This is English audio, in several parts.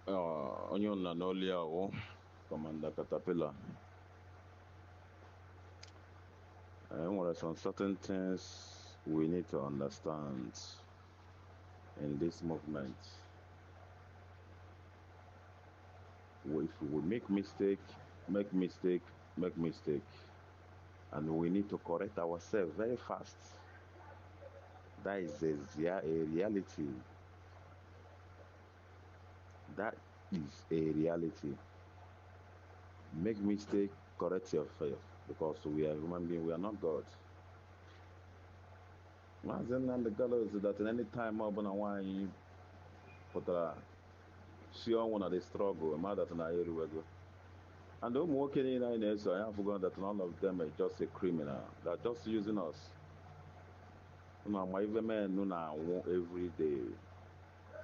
Onye na n'oli ahụ Commander Caterpillar. There are some certain things we need to understand in this movement. If we make mistake, and we need to correct ourselves very fast. That is a reality. That is a reality. Make mistake, correct yourself, because we are human beings, we are not God. And the gallows that in any time why put see one of the struggle, that na ego. And the working in so I have forgotten that none of them are just a criminal. They're just using us. My even men know every day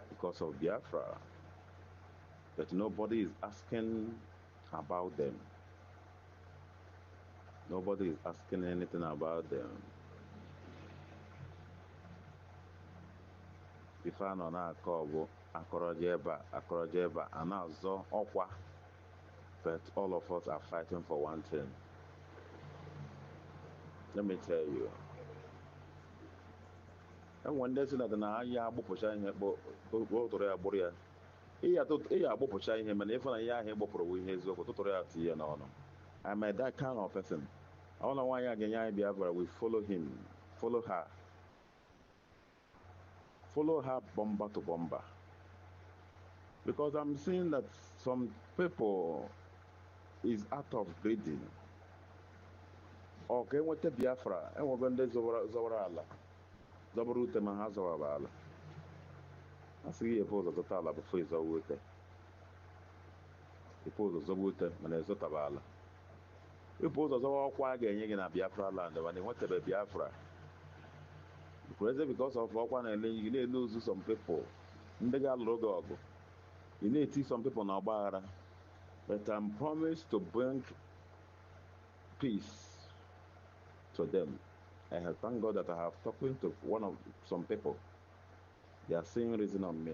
because of Biafra. But nobody is asking about them. Nobody is asking anything about them. If I know na call Akorojeba, and now Okwa. But all of us are fighting for one thing. Let me tell you. And when they say that na ya agbopụcha ihe tụrụ ya gburu ya, ihe agbopụcha ihe mana ife na ya ahụ gbopụrụ ihe eziokwu tụtụrụ ya tinye ya n'ọnụ. I'm that kind of person. I don't know why I get Biafra. We follow him, follow her bomber to bomber. Because I'm seeing that some people is out of breeding. Okay, what the Biafra? And we're going to Zowara Allah. Zobarute Mahazawara Allah. I see a pose of the Tala before he's Zawute. A pose of Zawute when there's Zotabala. A pose of Zawakwa again in a Biafra land when they went to Biafra. Because of Okwan and you need to lose some people. Ndega logo. You need to see some people now, but I'm promised to bring peace to them. I have thank God that I have talked to some people. They are seeing reason on me.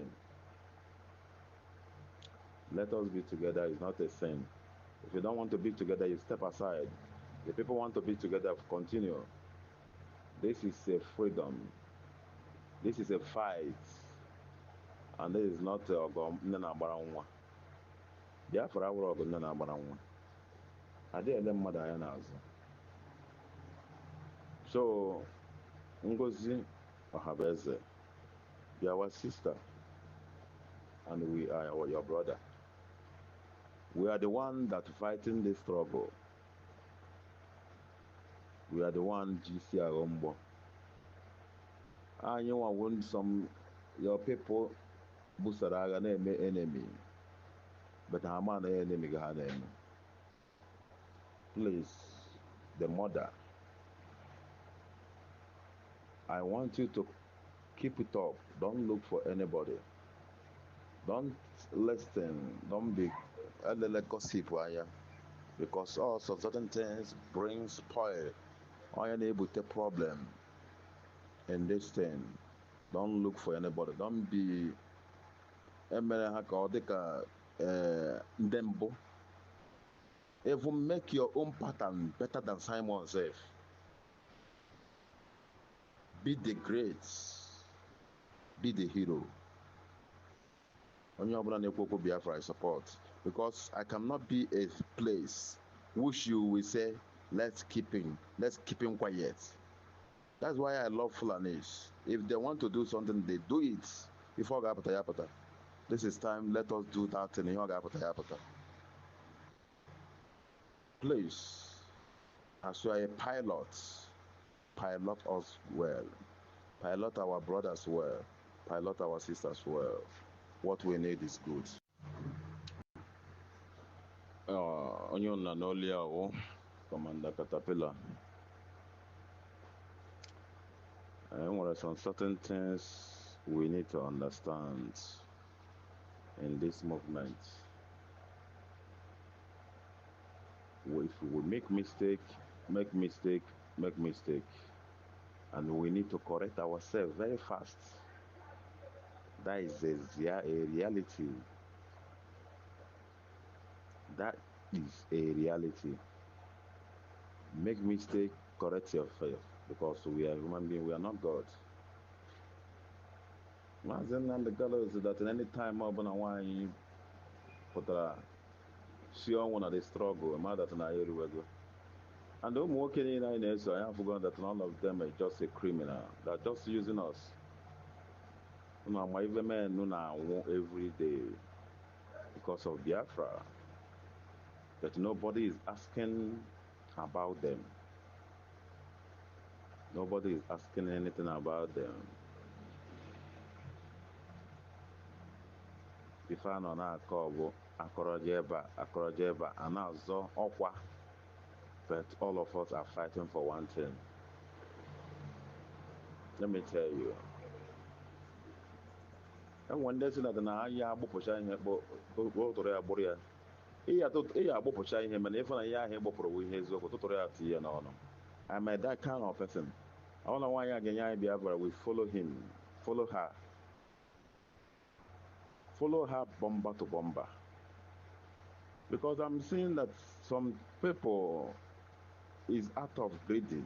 Let us be together is not a sin. If you don't want to be together, you step aside. The people want to be together, continue. This is a freedom. This is a fight. And this is not Nana Biafra work Nana Baranwa. I did them mother and so Ngozi Ohabeze, you are our sister, and we are your brother. We are the one that fighting this struggle. We are the one GC Arombo. And you want some your people Busaraga name enemy. But I'm an enemy name. Please, the mother. I want you to keep it up. Don't look for anybody. Don't listen. Don't be let gossip because also certain things bring spoil. Or able to problem in this thing. Don't look for anybody. Don't be Dembo. Even make your own pattern better than Simon self. Be the great. Be the hero. Only Biafra I support. Because I cannot be a place which you will say, let's keep him quiet. That's why I love Fulanis. If they want to do something, they do it. Before Yapata. This is time, let us do that in Yapata. Please, as you are a pilot us well. Pilot our brothers well. Pilot our sisters well. What we need is good. Onye na n'oli ahụ Commander Caterpillar. There are some certain things we need to understand in this movement. If we make mistake, and we need to correct ourselves very fast. That is a reality. That is a reality. Make mistake, correct yourself, because we are human beings, we are not God. And the colors that in any time why putara see one of the struggle, that na area. And the working in so I have forgotten that none of them are just a criminal. They're just using us. My even men know every day because of Biafra. That nobody is asking about them. Nobody is asking anything about them. If I know na call Akorojeba, and now Okwa. But all of us are fighting for one thing. Let me tell you. And one day that na ya agbụpụcha ihe tụrụ ya gbụrụ ya iya agbụpụcha ihe mana ife na ya ahụ gbụpụrụ ihe eziokwu tụtụrụ ya tinye n'ọnụ. I'm a that kind of person. I want to why anyị Biafra, we follow him, follow her bomber to bomber. Because I'm seeing that some people is out of breeding.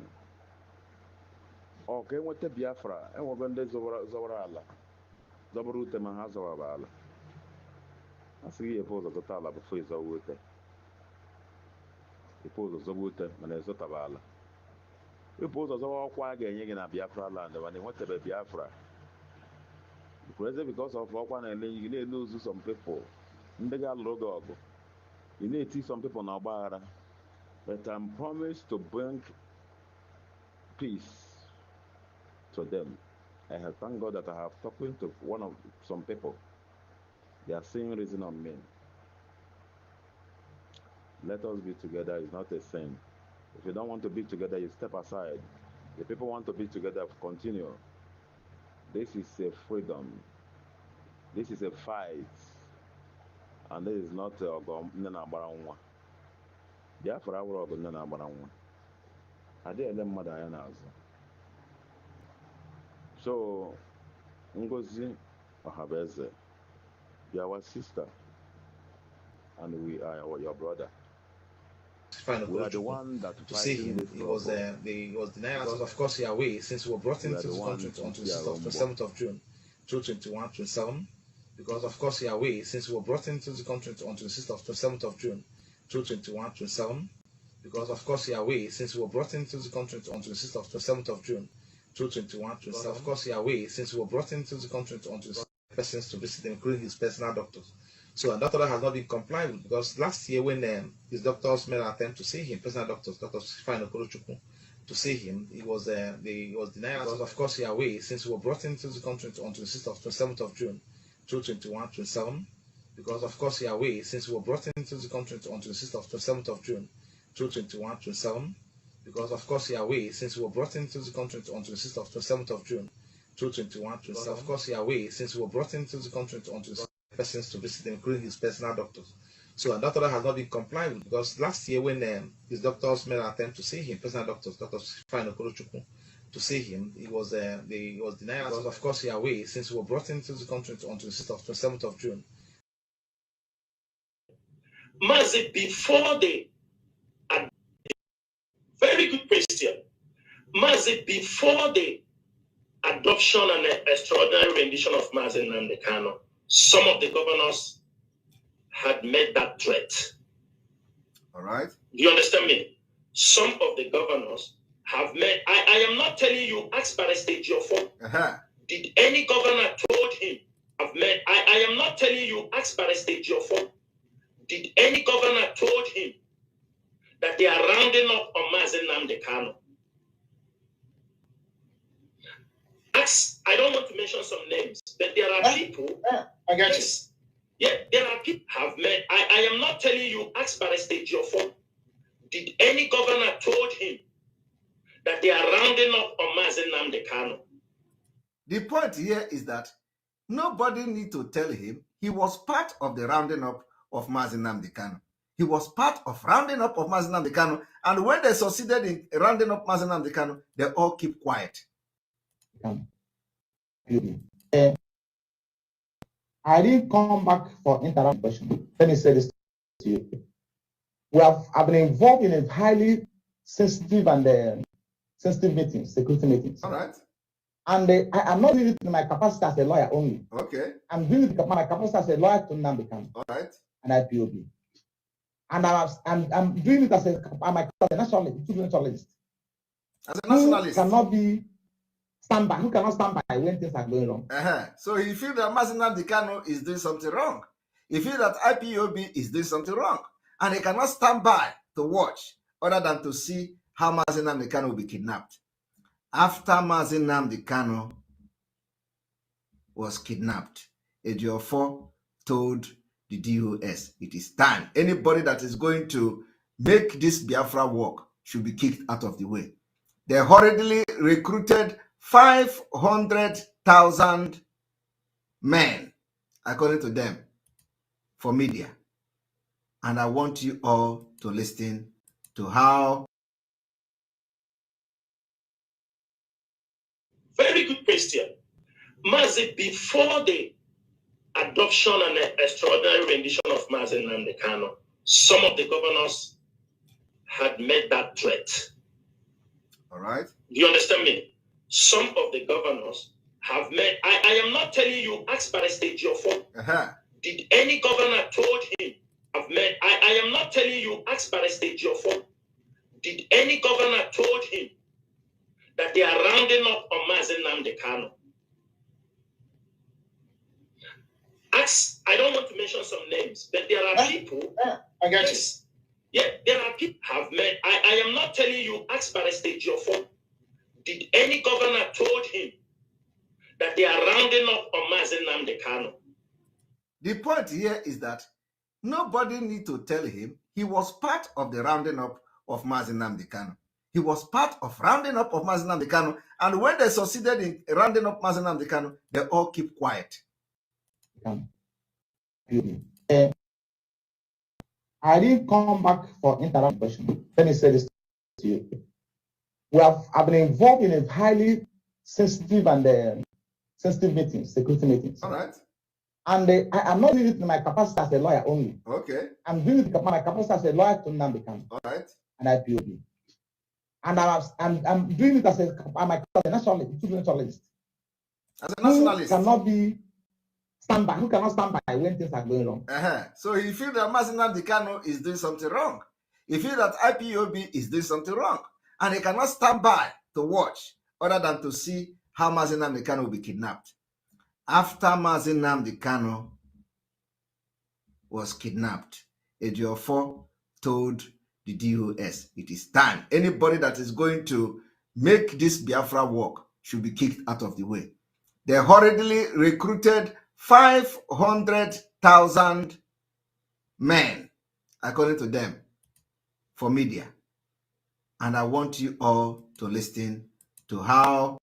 Okay, what the Biafra, and we're going to zowara ala. Zoburu ute ma ha zowara ala. I see a pose of the tala before it's over there. A pose of Zobute, and there's not a ala. We pose as all quiet again in Biafra land, when they want to be Biafra. Because of Okwan and you need to lose some people. You need to see some people now, but I'm promised to bring peace to them. I have thank God that I have talked to some people. They are seeing reason on me. Let us be together is not a sin. If you don't want to be together, you step aside. The people want to be together, continue. This is a freedom. This is a fight. And this is not Nana Baranwa. Biafra will go Nana Baranwa. I did them mother and so Ngozi Ohabeze, you are our sister, and we are your brother. We are the one that to see him. He was denied because of course he away since we were brought into the country onto the 7th of June 2021-27. Because of course he away since we were brought into the country onto the 7th of June 2021-27. Because of course he away since we were brought into the country onto the 7th of June 2021-27. Of course he away since we were brought into the country onto the persons to visit him, including his personal doctors. So a doctor has not been complied with, because last year when his doctors made an attempt to see him, personal doctors, Dr. Sifano Korochukwu, to see him, he was denied because of course he away since we were brought into the country onto the 7th of June 2021-27. Because of course he away since we were brought into the country onto the 7th of June 2021-27. Because of course he away since we were brought into the country onto the 7th of June 2021-27. Of course he away since we were brought into the country onto the persons to visit him, including his personal doctors. So a doctor has not been complied with, because last year when his doctors made an attempt to see him, personal doctors, Dr. Sifano Korochukwu, to see him, he was denied because of course he away since we were brought into the country onto the 7th of June. Mazi, before the very good question. Mazi, before the adoption and extraordinary rendition of Mazi Nnamdi Kanu, some of the governors had made that threat. All right. Do you understand me? Some of the governors have made. I am not telling you. Ask Barrister Ejiofor. Did any governor told him? I've made. I am not telling you. Ask Barrister Ejiofor. Did any governor told him that they are rounding up on Mazi Nnamdi Kanu? Ask. I don't want to mention some names, but there are people. I got you. Yeah, there are people have made. I am not telling you. Ask Barrister Ejiofor. Did any governor told him that they are rounding up on Mazi Nnamdi Kanu? The point here is that nobody need to tell him. He was part of the rounding up of Mazi Nnamdi Kanu. He was part of rounding up of Mazi Nnamdi Kanu, and when they succeeded in rounding up Mazi Nnamdi Kanu, they all keep quiet. I didn't come back for interruption. Let me say this to you. I've been involved in a highly sensitive and sensitive meetings, security meetings. All right. And I'm not doing it in my capacity as a lawyer only. Okay. I'm doing it in my capacity as a lawyer to Nnamdi Kanu. All right. And IPOB. And I'm doing it as a nationalist. As a nationalist. Who cannot be standby, who cannot stand by when things are going wrong. So you feel that Nnamdi Kanu is doing something wrong. You feel that IPOB is doing something wrong. And he cannot stand by to watch other than to see how Nnamdi Kanu will be kidnapped. After Nnamdi Kanu was kidnapped, Ejiofor told the DOS, it is time. Anybody that is going to make this Biafra work should be kicked out of the way. They hurriedly recruited 500,000 men, according to them, for media. And I want you all to listen to how. Very good question. Mazi, before the adoption and extraordinary rendition of Mazi Nnamdi Kanu, some of the governors had made that threat. All right. Do you understand me? Some of the governors have made. I am not telling you, ask Barrister Ejiofor. Did any governor told him, I've made. I am not telling you, ask Barrister Ejiofor. Did any governor told him that they are rounding up on Mazi Nnamdi Kanu? Ask, I don't want to mention some names, but there are people. I got you. Yeah, there are people have made. I am not telling you, ask Barrister Ejiofor. Did any governor told him that they are rounding up on Mazi Nnamdi Kanu? The point here is that nobody need to tell him. He was part of the rounding up of Mazi Nnamdi Kanu. He was part of rounding up of Mazi Nnamdi Kanu. And when they succeeded in rounding up Mazi Nnamdi Kanu, they all keep quiet. I didn't come back for interruption. Let me say this to you. I've been involved in a highly sensitive and sensitive meetings, security meetings. All right. And I'm not doing it in my capacity as a lawyer only. Okay. I'm doing it in my capacity as a lawyer to Nnamdi Kanu. All right. And IPOB. And I'm doing it as a nationalist. As a nationalist. Who cannot be stand by, who cannot stand by when things are going wrong. So you feel that Nnamdi Kanu is doing something wrong. You feel that IPOB is doing something wrong. And he cannot stand by to watch other than to see how Nnamdi Kanu will be kidnapped. After Nnamdi Kanu was kidnapped, Ejiofor told the DOS, it is time. Anybody that is going to make this Biafra work should be kicked out of the way. They hurriedly recruited 500,000 men, according to them, for media. And I want you all to listen to how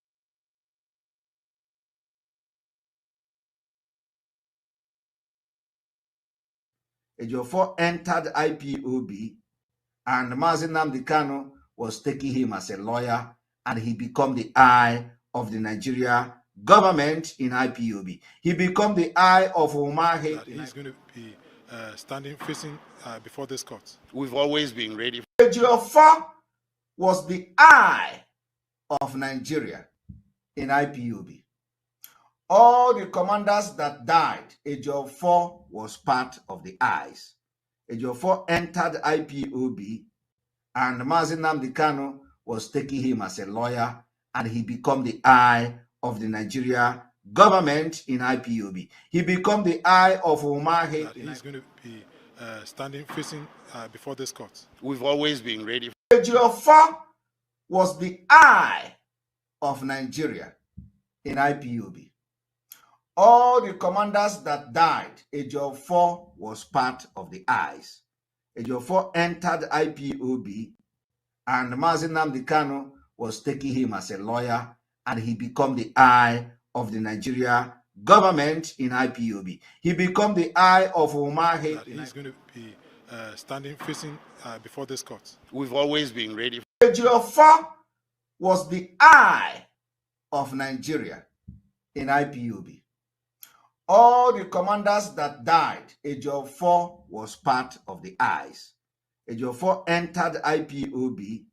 Ejiofor entered IPOB and Mazi Nnamdi Kanu was taking him as a lawyer, and he became the eye of the Nigeria government in IPOB. He became the eye of Umahi. He's going to be standing facing before this court. We've always been ready. Ejiofor was the eye of Nigeria in IPOB. All the commanders that died, Ejiofor was part of the eyes. Ejiofor entered IPOB and Mazi Nnamdi Kanu was taking him as a lawyer, and he became the eye of the Nigeria government in IPOB. He became the eye of Umahi. He's going to be standing facing before this court. We've always been ready. Ejiofor was the eye of Nigeria in IPOB. All the commanders that died, Ejiofor was part of the eyes. Ejiofor entered IPOB and Mazi Nnamdi Kanu was taking him as a lawyer, and he became the eye of the Nigeria government in IPOB. He became the eye of Umahi. He's going to be standing facing before this court. We've always been ready. Ejiofor was the eye of Nigeria in IPOB. All the commanders that died, Ejiofor was part of the eyes. Ejiofor entered IPOB,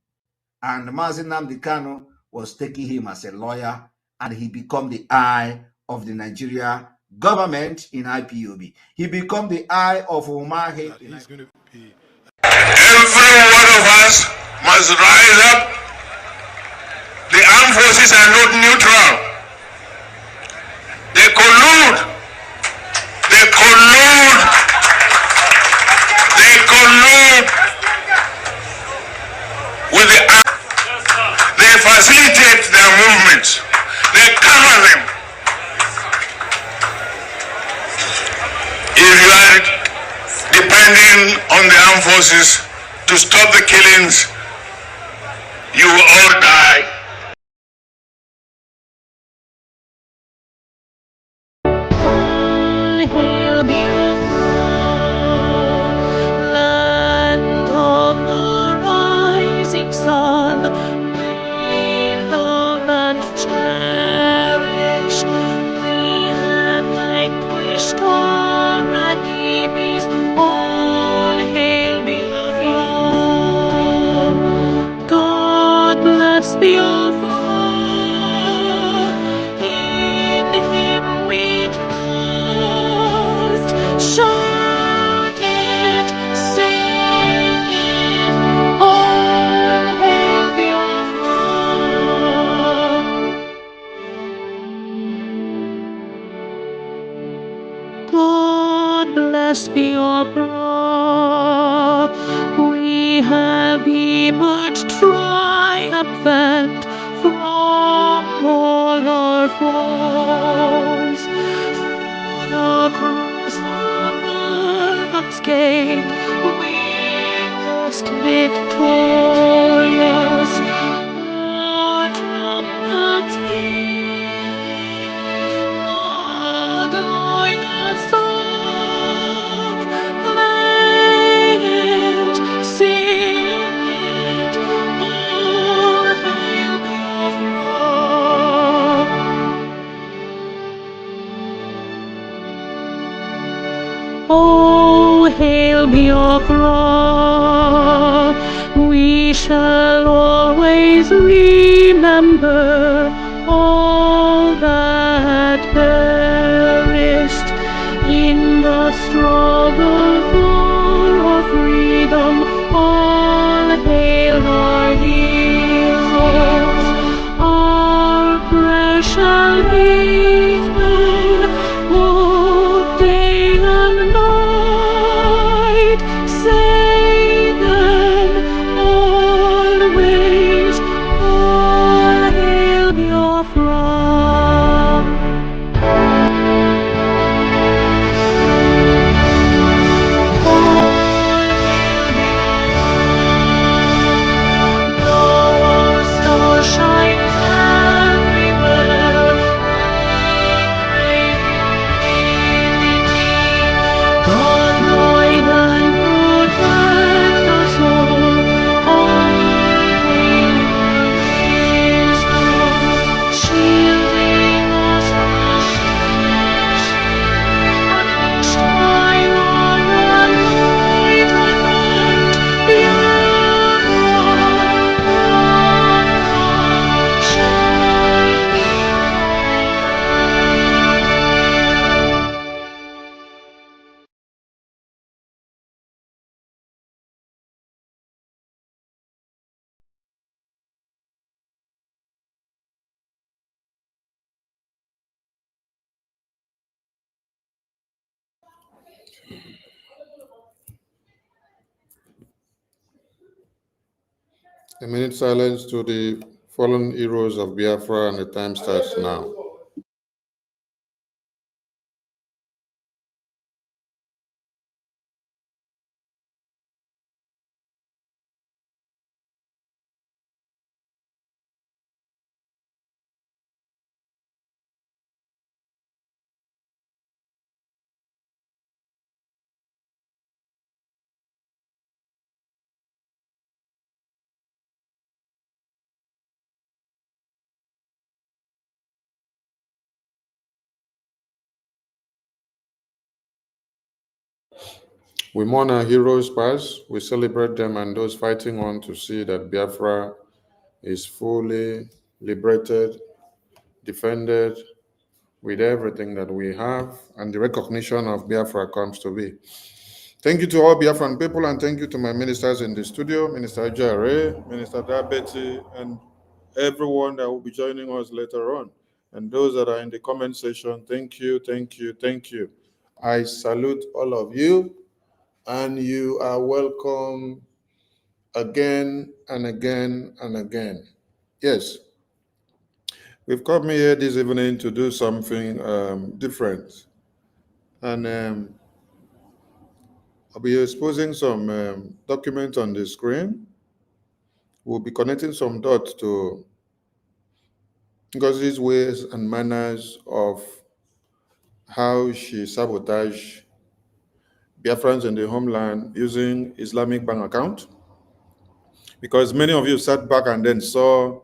and Mazi Nnamdi Kanu was taking him as a lawyer, and he became the eye of the Nigeria government in IPOB. He became the eye of Umahi. He's going to be. Every one of us must rise up. The armed forces are not neutral. They collude. They collude. They collude with the armed. They facilitate their movements. They cover them. If you are depending on the armed forces to stop the killings, you will all die. Land of the rising sun, we love and cherish. We have vanquished our enemies. All hail Biafra. God bless Biafra. In Him we trust. Shout it, sing it, all hail Biafra. God bless Biafra. We have emerged triumphant from all our foes. Through the cross of unscathed, we rest victorious. Our trumpets God, Lord, the song, play it, sing it, all hail Biafra. Oh, hail Biafra, we shall always remember all that perished in the struggle for our freedom. All hail our heroes, our precious heathen, who day and night say them always. All hail Biafra. Our star shines everywhere. God guide and protect us all. All hail wisdom, shielding us from unleashed by our enlightenment. A minute silence to the fallen heroes of Biafra, and the time starts now. We mourn our heroes past, we celebrate them and those fighting on to see that Biafra is fully liberated, defended with everything that we have, and the recognition of Biafra comes to be. Thank you to all Biafran people, and thank you to my ministers in the studio, Minister Ejiofor, Minister Dabeti, and everyone that will be joining us later on. And those that are in the comment section, thank you, thank you, thank you. I salute all of you, and you are welcome again and again and again. Yes, we've come here this evening to do something different. And I'll be exposing some documents on the screen. We'll be connecting some dots to Ngozi's ways and manners of how she sabotaged Biafrans in the homeland using Islamic bank account. Because many of you sat back and then saw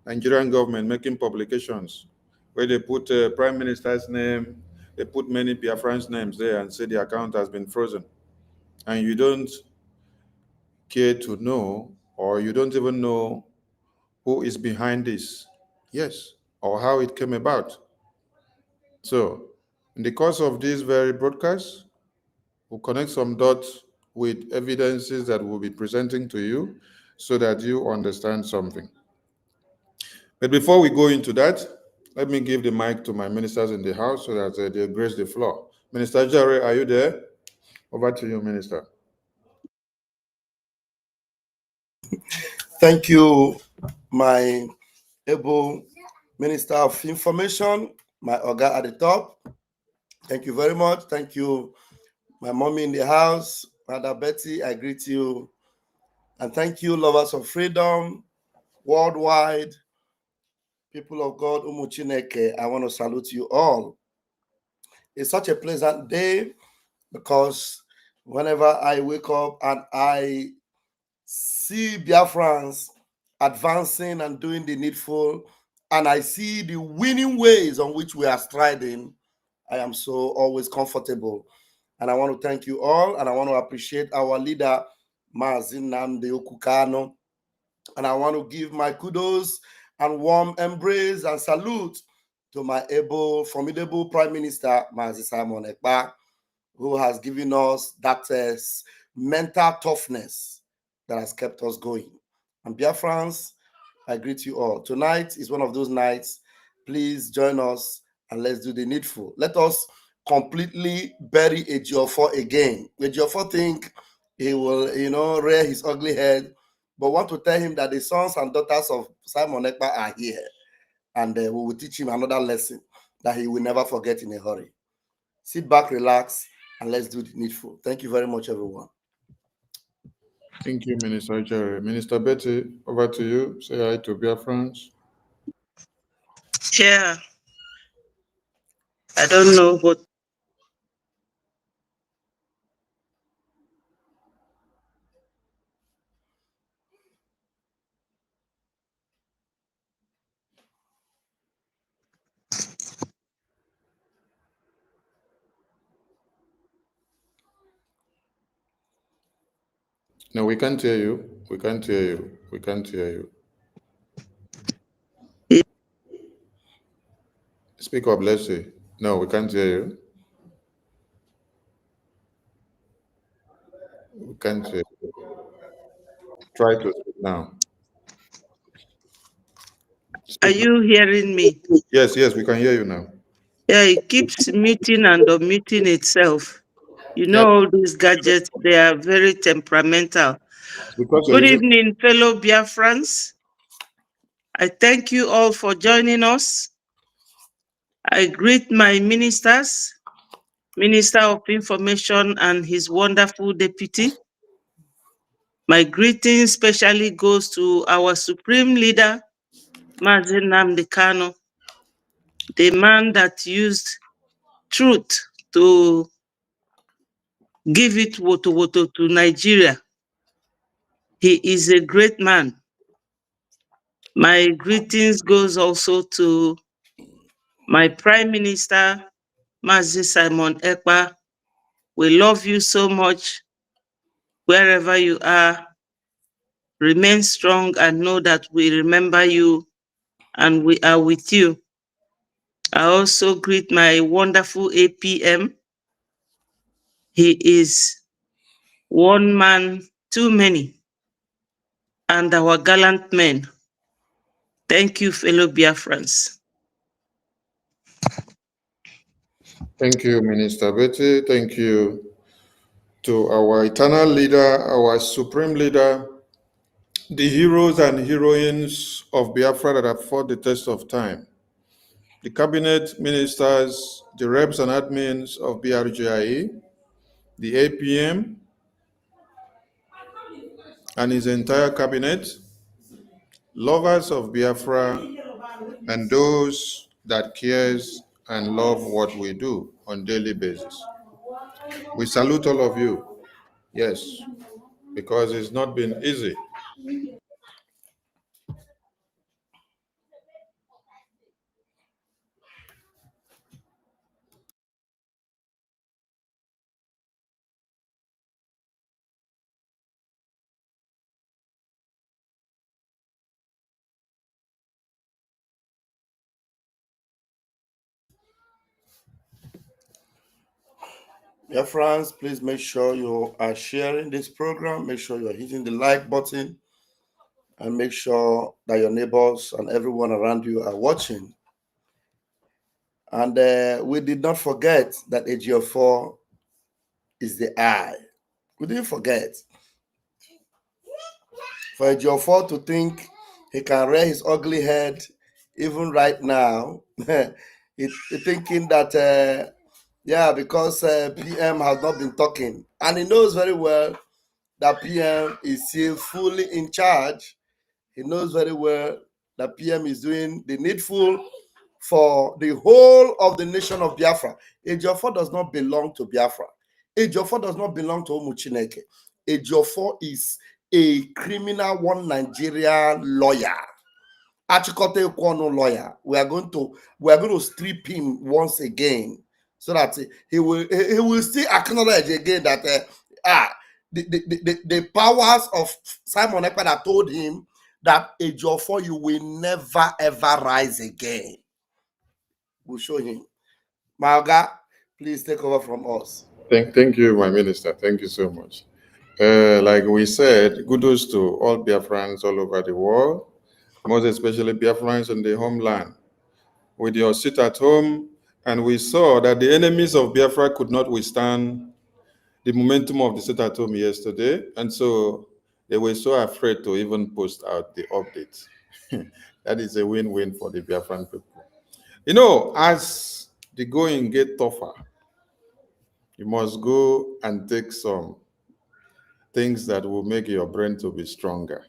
Nigerian government making publications where they put Prime Minister's name, they put many Biafrans' names there and say the account has been frozen. And you don't care to know, or you don't even know who is behind this. Yes, or how it came about. So, in the course of this very broadcast, we'll connect some dots with evidences that we'll be presenting to you so that you understand something. But before we go into that, let me give the mic to my ministers in the house so that they grace the floor. Minister Ejiofor, are you there? Over to you, Minister. Thank you, my able Minister of Information, my Oga at the top. Thank you very much. Thank you, my mommy in the house, Mother Betty, I greet you. And thank you, lovers of freedom, worldwide, people of God, Umuchineke, I want to salute you all. It's such a pleasant day because whenever I wake up and I see Biafrans advancing and doing the needful, and I see the winning ways on which we are striding, I am so always comfortable. And I want to thank you all, and I want to appreciate our leader, Mazi Nnamdi Okukano. And I want to give my kudos and warm embrace and salute to my able, formidable Prime Minister, Mazi Simon Ekpa, who has given us that mental toughness that has kept us going. And Biafrans, I greet you all. Tonight is one of those nights. Please join us and let's do the needful. Let us completely bury Ejiofor again. Ejiofor think he will, rear his ugly head, but want to tell him that the sons and daughters of Simon Ekpa are here, and we will teach him another lesson that he will never forget in a hurry. Sit back, relax, and let's do the needful. Thank you very much, everyone. Thank you, Minister Ejiofor. Minister Betty, over to you. Say hi to Biafrans. Yeah. I don't know what. No, we can't hear you. We can't hear you. We can't hear you. Speak up, let's see. No, we can't hear you. We can't hear you. Try to speak now. Are you hearing me? Yes, we can hear you now. Yeah, it keeps muting and unmuting itself. You know, all these gadgets, they are very temperamental. Good evening, fellow Biafrans. I thank you all for joining us. I greet my ministers, Minister of Information and his wonderful deputy. My greeting especially goes to our Supreme Leader, Mazi Nnamdi Kanu, the man that used truth to give it woto to Nigeria. He is a great man. My greetings goes also to my Prime Minister, Mazi Simon Ekpa, We love you so much. Wherever you are, remain strong and know that we remember you and we are with you. I also greet my wonderful APM. He is one man too many, and our gallant men. Thank you, fellow Biafrans. Thank you, Minister Betty. Thank you to our eternal leader, our supreme leader, the heroes and heroines of Biafra that have fought the test of time, the cabinet ministers, the reps and admins of BRGIE, the APM, and his entire cabinet, lovers of Biafra, and those that cares and love what we do on daily basis. We salute all of you. Yes, because it's not been easy. Dear friends, please make sure you are sharing this program. Make sure you are hitting the like button, and make sure that your neighbors and everyone around you are watching. And we did not forget that Ejiofor is the eye. We didn't forget. For Ejiofor to think he can rear his ugly head even right now, he's thinking that, because PM has not been talking. And he knows very well that PM is still fully in charge. He knows very well that PM is doing the needful for the whole of the nation of Biafra. Ejiofor does not belong to Biafra. Ejiofor does not belong to Umuchineke. Ejiofor is a criminal one Nigeria lawyer. Achikote Kwonu lawyer. We are going to strip him once again, so that he will still acknowledge again that the powers of Simon Ekpa that told him that Ejiofor, you will never ever rise again. We'll show him. Malga, please take over from us. Thank you, my minister. Thank you so much. Like we said, kudos to all Biafrans all over the world, most especially Biafrans in the homeland. With your sit at home, and we saw that the enemies of Biafra could not withstand the momentum of the sit at home yesterday, and so they were so afraid to even post out the updates. That is a win-win for the Biafran people. You know, as the going get tougher, you must go and take some things that will make your brain to be stronger.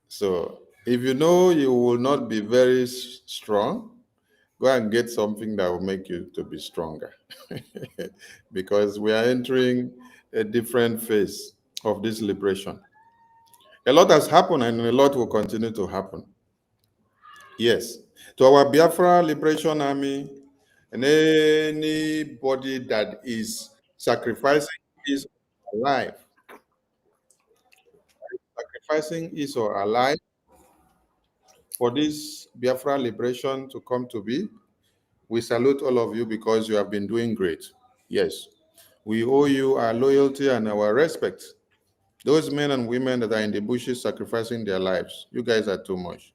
So if you know you will not be very strong, go and get something that will make you to be stronger. Because we are entering a different phase of this liberation. A lot has happened and a lot will continue to happen. Yes, to our Biafra Liberation Army and anybody that is sacrificing his life, or alive for this Biafra liberation to come to be, we salute all of you because you have been doing great. Yes, we owe you our loyalty and our respect. Those men and women that are in the bushes sacrificing their lives, you guys are too much.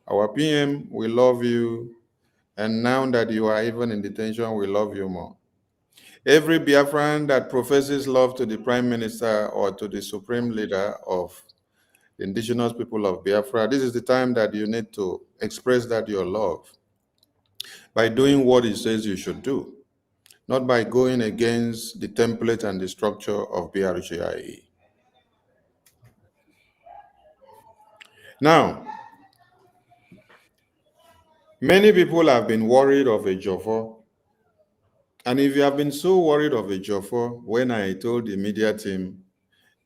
Our PM, we love you. And now that you are even in detention, we love you more. Every Biafran that professes love to the Prime Minister or to the Supreme Leader of the indigenous people of Biafra, this is the time that you need to express that your love by doing what he says you should do, not by going against the template and the structure of BRGIE. Now, many people have been worried of Ejiofor. And if you have been so worried of Ejiofor, when I told the media team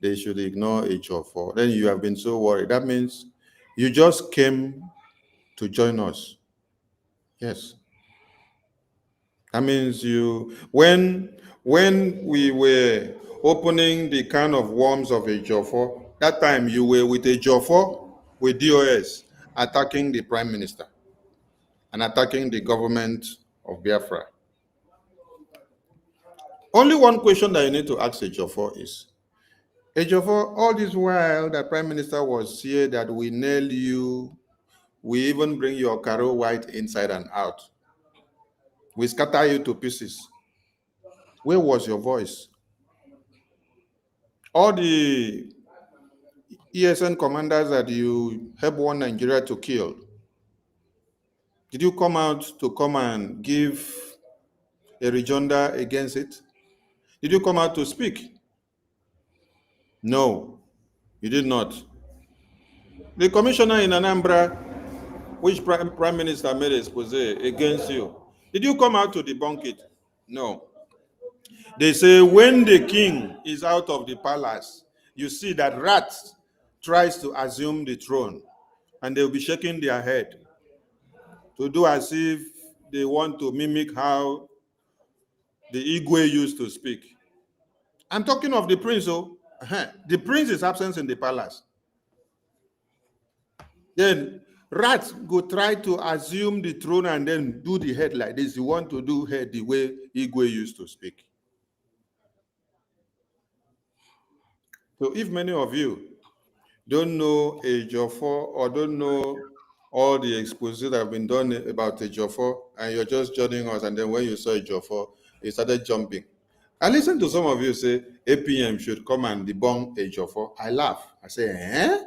they should ignore Ejiofor, then you have been so worried. That means you just came to join us. Yes. That means when When we were opening the can of worms of Ejiofor, that time you were with Ejiofor, with DOS, attacking the Prime Minister and attacking the government of Biafra. Only one question that you need to ask Ejiofor is, Ejiofor, all this while the Prime Minister was here that we nail you, we even bring your Caro White inside and out. We scatter you to pieces. Where was your voice? All the ESN commanders that you helped one Nigeria to kill, did you come out to come and give a rejoinder against it? Did you come out to speak? No, you did not. The commissioner in Anambra, which prime minister made an expose against you, did you come out to debunk it? No. They say when the king is out of the palace, you see that rats tries to assume the throne and they'll be shaking their head to do as if they want to mimic how the Igwe used to speak. I'm talking of the prince. Oh, the prince is absent in the palace. Then rats go try to assume the throne and then do the head like this. You want to do head the way Igwe used to speak. So if many of you don't know Ejiofor or don't know all the exposés that have been done about Ejiofor, and you're just joining us, and then when you saw Ejiofor, you started jumping. I listened to some of you say APM should come and debunk Ejiofor. I laugh. I say, eh?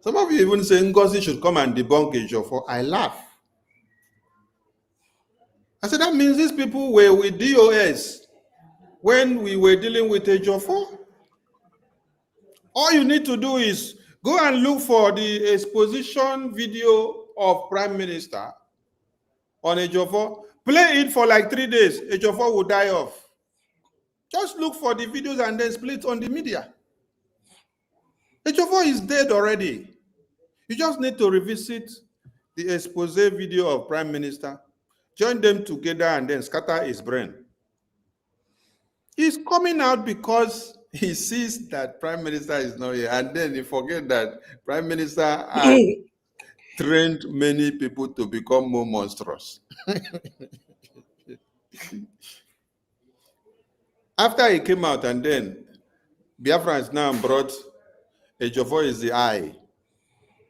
Some of you even say Ngozi should come and debunk Ejiofor. I laugh. I said, that means these people were with DOS when we were dealing with Ejiofor. All you need to do is go and look for the exposition video of Prime Minister on Ejiofor. Play it for like 3 days. Ejiofor will die off. Just look for the videos and then split on the media. Ejiofor is dead already. You just need to revisit the expose video of Prime Minister, join them together and then scatter his brain. He's coming out because he sees that Prime Minister is not here, and then he forget that Prime Minister has trained many people to become more monstrous. After he came out, and then Biafra now brought Ejiofor is the eye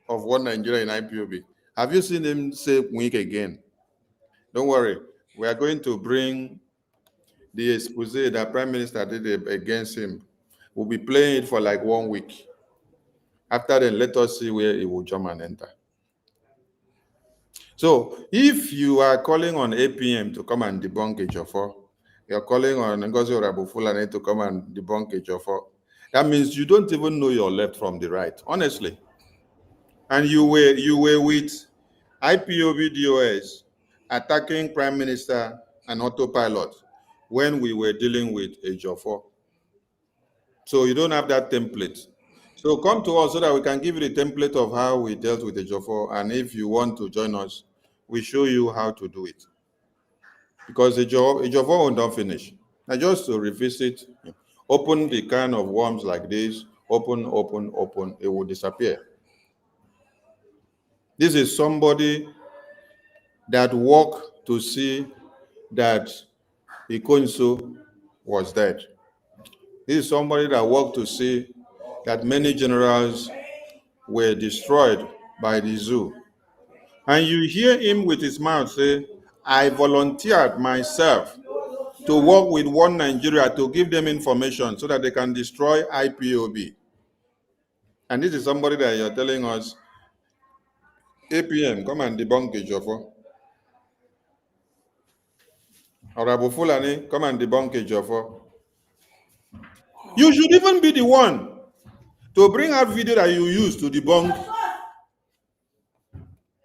of one Nigeria in IPOB. Have you seen him say weak again? Don't worry, we are going to bring the expose that Prime Minister did against him. We'll be playing it for like 1 week. After then, let us see where he will jump and enter. So if you are calling on APM to come and debunk Ejiofor, you're calling on Ngozi Orabufulane to come and debunk Ejiofor, that means you don't even know your left from the right, honestly. And you were with IPOB DOS attacking Prime Minister and autopilot when we were dealing with Ejiofor. So you don't have that template. So come to us so that we can give you the template of how we dealt with Ejiofor, and if you want to join us, we show you how to do it. Because Ejiofor will not finish. Now just to revisit, open the can of worms like this, open, it will disappear. This is somebody that walked to see that Ikonso was dead. This is somebody that walked to see that many generals were destroyed by the zoo. And you hear him with his mouth say, I volunteered myself to work with one Nigeria to give them information so that they can destroy IPOB. And this is somebody that you're telling us, APM, come and debunk Ejiofor. Orabufulane, come and debunk Ejiofor. You should even be the one to bring out video that you use to debunk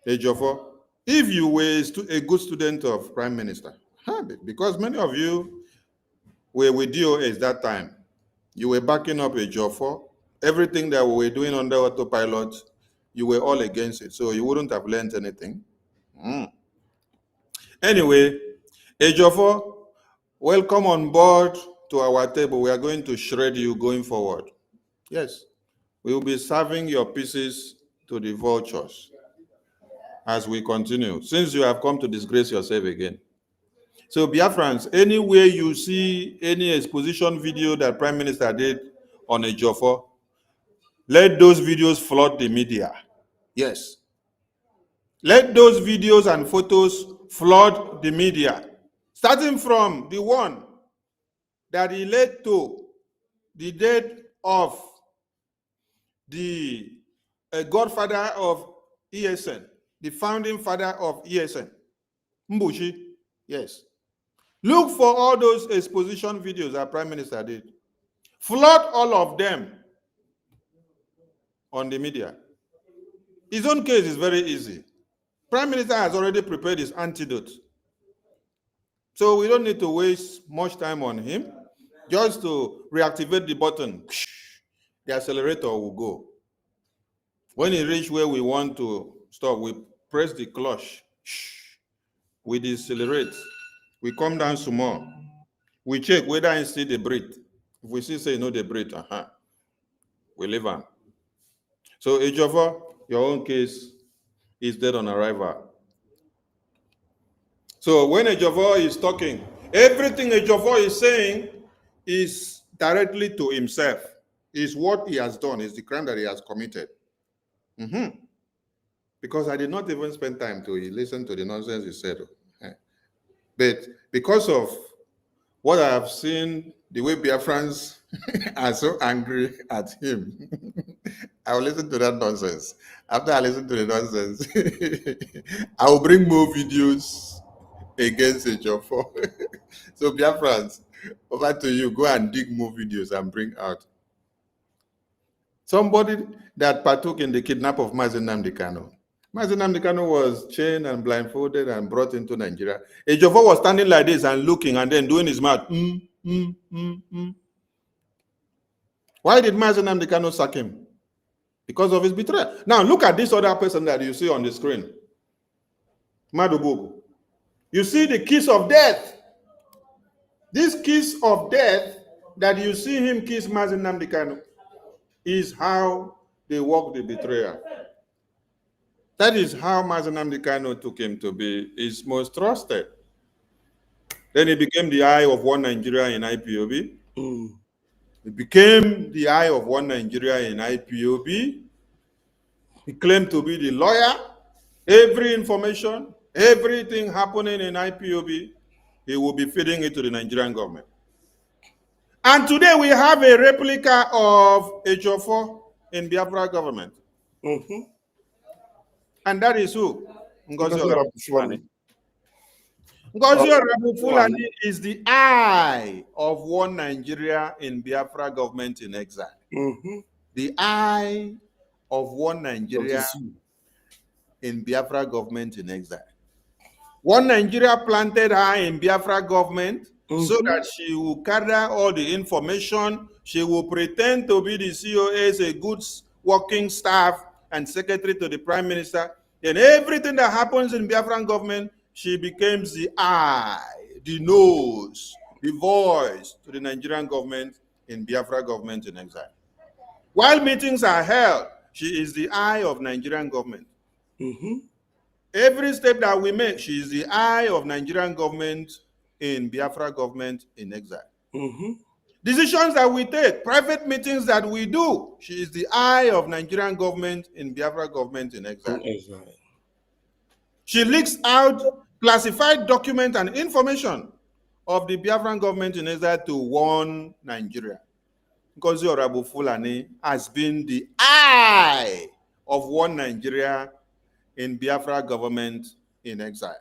Ejiofor. If you were a good student of Prime Minister, because many of you were with DOS that time, you were backing up Ejiofor. Everything that we were doing under autopilot, you were all against it, so you wouldn't have learned anything. Anyway, Ejiofor welcome on board to our table. We are going to shred you going forward. Yes, we will be serving your pieces to the vultures as we continue, since you have come to disgrace yourself again. So Biafrans, anywhere you see any exposition video that Prime Minister did on Ejiofor, let those videos flood the media. Yes. Let those videos and photos flood the media, starting from the one that he led to the death of the godfather of ESN, the founding father of ESN, Mbushi. Yes. Look for all those exposition videos that Prime Minister did. Flood all of them on the media. His own case is very easy. Prime Minister has already prepared his antidote. So we don't need to waste much time on him. Just to reactivate the button, the accelerator will go. When it reaches where we want to stop, we press the clutch. We decelerate. We come down some more. We check whether I see the breathe. If we see say no the breathe, we leave on. So Ejiofor, your own case is dead on arrival. So when Ejiofor is talking, everything Ejiofor is saying is directly to himself. Is what he has done, is the crime that he has committed. Because I did not even spend time to listen to the nonsense he said. But because of what I have seen, the way Biafrans are so angry at him, I will listen to that nonsense. After I listen to the nonsense, I will bring more videos against Ejiofor. So Biafrans, over to you. Go and dig more videos and bring out. Somebody that partook in the kidnap of Mazi Nnamdi Kanu. Mazi Nnamdi Kanu was chained and blindfolded and brought into Nigeria. Ejiofor was standing like this and looking and then doing his mouth. Why did Mazi Nnamdi Kanu sack him? Because of his betrayal. Now look at this other person that you see on the screen. Madubugu. You see the kiss of death. This kiss of death that you see him kiss Mazi Nnamdi Kanu is how they work the betrayal. That is how Mazi Nnamdi Kanu took him to be his most trusted. Then he became the eye of one Nigeria in IPOB. He became the eye of one Nigeria in IPOB. He claimed to be the lawyer. Every information, everything happening in IPOB, he will be feeding it to the Nigerian government. And today we have a replica of Ejiofor in Biafra government. And that is who? Ngozi Orebufulani. Ngozi Orebufulani is the eye of one Nigeria in Biafra government in exile. The eye of one Nigeria in Biafra government in exile. One Nigeria planted her in Biafra government so that she will gather all the information. She will pretend to be the COS, a good working staff and secretary to the prime minister. Then everything that happens in Biafran government, she becomes the eye, the nose, the voice to the Nigerian government in Biafra government in exile. While meetings are held, she is the eye of Nigerian government. Every step that we make, she is the eye of Nigerian government in Biafra government in exile. Decisions that we take, private meetings that we do, she is the eye of Nigerian government in Biafra government in exile. She leaks out classified documents and information of the Biafran government in exile to one Nigeria. Ngozi Orebufulani has been the eye of one Nigeria in Biafra government in exile.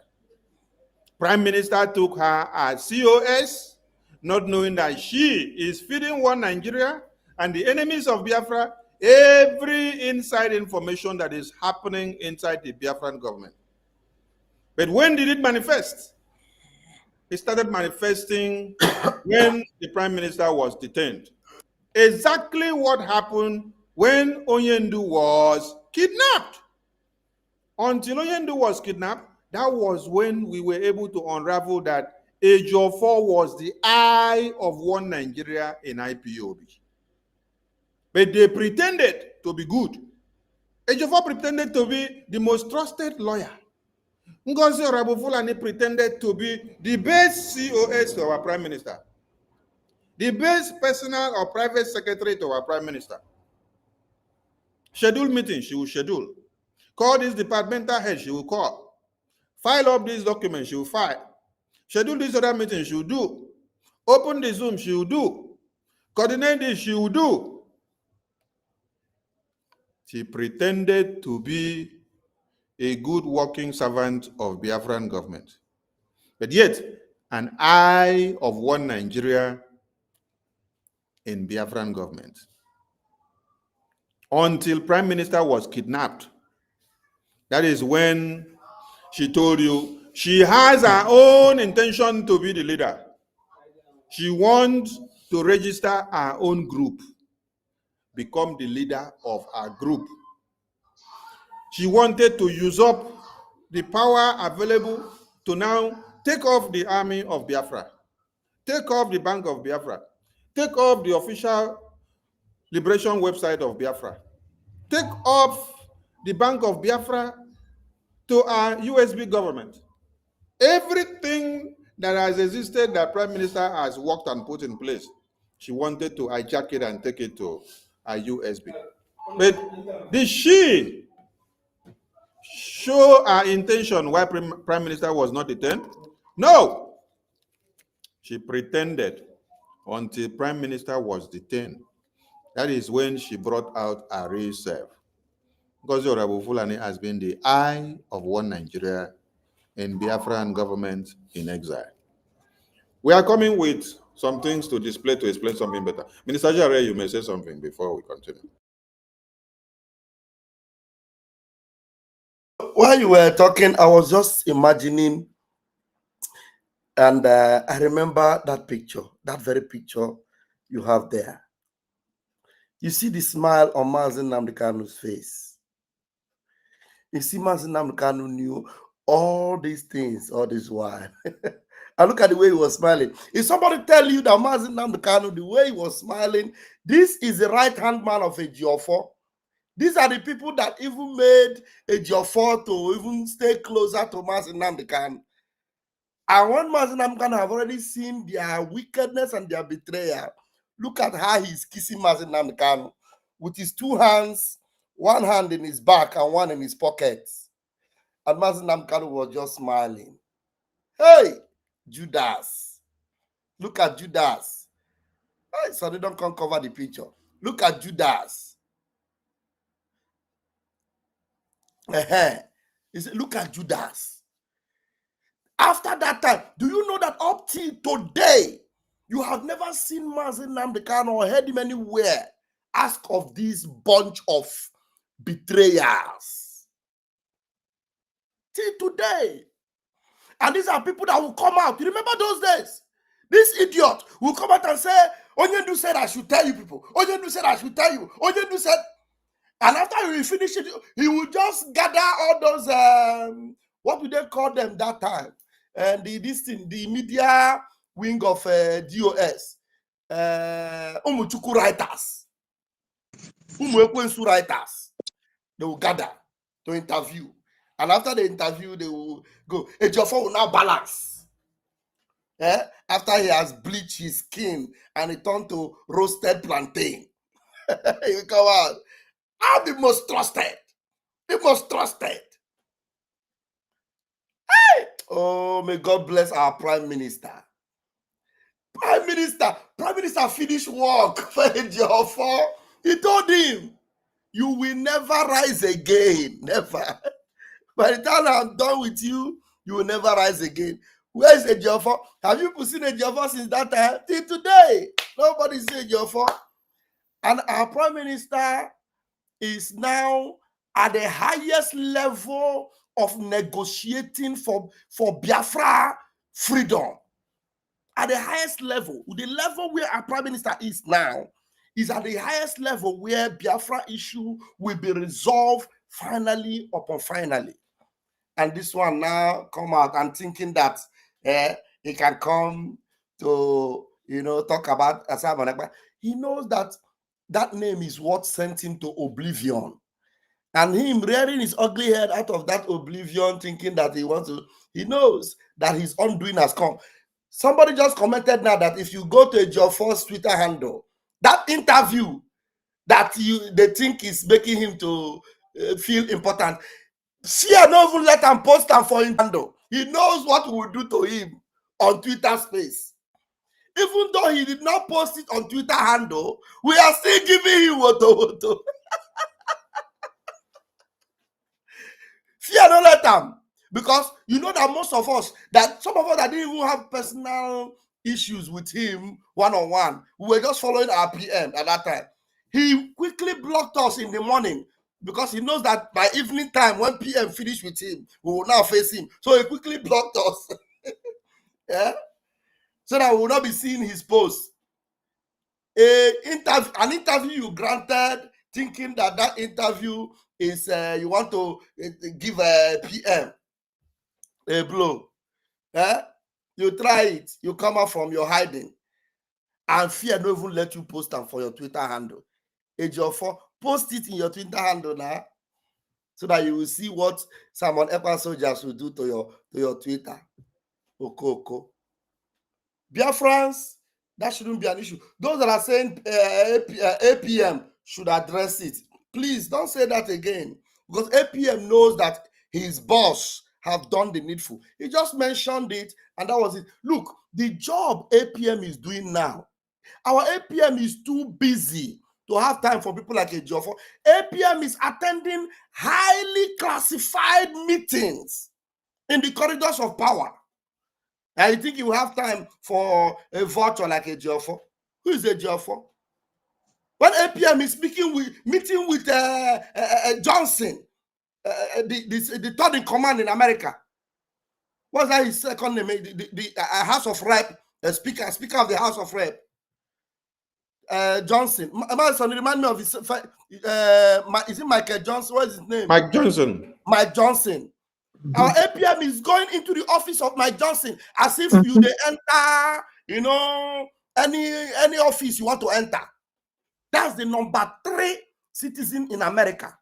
Prime Minister took her as COS, not knowing that she is feeding one Nigeria and the enemies of Biafra every inside information that is happening inside the Biafran government. But when did it manifest? It started manifesting when the Prime Minister was detained. Exactly what happened when Onyendu was kidnapped. Until Onyendu was kidnapped, that was when we were able to unravel that Ejiofor was the eye of one Nigeria in IPOB. But they pretended to be good. Ejiofor pretended to be the most trusted lawyer. Ngozi Fulani pretended to be the best COS to our prime minister, the best personal or private secretary to our prime minister. Schedule meetings, she will schedule. Call this departmental head, she will call. File up these documents, she will file. Schedule this other meeting, she will do. Open the Zoom, she will do. Coordinate this, she will do. She pretended to be a good working servant of Biafran government. But yet, an eye of one Nigeria in Biafran government. Until Prime Minister was kidnapped. That is when she told you she has her own intention to be the leader. She wants to register her own group, become the leader of her group. She wanted to use up the power available to now take off the army of Biafra, take off the Bank of Biafra, take off the official liberation website of Biafra, take off the Bank of Biafra to our USB government. Everything that has existed that Prime Minister has worked and put in place, she wanted to hijack it and take it to a USB. But did she show her intention why Prime Minister was not detained? No. She pretended until Prime Minister was detained. That is when she brought out her real self. Because Ngozi Fulani has been the eye of one Nigeria in Biafran government in exile. We are coming with some things to display to explain something better. Minister Jare, you may say something before we continue. While you were talking, I was just imagining, and I remember that picture, that very picture you have there. You see the smile on Mazi Nnamdi Kanu's face. You see Mazi Nnamdi Kanu knew all these things all this while. And look at the way he was smiling. If somebody tell you that Mazi Nnamdi Kanu, the way he was smiling, this is the right-hand man of Ejiofor. These are the people that even made Ejiofor to even stay closer to Mazi Nnamdi Kanu. And when Mazi Nnamdi Kanu have already seen their wickedness and their betrayal, look at how he's kissing Mazi Nnamdi Kanu with his two hands, one hand in his back and one in his pockets. And Mazi Nnamdi Kanu was just smiling. Hey, Judas. Look at Judas. Hey, so they don't come cover the picture. Look at Judas. He said, look at Judas. After that time, do you know that up till today, you have never seen Mazi Nnamdi Kanu or heard him anywhere ask of this bunch of betrayals? Till today. And these are people that will come out. You remember those days? This idiot will come out and say, Onyendu said I should tell you people. Onyendu said I should tell you. Onyendu said, and after he will finish it, he will just gather all those, what do they call them that time? And the media wing of DOS, Umuchuku writers, Umuekwensu writers. They will gather to interview. And after the interview, they will go. Ejiofor will now balance. After he has bleached his skin and he turned to roasted plantain. You come out. I'm the most trusted. The most trusted. Hey! Oh, may God bless our Prime Minister. Prime Minister finished work for Ejiofor. He told him, you will never rise again. Never. By the time I'm done with you, you will never rise again. Where is Ejiofor? Have you seen Ejiofor since that time? Till today, nobody sees Ejiofor. And our Prime Minister is now at the highest level of negotiating for Biafra freedom. At the highest level, the level where our Prime Minister is now, is at the highest level where Biafra issue will be resolved finally upon finally. And this one now come out and thinking that he can come to, talk about Simon Ekpa. He knows that that name is what sent him to oblivion. And him rearing his ugly head out of that oblivion, thinking that he knows that his undoing has come. Somebody just commented now that if you go to Ejiofor's Twitter handle, that interview that they think is making him to feel important, fear no even let him post him for him handle. He knows what we will do to him on Twitter space. Even though he did not post it on Twitter handle, we are still giving him woto. Fear no let him. Because you know that most of us, that some of us that didn't even have personal issues with him one-on-one, we were just following our PM at that time. He quickly blocked us in the morning because he knows that by evening time, when PM finished with him, we will now face him. So he quickly blocked us. Yeah? So that we will not be seeing his posts. An interview you granted, thinking that interview is you want to give a PM a blow. You try it, you come out from your hiding, and fear don't even let you post them for your Twitter handle. Ejiofor, post it in your Twitter handle now, so that you will see what Simon Ekpa soldiers will do to your Twitter. Oko. Biafrans, that shouldn't be an issue. Those that are saying APM should address it, please don't say that again, because APM knows that his boss have done the needful. He just mentioned it, and that was it. Look, the job APM is doing now, our APM is too busy to have time for people like Ejiofor. APM is attending highly classified meetings in the corridors of power. And you think you will have time for a vulture like Ejiofor? Who is Ejiofor? When APM is meeting with Johnson, the third in command in America. What's that his second name? The House of Rep, Speaker of the House of Rep. Johnson. Remind me of his. Is it Michael Johnson? What is his name? Mike Johnson. Mike Johnson. Our APM is going into the office of Mike Johnson as if you they enter, any office you want to enter. That's the number 3 citizen in America.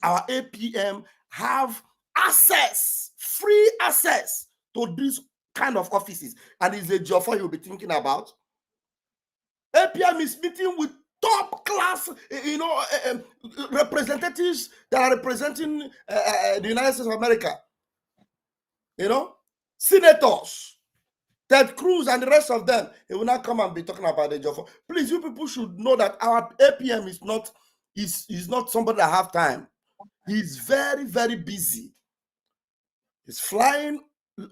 Our APM have access, free access to these kind of offices. And it's Ejiofor you'll be thinking about. APM is meeting with top class, representatives that are representing the United States of America. Senators, Ted Cruz and the rest of them. They will not come and be talking about Ejiofor. Please, you people should know that our APM is not somebody that have time. He's very, very busy. He's flying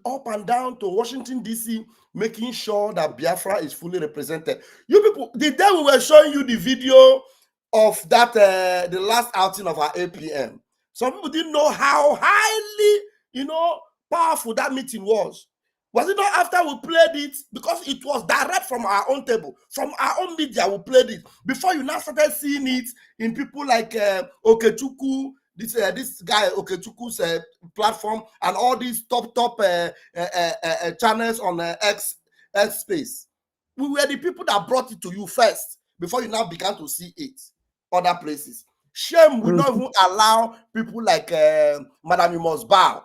up and down to Washington, D.C., making sure that Biafra is fully represented. You people, the day we were showing you the video of that, the last outing of our APM, some people didn't know how highly, powerful that meeting was. Was it not after we played it? Because it was direct from our own table, from our own media, we played it. Before you now started seeing it in people like Okechukwu, this guy Okechukwu's platform, and all these top channels on X space. We were the people that brought it to you first before you now began to see it other places. Shame will not even allow people like Madam You Must Bow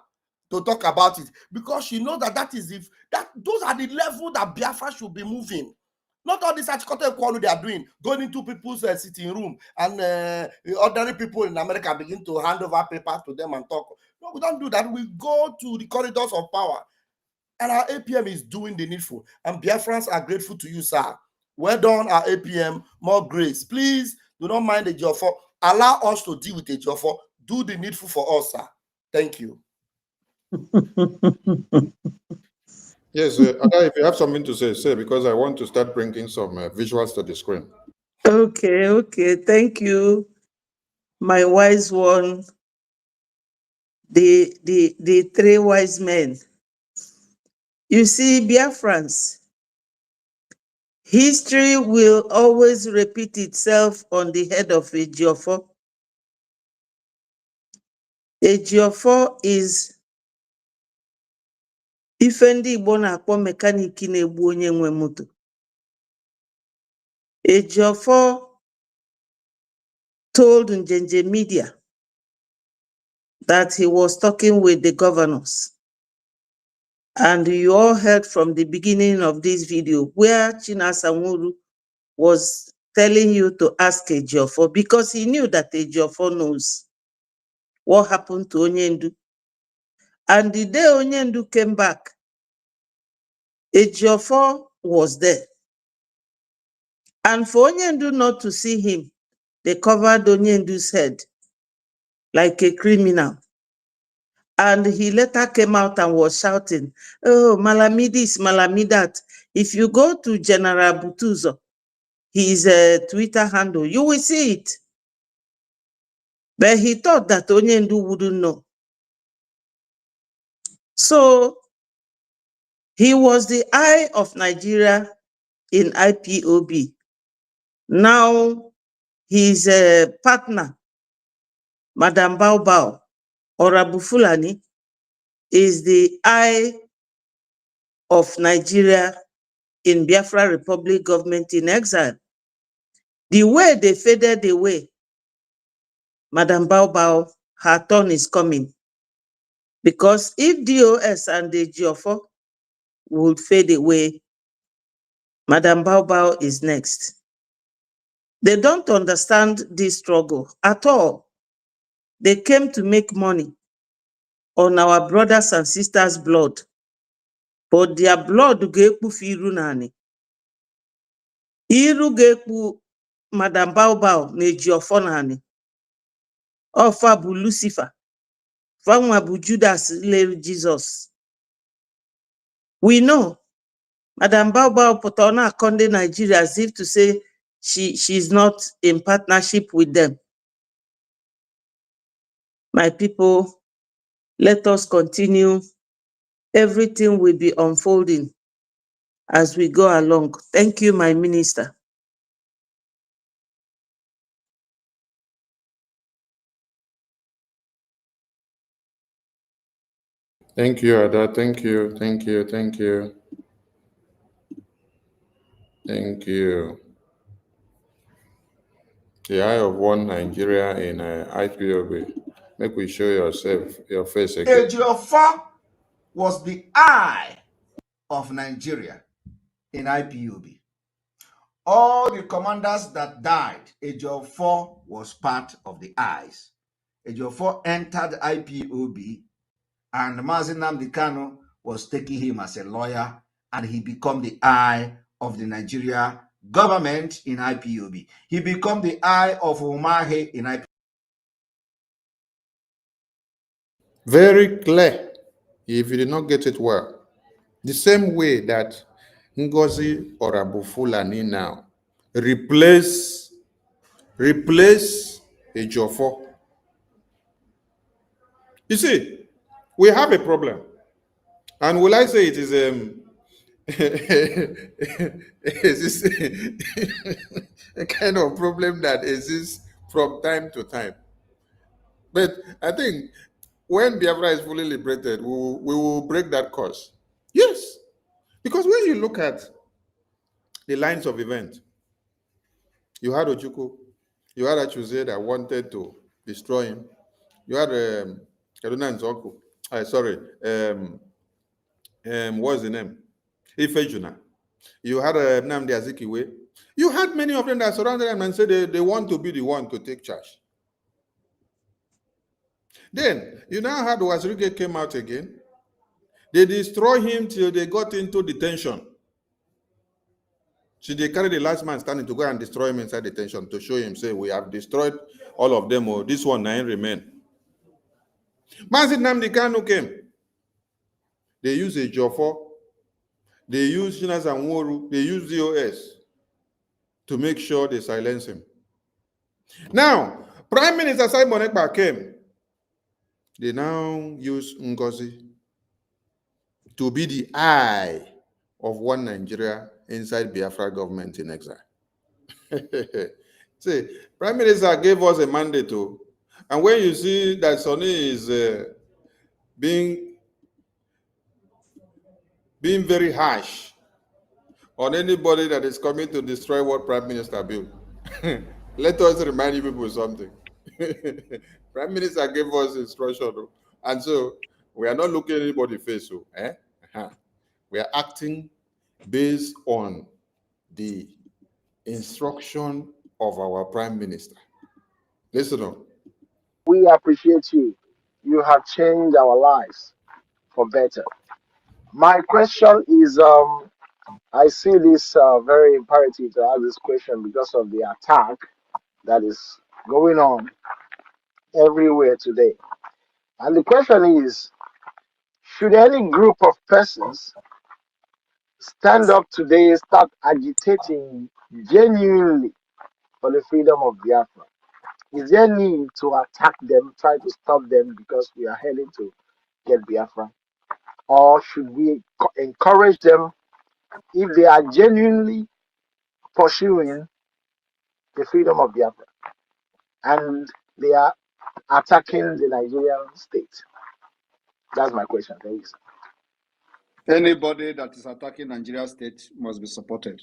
to talk about it, because she knows that those are the level that Biafra should be moving. Not all this article they are doing, going into people's sitting room, and ordinary people in America begin to hand over papers to them and talk. No, we don't do that. We go to the corridors of power, and our APM is doing the needful. And Biafrans are grateful to you, sir. Well done, our APM. More grace. Please do not mind Ejiofor. Allow us to deal with Ejiofor. Do the needful for us, sir. Thank you. Yes, if you have something to say, because I want to start bringing some visuals to the screen. Okay. Thank you, my wise one. The 3 wise men. You see, Biafrans, history will always repeat itself on the head of Ejiofor. Ejiofor is ife ndị Igbo na-akpọ mekaniki na-egbu onye nwe moto. Ejiofor told Njenje Media that he was talking with the governors. And you all heard from the beginning of this video where Chinasa Nwuru was telling you to ask Ejiofor because he knew that Ejiofor knows what happened to Onyendu. And the day Onyendu came back, Ejiofor was there. And for Onyendu not to see him, they covered Onyendu's head like a criminal. And he later came out and was shouting, oh, Malami this, Malami that. If you go to General Butuzo, his Twitter handle, you will see it. But he thought that Onyendu wouldn't know. So he was the eye of Nigeria in IPOB. Now his partner, Madam Bao or Abu Fulani, is the eye of Nigeria in Biafra Republic government in exile. The way they faded away, Madam Bao, her turn is coming. Because if DOS and the Ejiofor would fade away, Madam Bao is next. They don't understand this struggle at all. They came to make money on our brothers and sisters' blood. But their blood gekpu firu nani. Iru gekpu Madam Bao na Ejiofor nani. Ofa bu Lucifer. Fanwa bu Judas lere Jesus. We know Madam Bao put on her Conde Nigeria as if to say she's not in partnership with them. My people, let us continue. Everything will be unfolding as we go along. Thank you, my minister. Thank you, Ada. Thank you. Thank you. Thank you. Thank you. The eye of one Nigeria in IPOB. Make we show yourself, your face again. Ejiofor was the eye of Nigeria in IPOB. All the commanders that died, Ejiofor was part of the eyes. Ejiofor entered IPOB, and Mazi Nnamdi Kanu was taking him as a lawyer, and he became the eye of the Nigeria government in IPOB. He became the eye of Umahi in IPOB. Very clear, if you did not get it well. The same way that Ngozi or Abu Fulani now replace Ejiofor. You see, we have a problem. And will I say it is a kind of problem that exists from time to time. But I think when Biafra is fully liberated, we will break that course. Yes. Because when you look at the lines of event, you had Ojukwu, you had Achuze that wanted to destroy him, you had Kaduna Nzoku, what's the name? Ifejuna. You had Nnamdi Azikiwe. You had many of them that surrounded them and said they want to be the one to take charge. Then you now had Wazirike came out again. They destroy him till they got into detention. So they carried the last man standing to go and destroy him inside detention to show him, say, we have destroyed all of them, or this one nine remain. Mazi Nnamdi Kanu came. They used Ejiofor. They used Chinasa Nwuru. They used DOS to make sure they silence him. Now, Prime Minister Simon Ekpa came. They now use Ngozi to be the eye of one Nigeria inside Biafra government in exile. See, Prime Minister gave us a mandate to, and when you see that Sonny is being being very harsh on anybody that is coming to destroy what Prime Minister built. Let us remind you people something. Prime Minister gave us instruction, and so we are not looking at anybody's face. So, we are acting based on the instruction of our Prime Minister. Listen up. We appreciate you. You have changed our lives for better. My question is, I see this very imperative to ask this question because of the attack that is going on everywhere today. And the question is, should any group of persons stand up today, start agitating genuinely for the freedom of Biafra? Is there need to attack them, try to stop them because we are heading to get Biafra? Or should we encourage them if they are genuinely pursuing the freedom of Biafra and they are attacking the Nigerian state? That's my question. Thank you, sir. Anybody that is attacking Nigeria state must be supported.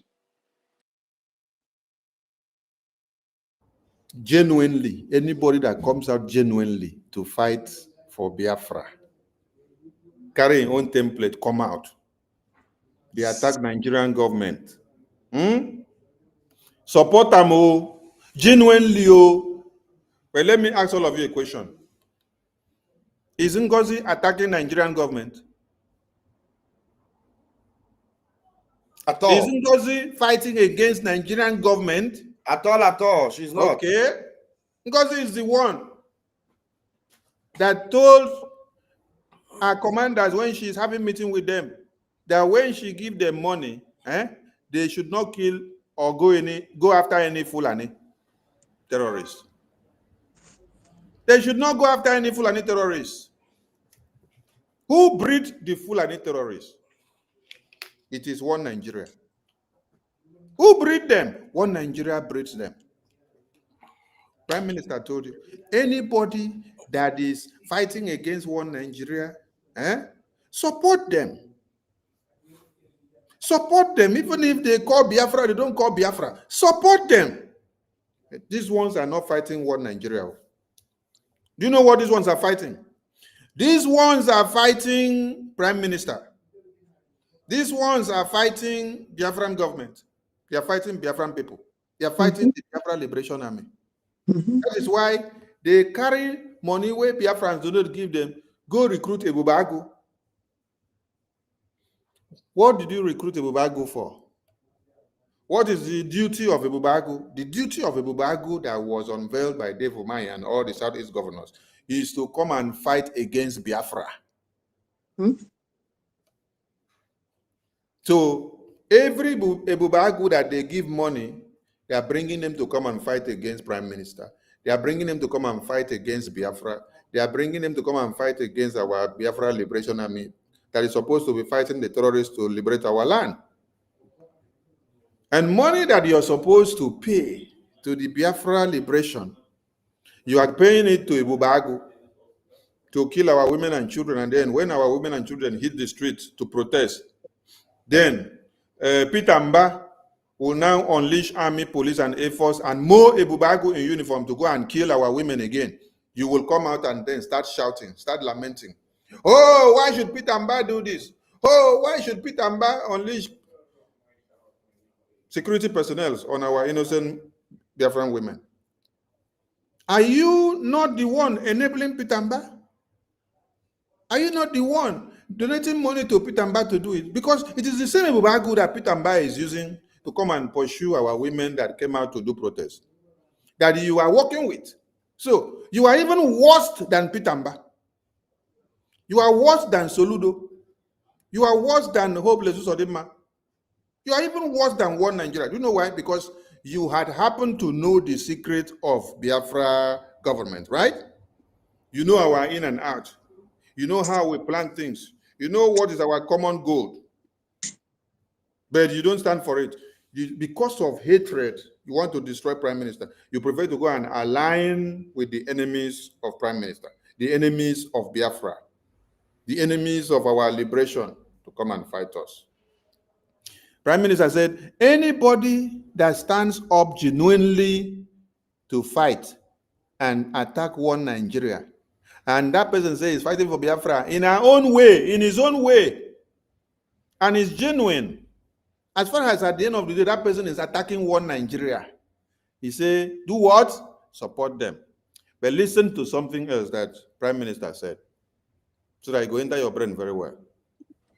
Genuinely, anybody that comes out genuinely to fight for Biafra, carry your own template, come out. They attack Nigerian government. Support them, genuinely. Well, let me ask all of you a question. Is Ngozi attacking Nigerian government? At all. Is Ngozi fighting against Nigerian government? At all. She's not. Okay. Ngozi is the one that told our commanders when she's having meeting with them that when she give them money, they should not kill or go after any Fulani terrorists. They should not go after any Fulani terrorists. Who breed the Fulani terrorists? It is one Nigeria. Who breed them? One Nigeria breeds them. Prime Minister told you, anybody that is fighting against one Nigeria, support them. Support them. Even if they call Biafra, they don't call Biafra. Support them. These ones are not fighting one Nigeria. Do you know what these ones are fighting? These ones are fighting Prime Minister. These ones are fighting Biafran government. They are fighting Biafran people. They are fighting the Biafra Liberation Army. That is why they carry money where Biafrans do not give them. Go recruit Ebubagu. What did you recruit Ebubagu for? What is the duty of Ebubagu? The duty of Ebubagu that was unveiled by Dave Umahi and all the Southeast governors is to come and fight against Biafra. So every Ebubagu that they give money, they are bringing them to come and fight against Prime Minister. They are bringing them to come and fight against Biafra. They are bringing them to come and fight against our Biafra Liberation Army that is supposed to be fighting the terrorists to liberate our land. And money that you're supposed to pay to the Biafra Liberation, you are paying it to Ebubagu to kill our women and children. And then when our women and children hit the streets to protest, then Peter Mba will now unleash army, police, and air force and more Ebubagu in uniform to go and kill our women again. You will come out and then start shouting, start lamenting. Oh, why should Peter Mba do this? Oh, why should Peter Mba unleash security personnel on our innocent Biafran women? Are you not the one enabling Peter Mba? Are you not the one donating money to Peter Mba to do it? Because it is the same Ebubagu that Peter Mba is using to come and pursue our women that came out to do protest, that you are working with. So you are even worse than Peter Mba. You are worse than Soludo. You are worse than Hopeless Usodima. You are even worse than one Nigeria. Do you know why? Because you had happened to know the secret of Biafra government, right? You know our in and out. You know how we plan things. You know what is our common goal. But you don't stand for it. Because of hatred, you want to destroy Prime Minister. You prefer to go and align with the enemies of Prime Minister, the enemies of Biafra, the enemies of our liberation to come and fight us. Prime Minister said, anybody that stands up genuinely to fight and attack one Nigeria, and that person says he's fighting for Biafra in our own way, in his own way, and is genuine, as far as at the end of the day, that person is attacking one Nigeria, he say, do what? Support them. But listen to something else that Prime Minister said, so that it go enter your brain very well.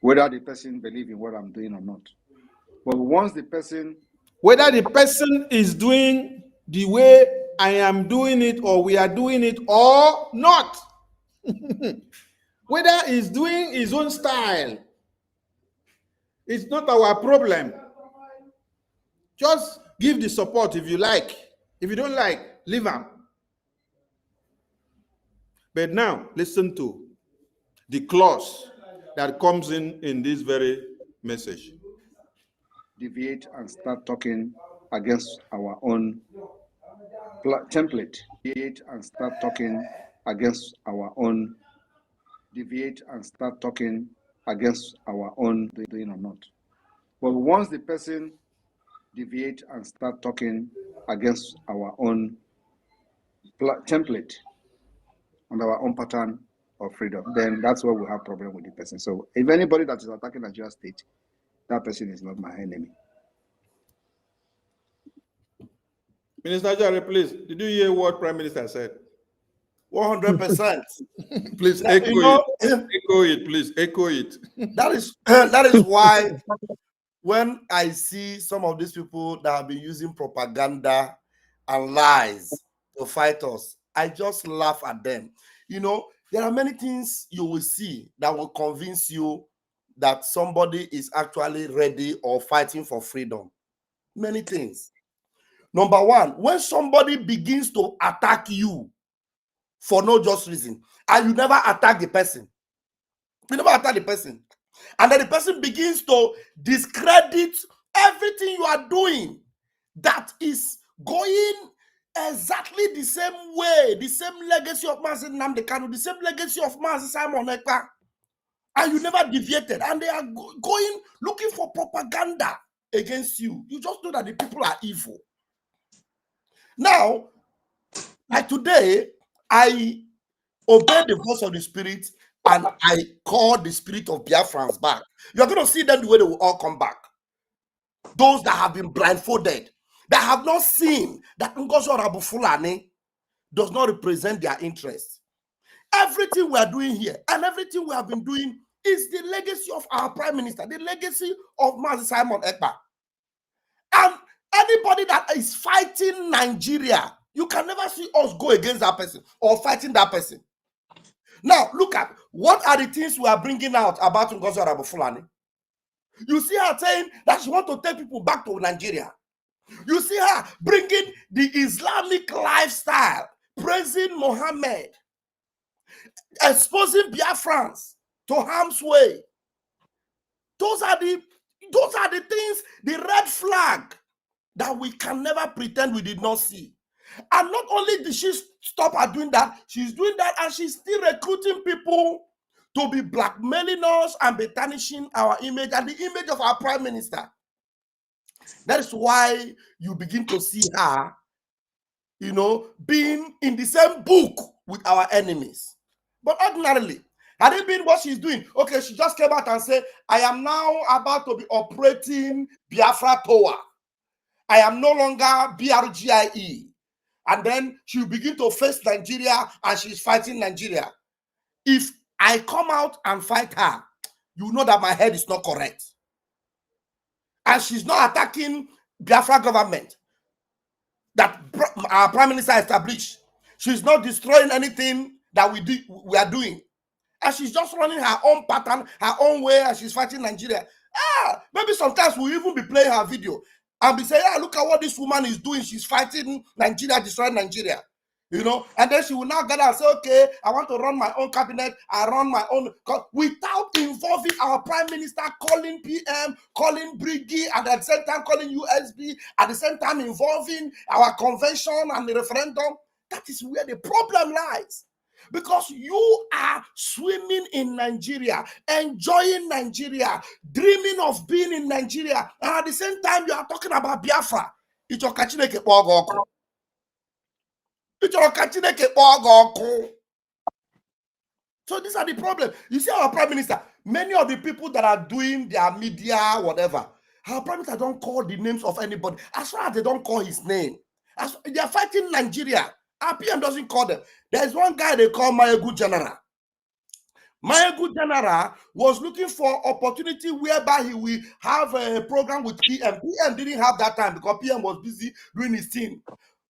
Whether the person believes in what I'm doing or not. But once the person... Whether the person is doing the way I am doing it, or we are doing it, or not. Whether he's doing his own style, it's not our problem. Just give the support if you like. If you don't like, leave him. But now, listen to the clause that comes in this very message. Deviate and start talking against our own template. Deviate and start talking against our own. Deviate and start talking against our own doing or not. But once the person deviate and start talking against our own template and our own pattern of freedom, then that's where we have problem with the person. So if anybody that is attacking Nigeria state, that person is not my enemy. Minister Jare, please, did you hear what Prime Minister said? 100%. Please echo it, please echo it. That is why when I see some of these people that have been using propaganda and lies to fight us, I just laugh at them. You know, there are many things you will see that will convince you that somebody is actually ready or fighting for freedom. Many things. Number one, when somebody begins to attack you for no just reason, and you never attack the person, you never attack the person, and then the person begins to discredit everything you are doing, that is going exactly the same way, the same legacy of Mazi Nnamdi Kanu, the same legacy of Mazi Simon Ekpa, and you never deviated, and they are going looking for propaganda against you. You just know that the people are evil. Now, like today, I obey the voice of the Spirit and I call the spirit of Biafrans back. You're going to see them the way they will all come back. Those that have been blindfolded, that have not seen that Ngozi Rabu Fulani does not represent their interests. Everything we are doing here and everything we have been doing is the legacy of our Prime Minister, the legacy of Mazi Simon Ekpa. And anybody that is fighting Nigeria, you can never see us go against that person or fighting that person. Now, look at what are the things we are bringing out about Ngozi Rabu Fulani. You see her saying that she wants to take people back to Nigeria. You see her bringing the Islamic lifestyle, praising Muhammad, exposing Biafrans to harm's way. Those are the things, the red flag that we can never pretend we did not see. And not only did she stop her doing that, she's doing that and she's still recruiting people to be blackmailing us and be tarnishing our image and the image of our Prime Minister. That is why you begin to see her, you know, being in the same book with our enemies. But ordinarily, had it been what she's doing, okay, she just came out and said, I am now about to be operating Biafra Tower. I am no longer BRGIE. And then she'll begin to face Nigeria and she's fighting Nigeria. If I come out and fight her, you know that my head is not correct. And she's not attacking Biafra government that our Prime Minister established. She's not destroying anything that we are doing. And she's just running her own pattern, her own way, and she's fighting Nigeria. Maybe sometimes we'll even be playing her video and be saying, look at what this woman is doing. She's fighting Nigeria, destroying Nigeria. You know, and then she will now gather and say, okay, I want to run my own cabinet, I run my own, without involving our Prime Minister, calling PM, calling Briggy, and at the same time calling USB, at the same time involving our convention and the referendum. That is where the problem lies. Because you are swimming in Nigeria, enjoying Nigeria, dreaming of being in Nigeria, and at the same time you are talking about Biafra. So these are the problems. You see our Prime Minister, many of the people that are doing their media, whatever, our Prime Minister don't call the names of anybody. As far as they don't call his name, as they are fighting Nigeria, our PM doesn't call them. There is one guy they call Mayegu General. Mayegu General was looking for opportunity whereby he will have a program with PM. PM didn't have that time because PM was busy doing his thing.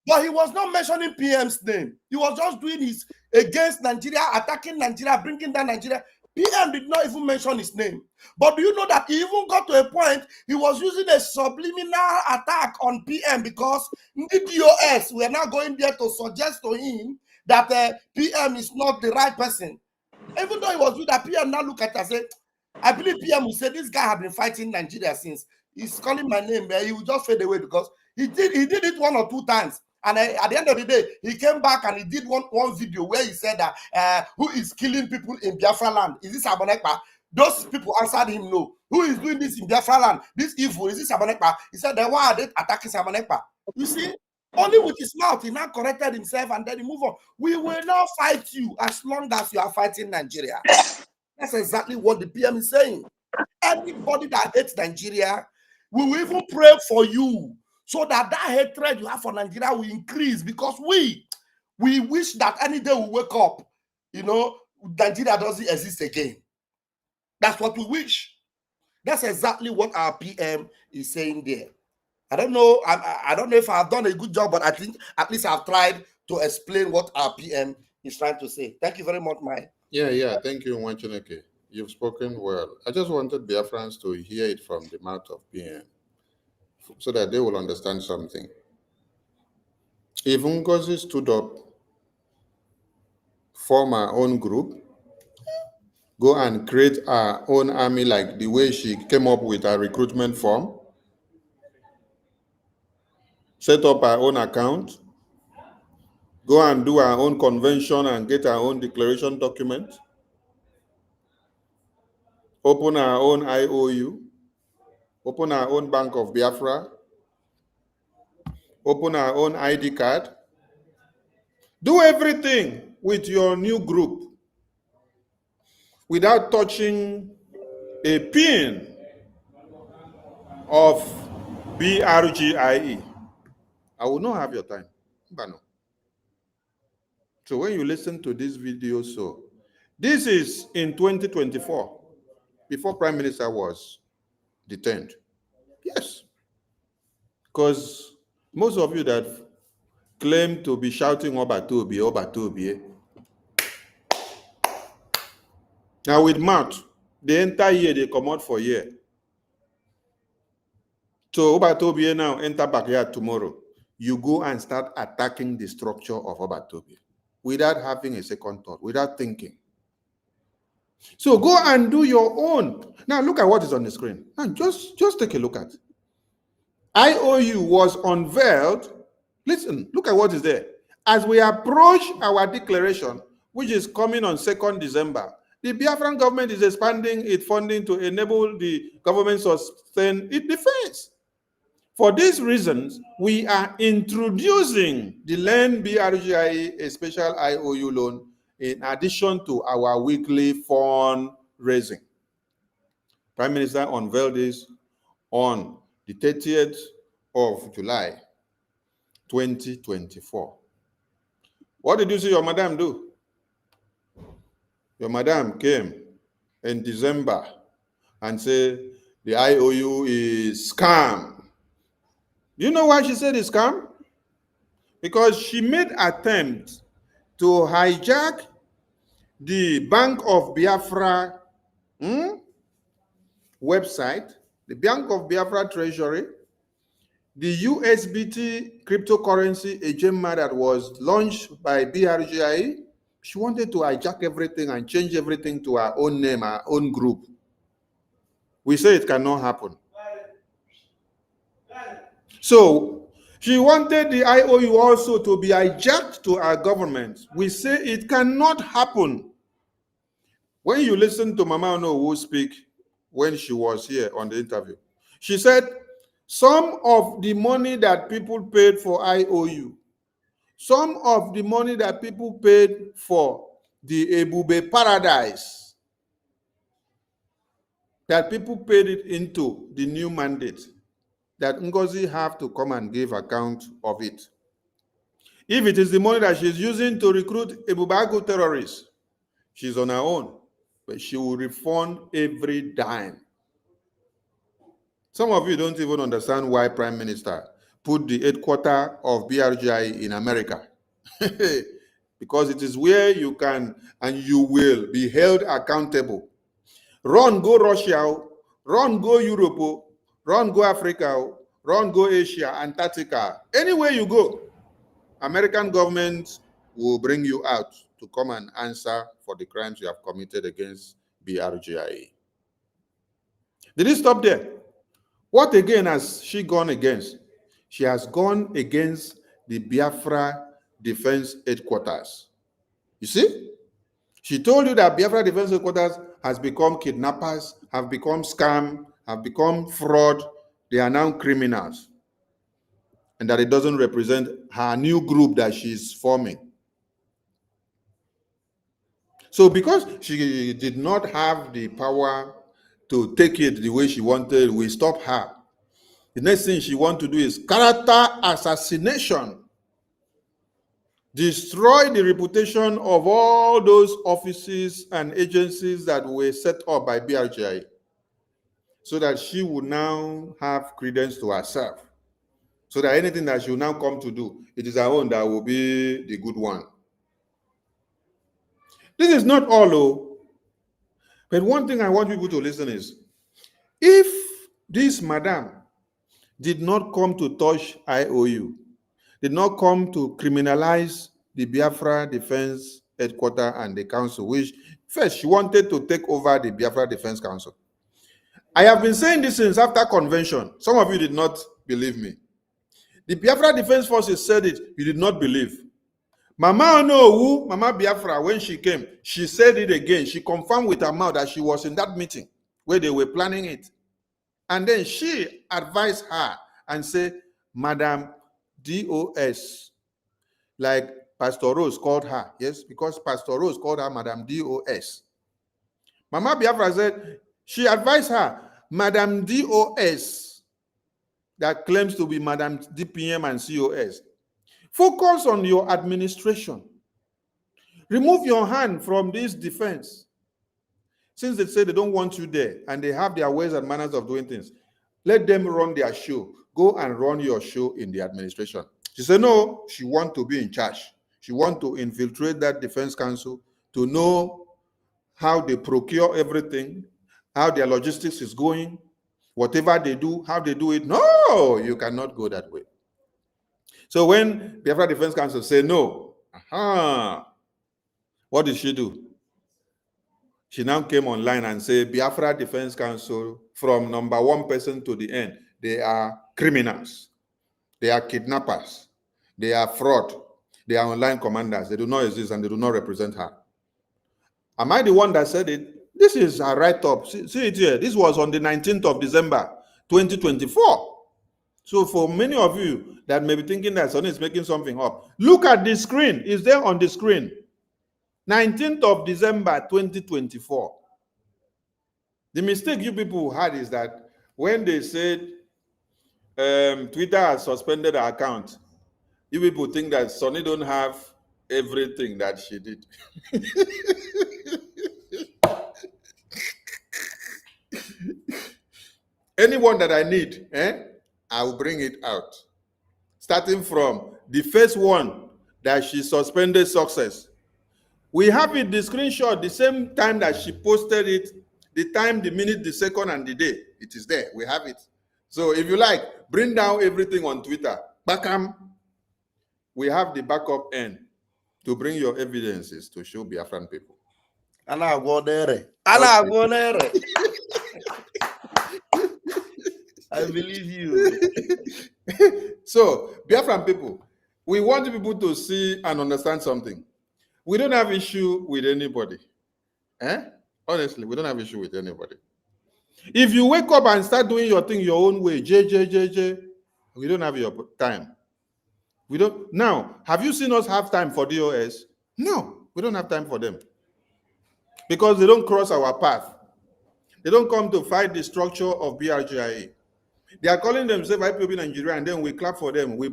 But he was not mentioning PM's name. He was just doing his against Nigeria, attacking Nigeria, bringing down Nigeria. PM did not even mention his name. But do you know that he even got to a point, he was using a subliminal attack on PM because DOS were now going there to suggest to him that PM is not the right person. Even though he was with that, PM now look at it and say, I believe PM will say, this guy has been fighting Nigeria since. He's calling my name, he will just fade away because he did it 1 or 2 times. And at the end of the day, he came back and he did one video where he said that who is killing people in Biafra land? Is this Abonekpa? Those people answered him no. Who is doing this in Biafra land? This evil, is this Abonekpa? He said, then why are they attacking Abonekpa? You see, only with his mouth, he now corrected himself and then he moved on. We will not fight you as long as you are fighting Nigeria. That's exactly what the PM is saying. Anybody that hates Nigeria, we will even pray for you, so that hatred you have for Nigeria will increase, because we wish that any day we wake up, Nigeria doesn't exist again. That's what we wish. That's exactly what our PM is saying there. I don't know. I don't know if I've done a good job, but I think at least I've tried to explain what our PM is trying to say. Thank you very much, Mike. Yeah. Thank you, Wanchineke. You've spoken well. I just wanted Biafrans to hear it from the mouth of PM, so that they will understand something. If Ngozi stood up, form our own group, go and create our own army like the way she came up with her recruitment form, set up our own account, go and do our own convention and get our own declaration document, open our own IOU, open our own Bank of Biafra, open our own ID card, do everything with your new group without touching a pin of BRGIE. I will not have your time. No. So when you listen to this video, this is in 2024, before Prime Minister was detained. Yes. Because most of you that claim to be shouting Obatobi, now with mouth, the entire year they come out for a year. So Obatobi now enter backyard tomorrow. You go and start attacking the structure of Obatobi without having a second thought, without thinking. So go and do your own. Now look at what is on the screen. Now just take a look at it. IOU was unveiled. Listen, look at what is there. As we approach our declaration, which is coming on 2nd December, the Biafran government is expanding its funding to enable the government to sustain its defense. For these reasons, we are introducing the Learn BRGIE, a special IOU loan, in addition to our weekly fundraising. Prime Minister unveiled this on the 30th of July, 2024. What did you see your madam do? Your madam came in December and said the IOU is scam. Do you know why she said it's scam? Because she made attempts to hijack the Bank of Biafra website, the Bank of Biafra treasury, the USBT cryptocurrency agenda that was launched by BRGIE. She wanted to hijack everything and change everything to her own name, her own group. We say it cannot happen. So She wanted the IOU also to be hijacked to our government. We say it cannot happen. When you listen to Mama Onowu speak when she was here on the interview, she said some of the money that people paid for IOU, some of the money that people paid for the Ebube Paradise, that people paid it into the new mandate, that Ngozi have to come and give account of it. If it is the money that she's using to recruit Ebubagu terrorists, she's on her own, but she will refund every dime. Some of you don't even understand why Prime Minister put the headquarters of BRGI in America. Because it is where you can and you will be held accountable. Run, go Russia, run, go Europe, run, go Africa, run, go Asia, Antarctica. Anywhere you go, American government will bring you out to come and answer for the crimes you have committed against BRGI. Did it stop there? What again has she gone against? She has gone against the Biafra Defense Headquarters. You see? She told you that Biafra Defense Headquarters has become kidnappers, have become scam, have become fraud. They are now criminals. And that it doesn't represent her new group that she's forming. So because she did not have the power to take it the way she wanted, we stopped her. The next thing she wants to do is character assassination. Destroy the reputation of all those offices and agencies that were set up by BRGI, so that she would now have credence to herself. So that anything that she will now come to do, it is her own that will be the good one. This is not all, though. But one thing I want people to listen is, if this madam did not come to touch IOU, did not come to criminalize the Biafra Defense Headquarters and the council, which first she wanted to take over the Biafra Defense Council. I have been saying this since after convention. Some of you did not believe me. The Biafra Defense Forces said it, you did not believe. Mama Onowu, Mama Biafra, when she came, she said it again. She confirmed with her mouth that she was in that meeting where they were planning it. And then she advised her and said, Madam DOS, like Pastor Rose called her. Yes, because Pastor Rose called her Madam DOS. Mama Biafra said, she advised her, Madam DOS, that claims to be Madam DPM and COS. Focus on your administration. Remove your hand from this defense. Since they say they don't want you there and they have their ways and manners of doing things, let them run their show. Go and run your show in the administration. She said, no, she wants to be in charge. She wants to infiltrate that defense council to know how they procure everything, how their logistics is going, whatever they do, how they do it. No, you cannot go that way. So when the Biafra Defense Council say no, what did she do? She now came online and said, Biafra Defense Council, from number one person to the end, they are criminals. They are kidnappers. They are fraud. They are online commanders. They do not exist and they do not represent her. Am I the one that said it? This is a write-up. See it here. This was on the 19th of December, 2024. So for many of you that may be thinking that Sonny is making something up, look at the screen. It's there on the screen. 19th of December, 2024. The mistake you people had is that when they said Twitter has suspended her account, you people think that Sonny don't have everything that she did. Anyone that I need, I will bring it out. Starting from the first one that she suspended success. We have it, the screenshot, the same time that she posted it, the time, the minute, the second, and the day. It is there. We have it. So if you like, bring down everything on Twitter. Backham, we have the backup end to bring your evidences to show Biafran people. Ana go there. I believe you. So, Biafran people, we want people to see and understand something. We don't have issue with anybody. Honestly, we don't have issue with anybody. If you wake up and start doing your thing your own way, J, we don't have your time. We don't. Now, have you seen us have time for DOS? No, we don't have time for them. Because they don't cross our path. They don't come to fight the structure of BRGIA. They are calling themselves IPOB Nigeria, and then we clap for them. We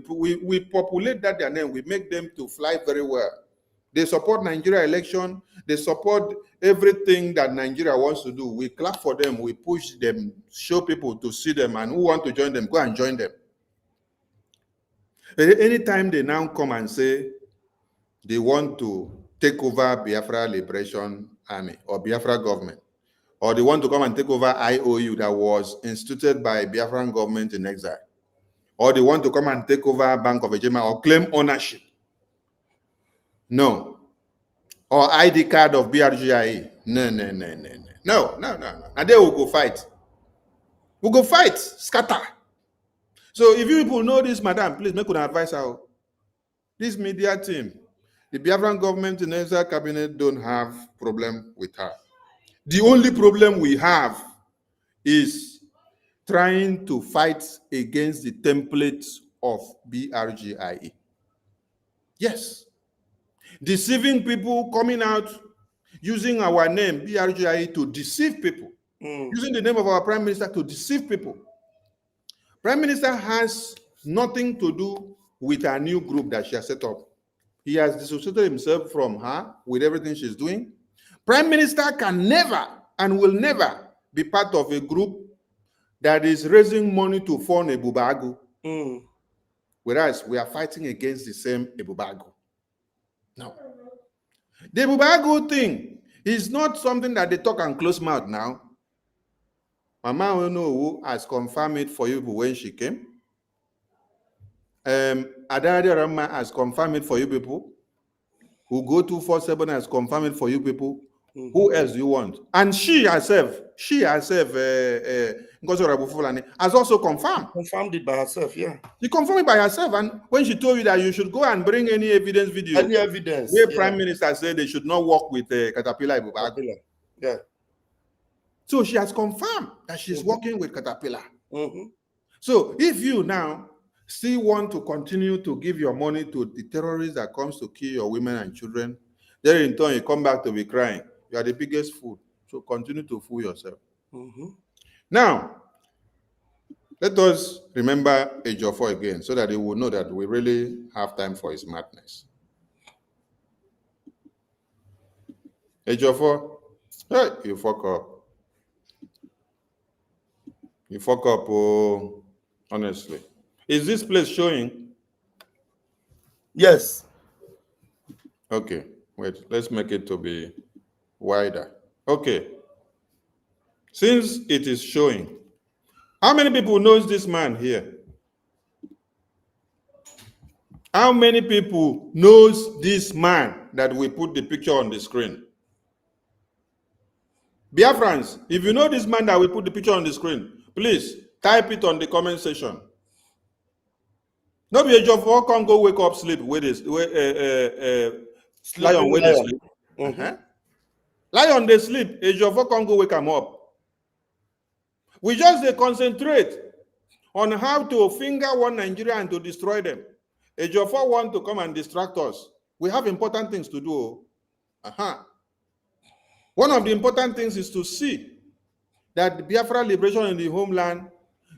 populate that their name. We make them to fly very well. They support Nigeria election. They support everything that Nigeria wants to do. We clap for them. We push them, show people to see them, and who want to join them, go and join them. Anytime they now come and say they want to take over Biafra Liberation Army or Biafra government, or they want to come and take over IOU that was instituted by Biafran government in exile, or they want to come and take over Bank of Ejima or claim ownership. No. Or ID card of BRGIA. No. And they will go fight. We'll go fight, scatter. So if you people know this, madam, please make an advice out. This media team, the Biafran government in exile cabinet don't have problem with her. The only problem we have is trying to fight against the templates of BRGIA. Yes. Deceiving people, coming out, using our name, BRGIA, to deceive people. Using the name of our Prime Minister to deceive people. Prime Minister has nothing to do with a new group that she has set up. He has dissociated himself from her with everything she's doing. Prime Minister can never and will never be part of a group that is raising money to fund a Bubagu. Whereas we are fighting against the same Ebubago. No. The Bubago thing is not something that they talk and close mouth now. Mama Onowu has confirmed it for you when she came. Adari Rama has confirmed it for you people. Who go 247 has confirmed it for you people. Who else do you want? And she herself, Ngozi Fulani, has also confirmed. Confirmed it by herself, yeah. She confirmed it by herself, and when she told you that you should go and bring any evidence video. Any evidence. Where Prime Minister said they should not work with Caterpillar Ibubago. Yeah. So she has confirmed that she's working with Caterpillar. So if you now still want to continue to give your money to the terrorists that comes to kill your women and children, then in turn you come back to be crying. You are the biggest fool. So continue to fool yourself. Now, let us remember Ejiofor again so that he will know that we really have time for his madness. Ejiofor, hey, you fuck up. You fuck up, oh, honestly. Is this place showing? Yes. Okay, wait, let's make it to be wider. Okay. Since it is showing, how many people knows this man here? How many people knows this man that we put the picture on the screen? Biafrans, if you know this man that we put the picture on the screen, please type it on the comment section. No be Ejiofor can't go wake up sleep with this. Lion where they sleep. Lion they sleep. Ejiofor can't go wake him up. We just they concentrate on how to finger one Nigeria and to destroy them. Ejiofor want to come and distract us. We have important things to do. One of the important things is to see that the Biafra liberation in the homeland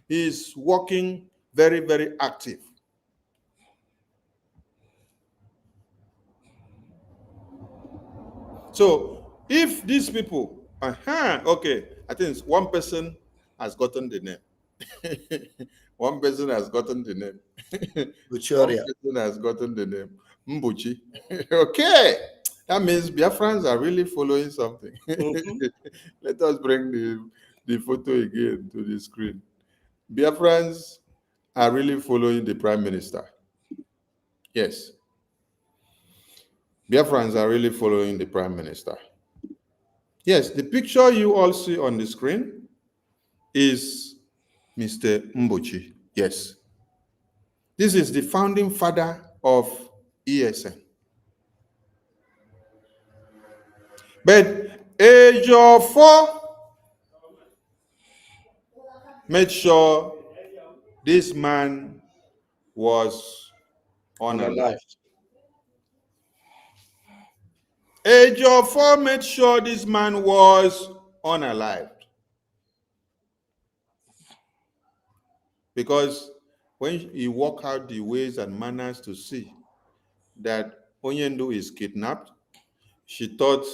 is working very, very active. So if these people, okay, I think one person has gotten the name. One person has gotten the name. One person has gotten the name. Mbuchi. Okay. That means Biafrans are really following something. Let us bring the photo again to the screen. Biafrans are really following the Prime Minister. Yes. Biafrans are really following the Prime Minister. Yes, the picture you all see on the screen is Mr. Mbuchi. Yes. This is the founding father of ESN. But Ejiofor made sure this man was unalived. Ejiofor made sure this man was unalived. Because when he worked out the ways and manners to see that Onyendu is kidnapped, she thought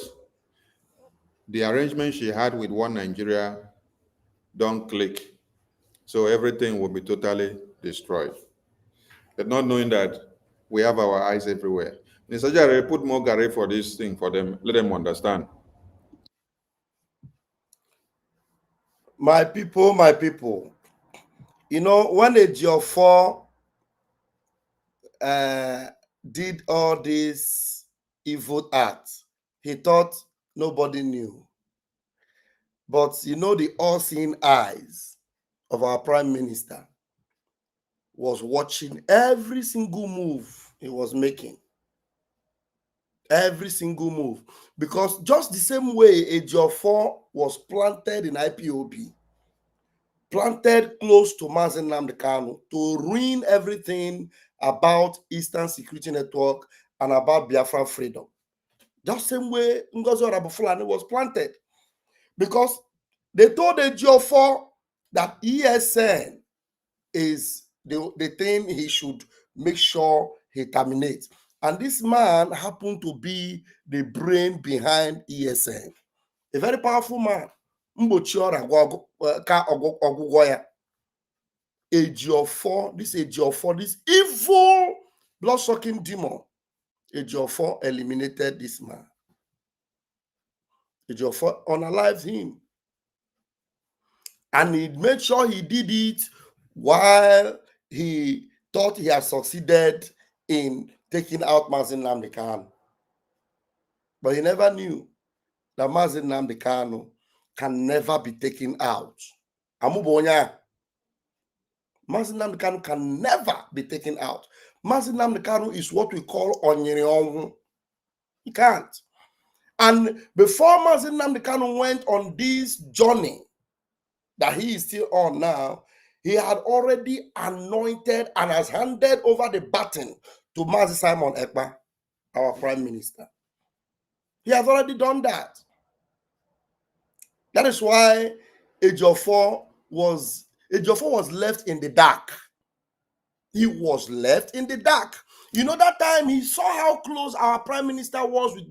the arrangement she had with One Nigeria don't click. So everything will be totally destroyed. But not knowing that we have our eyes everywhere. Mr. Jare, put more Gary for this thing for them, let them understand. My people, you know, when Ejiofor did all these evil acts, he thought nobody knew. But you know, the all-seeing eyes of our prime minister was watching every single move he was making. Every single move. Because just the same way Ejiofor was planted in IPOB, planted close to Mazi Nnamdi Kanu to ruin everything about Eastern Security Network and about Biafra freedom. Just the same way Ngozi Fulani was planted. Because they told Ejiofor that ESN is the thing he should make sure he terminates. And this man happened to be the brain behind ESN. A very powerful man. Ejiofor, this evil blood-sucking demon, Ejiofor eliminated this man. Ejiofor unalived him. And he made sure he did it while he thought he had succeeded in taking out Mazi Nnamdi Kanu. But he never knew that Mazi Nnamdi Kanu can never be taken out. Amubonya. Mazi Nnamdi Kanu can never be taken out. Mazi Nnamdi Kanu is what we call Onyirionwu. He can't. And before Mazi Nnamdi Kanu went on this journey that he is still on now, he had already anointed and has handed over the baton to Mazi Simon Ekpa, our prime minister. He has already done that. That is why Ejiofor was left in the dark. He was left in the dark. You know, that time he saw how close our prime minister was with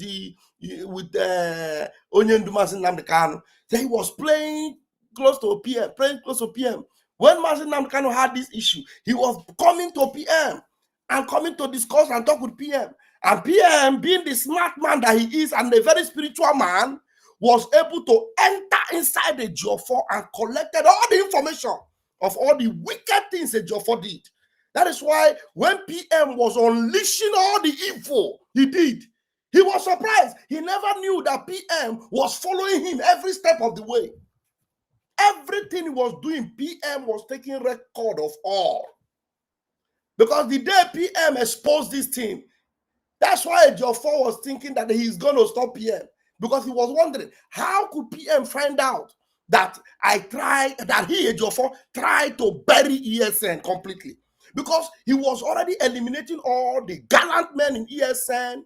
Onyendu Mazi Nnamdi Kanu. So he was playing close to PM. When Mazi Nnamdi Kanu had this issue, he was coming to PM and coming to discuss and talk with PM. And PM, being the smart man that he is and a very spiritual man, was able to enter inside the Ejiofor and collected all the information of all the wicked things Ejiofor did. That is why when PM was unleashing all the evil he did, he was surprised. He never knew that PM was following him every step of the way. Everything he was doing, PM was taking record of all. Because the day PM exposed this thing, that's why Ejiofor was thinking that he's going to stop PM. Because he was wondering, how could PM find out that Ejiofor tried to bury ESN completely? Because he was already eliminating all the gallant men in ESN,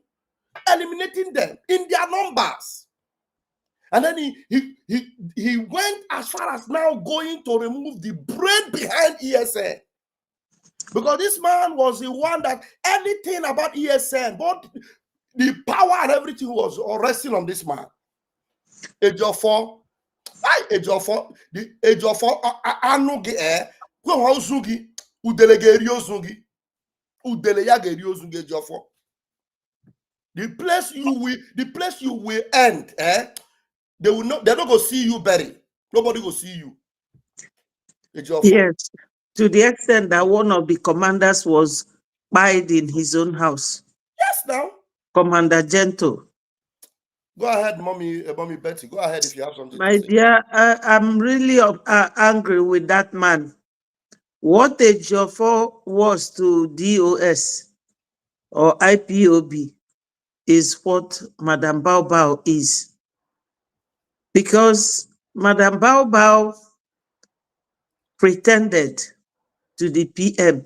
eliminating them in their numbers. And then he went as far as now going to remove the brain behind ESN. Because this man was the one that anything about ESN, both the power and everything was resting on this man. Ejiofor, anugi kwehozugi udelegeriozungi udeleyageriozungi Ejiofor. The place you will end, they're not gonna see you buried. Nobody will see you. Ejiofor. Yes, to the extent that one of the commanders was buried in his own house. Yes, now. Commander Gento. Go ahead, mommy Betty. Go ahead if you have something My to say. dear, I'm really angry with that man. What Ejiofor was to DOS or IPOB is what Madam Bao Bao is. Because Madam Bao Bao pretended to the PM.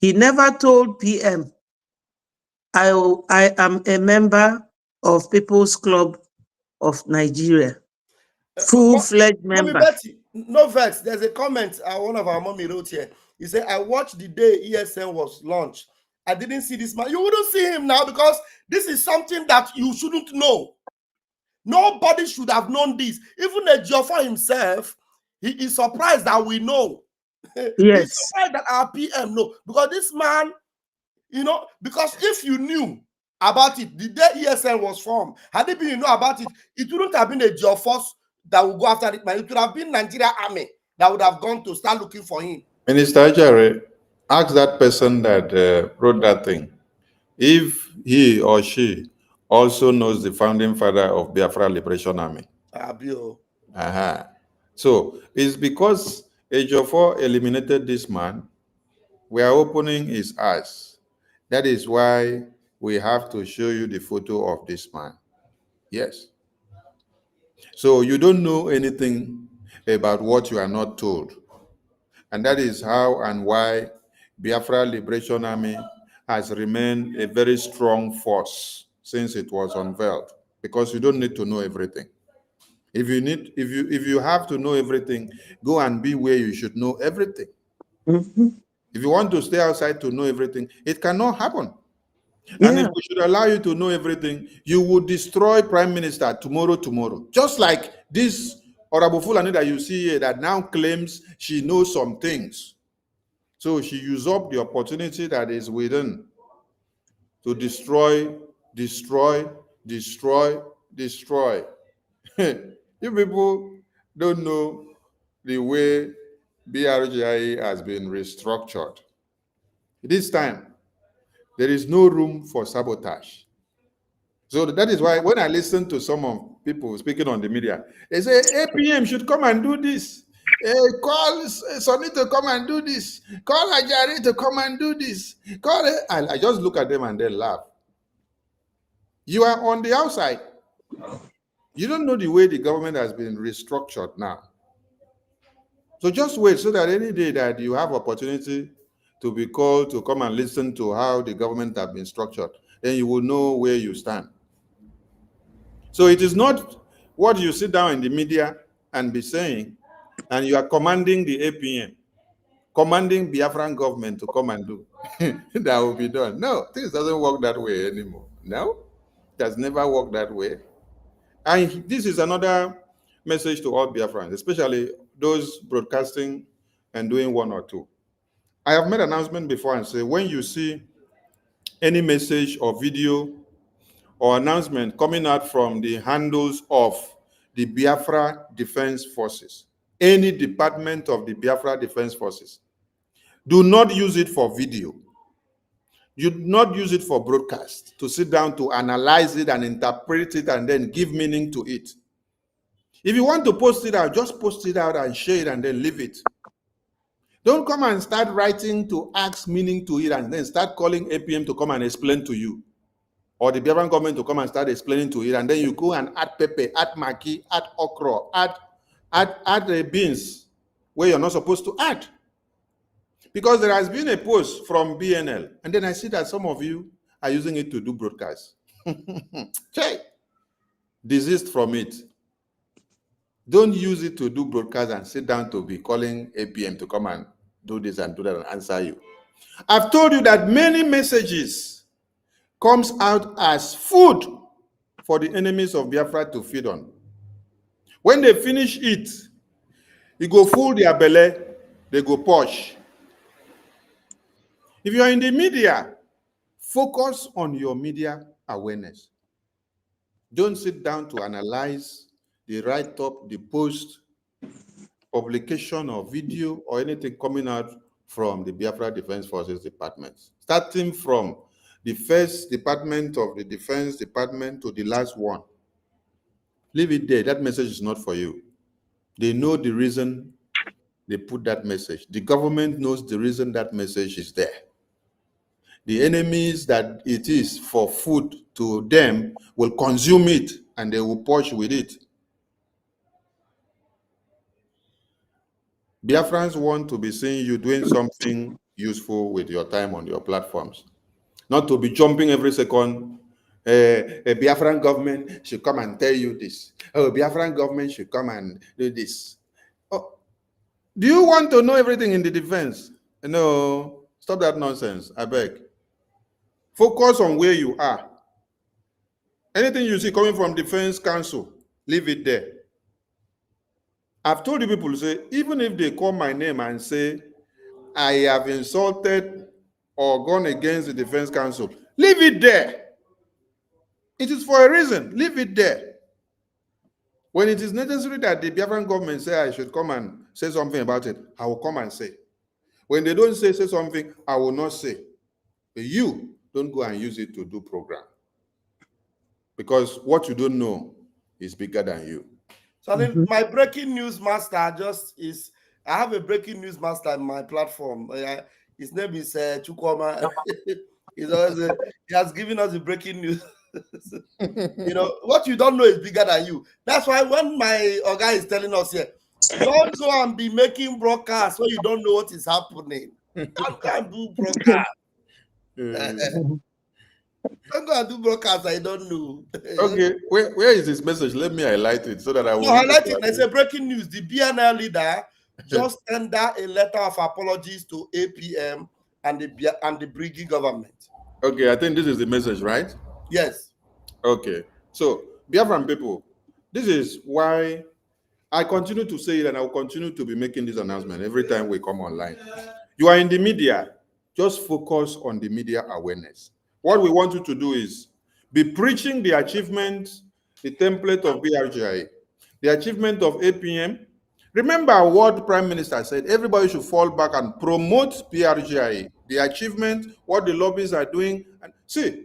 He never told PM, I am a member of People's Club of Nigeria. Full-fledged Mommy member. Betty, no vex. There's a comment one of our mommy wrote here. He said, I watched the day ESN was launched. I didn't see this man. You wouldn't see him now because this is something that you shouldn't know. Nobody should have known this. Even Ejiofor himself, he is surprised that we know. Yes. He's surprised that our PM know. Because this man, you know, because if you knew about it, the day ESN was formed, had it been you know about it, it wouldn't have been Ejiofor that would go after it. It would have been Nigeria Army that would have gone to start looking for him. Minister Ajare, ask that person that wrote that thing if he or she also knows the founding father of Biafra Liberation Army. So it's because Ejiofor eliminated this man, we are opening his eyes. That is why we have to show you the photo of this man. Yes. So you don't know anything about what you are not told. And that is how and why Biafra Liberation Army has remained a very strong force since it was unveiled, because you don't need to know everything. If you have to know everything, go and be where you should know everything. Mm-hmm. If you want to stay outside to know everything, it cannot happen. Yeah. And if we should allow you to know everything, you would destroy Prime Minister tomorrow. Just like this Honorable Fulani that you see here that now claims she knows some things. So she used up the opportunity that is within to destroy. You people don't know the way BRGIA has been restructured. This time, there is no room for sabotage. So that is why when I listen to some of people speaking on the media, they say APM should come and do this. Call Sonny to come and do this. Call Ajari to come and do this. I just look at them and they laugh. You are on the outside. You don't know the way the government has been restructured now. So just wait so that any day that you have opportunity to be called to come and listen to how the government have been structured, then you will know where you stand. So it is not what you sit down in the media and be saying, and you are commanding the APM, commanding Biafran government to come and do. That will be done. No, things doesn't work that way anymore. No, it has never worked that way. And this is another message to all Biafrans, especially those broadcasting and doing one or two. I have made an announcement before and say, when you see any message or video or announcement coming out from the handles of the Biafra Defense Forces, any department of the Biafra Defense Forces, do not use it for video. You do not use it for broadcast, to sit down to analyze it and interpret it and then give meaning to it. If you want to post it out, just post it out and share it and then leave it. Don't come and start writing to ask meaning to it and then start calling APM to come and explain to you, or the Biafran government to come and start explaining to it, and then you go and add pepper, add maki, add okra, add beans where you're not supposed to add. Because there has been a post from BNL, and then I see that some of you are using it to do broadcasts. Desist from it. Don't use it to do broadcasts and sit down to be calling APM to come and do this and do that and answer you. I've told you that many messages comes out as food for the enemies of Biafra to feed on. When they finish it, you go full their belly, they go posh. If you are in the media, focus on your media awareness. Don't sit down to analyze the write-up, the post, publication or video or anything coming out from the Biafra Defense Forces departments. Starting from the first department of the Defense Department to the last one. Leave it there. That message is not for you. They know the reason they put that message. The government knows the reason that message is there. The enemies that it is for food to them will consume it and they will push with it. Biafrans want to be seeing you doing something useful with your time on your platforms, not to be jumping every second. A Biafran government should come and tell you this. Oh, Biafran government should come and do this. Oh, do you want to know everything in the defense? No, stop that nonsense, I beg. Focus on where you are. Anything you see coming from Defense Council, leave it there. I've told you people, say, even if they call my name and say, I have insulted or gone against the Defense Council, leave it there. It is for a reason. Leave it there. When it is necessary that the Biafran government say I should come and say something about it, I will come and say. When they don't say something, I will not say. But you don't go and use it to do program. Because what you don't know is bigger than you. So then my breaking news master just is, I have a breaking news master in my platform. His name is Chukwuma. He has given us the breaking news. You know, what you don't know is bigger than you. That's why when my guy is telling us here, don't go and be making broadcasts when you don't know what is happening. Don't go and do broadcasts. Don't go and do broadcasts I don't know. Okay, where is this message? Let me highlight it so that I will. No, highlight it. There's a breaking news. The BNL leader just tendered a letter of apologies to APM and the Briggy government. Okay, I think this is the message, right? Yes. Okay, so Biafran people, this is why I continue to say it, and I will continue to be making this announcement every time we come online. You are in the media, just focus on the media awareness. What we want you to do is be preaching the achievements, the template of BRGI, the achievement of APM. Remember what Prime Minister said, everybody should fall back and promote BRGI, the achievement, what the lobbies are doing. And see,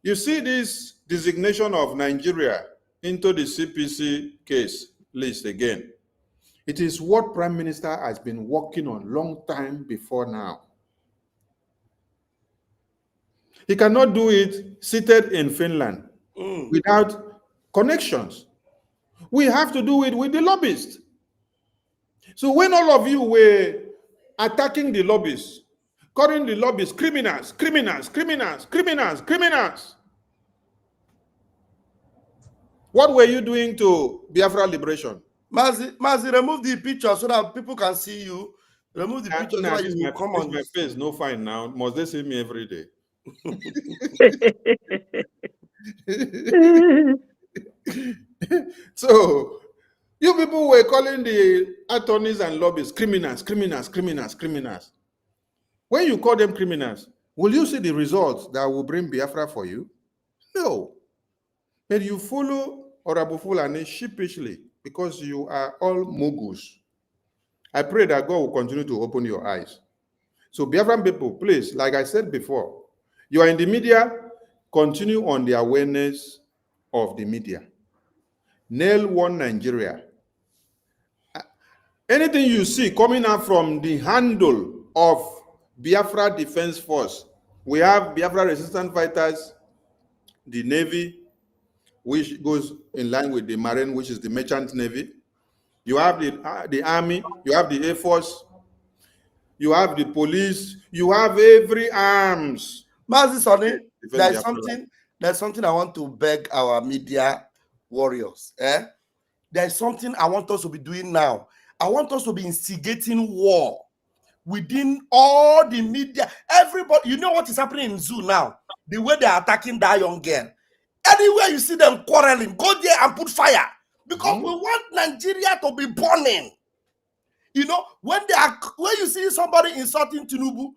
you see this designation of Nigeria into the CPC case list again. It is what Prime Minister has been working on long time before now. He cannot do it seated in Finland without connections. We have to do it with the lobbyists. So when all of you were attacking the lobbyists, calling the lobbyists criminals, criminals, criminals, criminals, criminals, what were you doing to Biafra liberation? Mazi, remove the picture so that people can see you. Remove the picture so that you will come on. My face, no fine now. Must they see me every day? So you people were calling the attorneys and lobbyists criminals, criminals, criminals, criminals. When you call them criminals, will you see the results that will bring Biafra for you? No. But you follow Honorable Fulani sheepishly because you are all moguls. I pray that God will continue to open your eyes. So Biafran people, please, like I said before, you are in the media, continue on the awareness of the media. Nail one Nigeria. Anything you see coming out from the handle of Biafra Defense Force, we have Biafra resistant fighters, the Navy, which goes in line with the Marine, which is the Merchant Navy. You have the Army, you have the Air Force, you have the police, you have every arms. Mazi Sonny, there's something I want to beg our media warriors. There's something I want us to be doing now. I want us to be instigating war within all the media. Everybody, you know what is happening in Zoo now? The way they are attacking that young girl. Anywhere you see them quarreling, go there and put fire. Because we want Nigeria to be burning. You know, when you see somebody insulting Tinubu,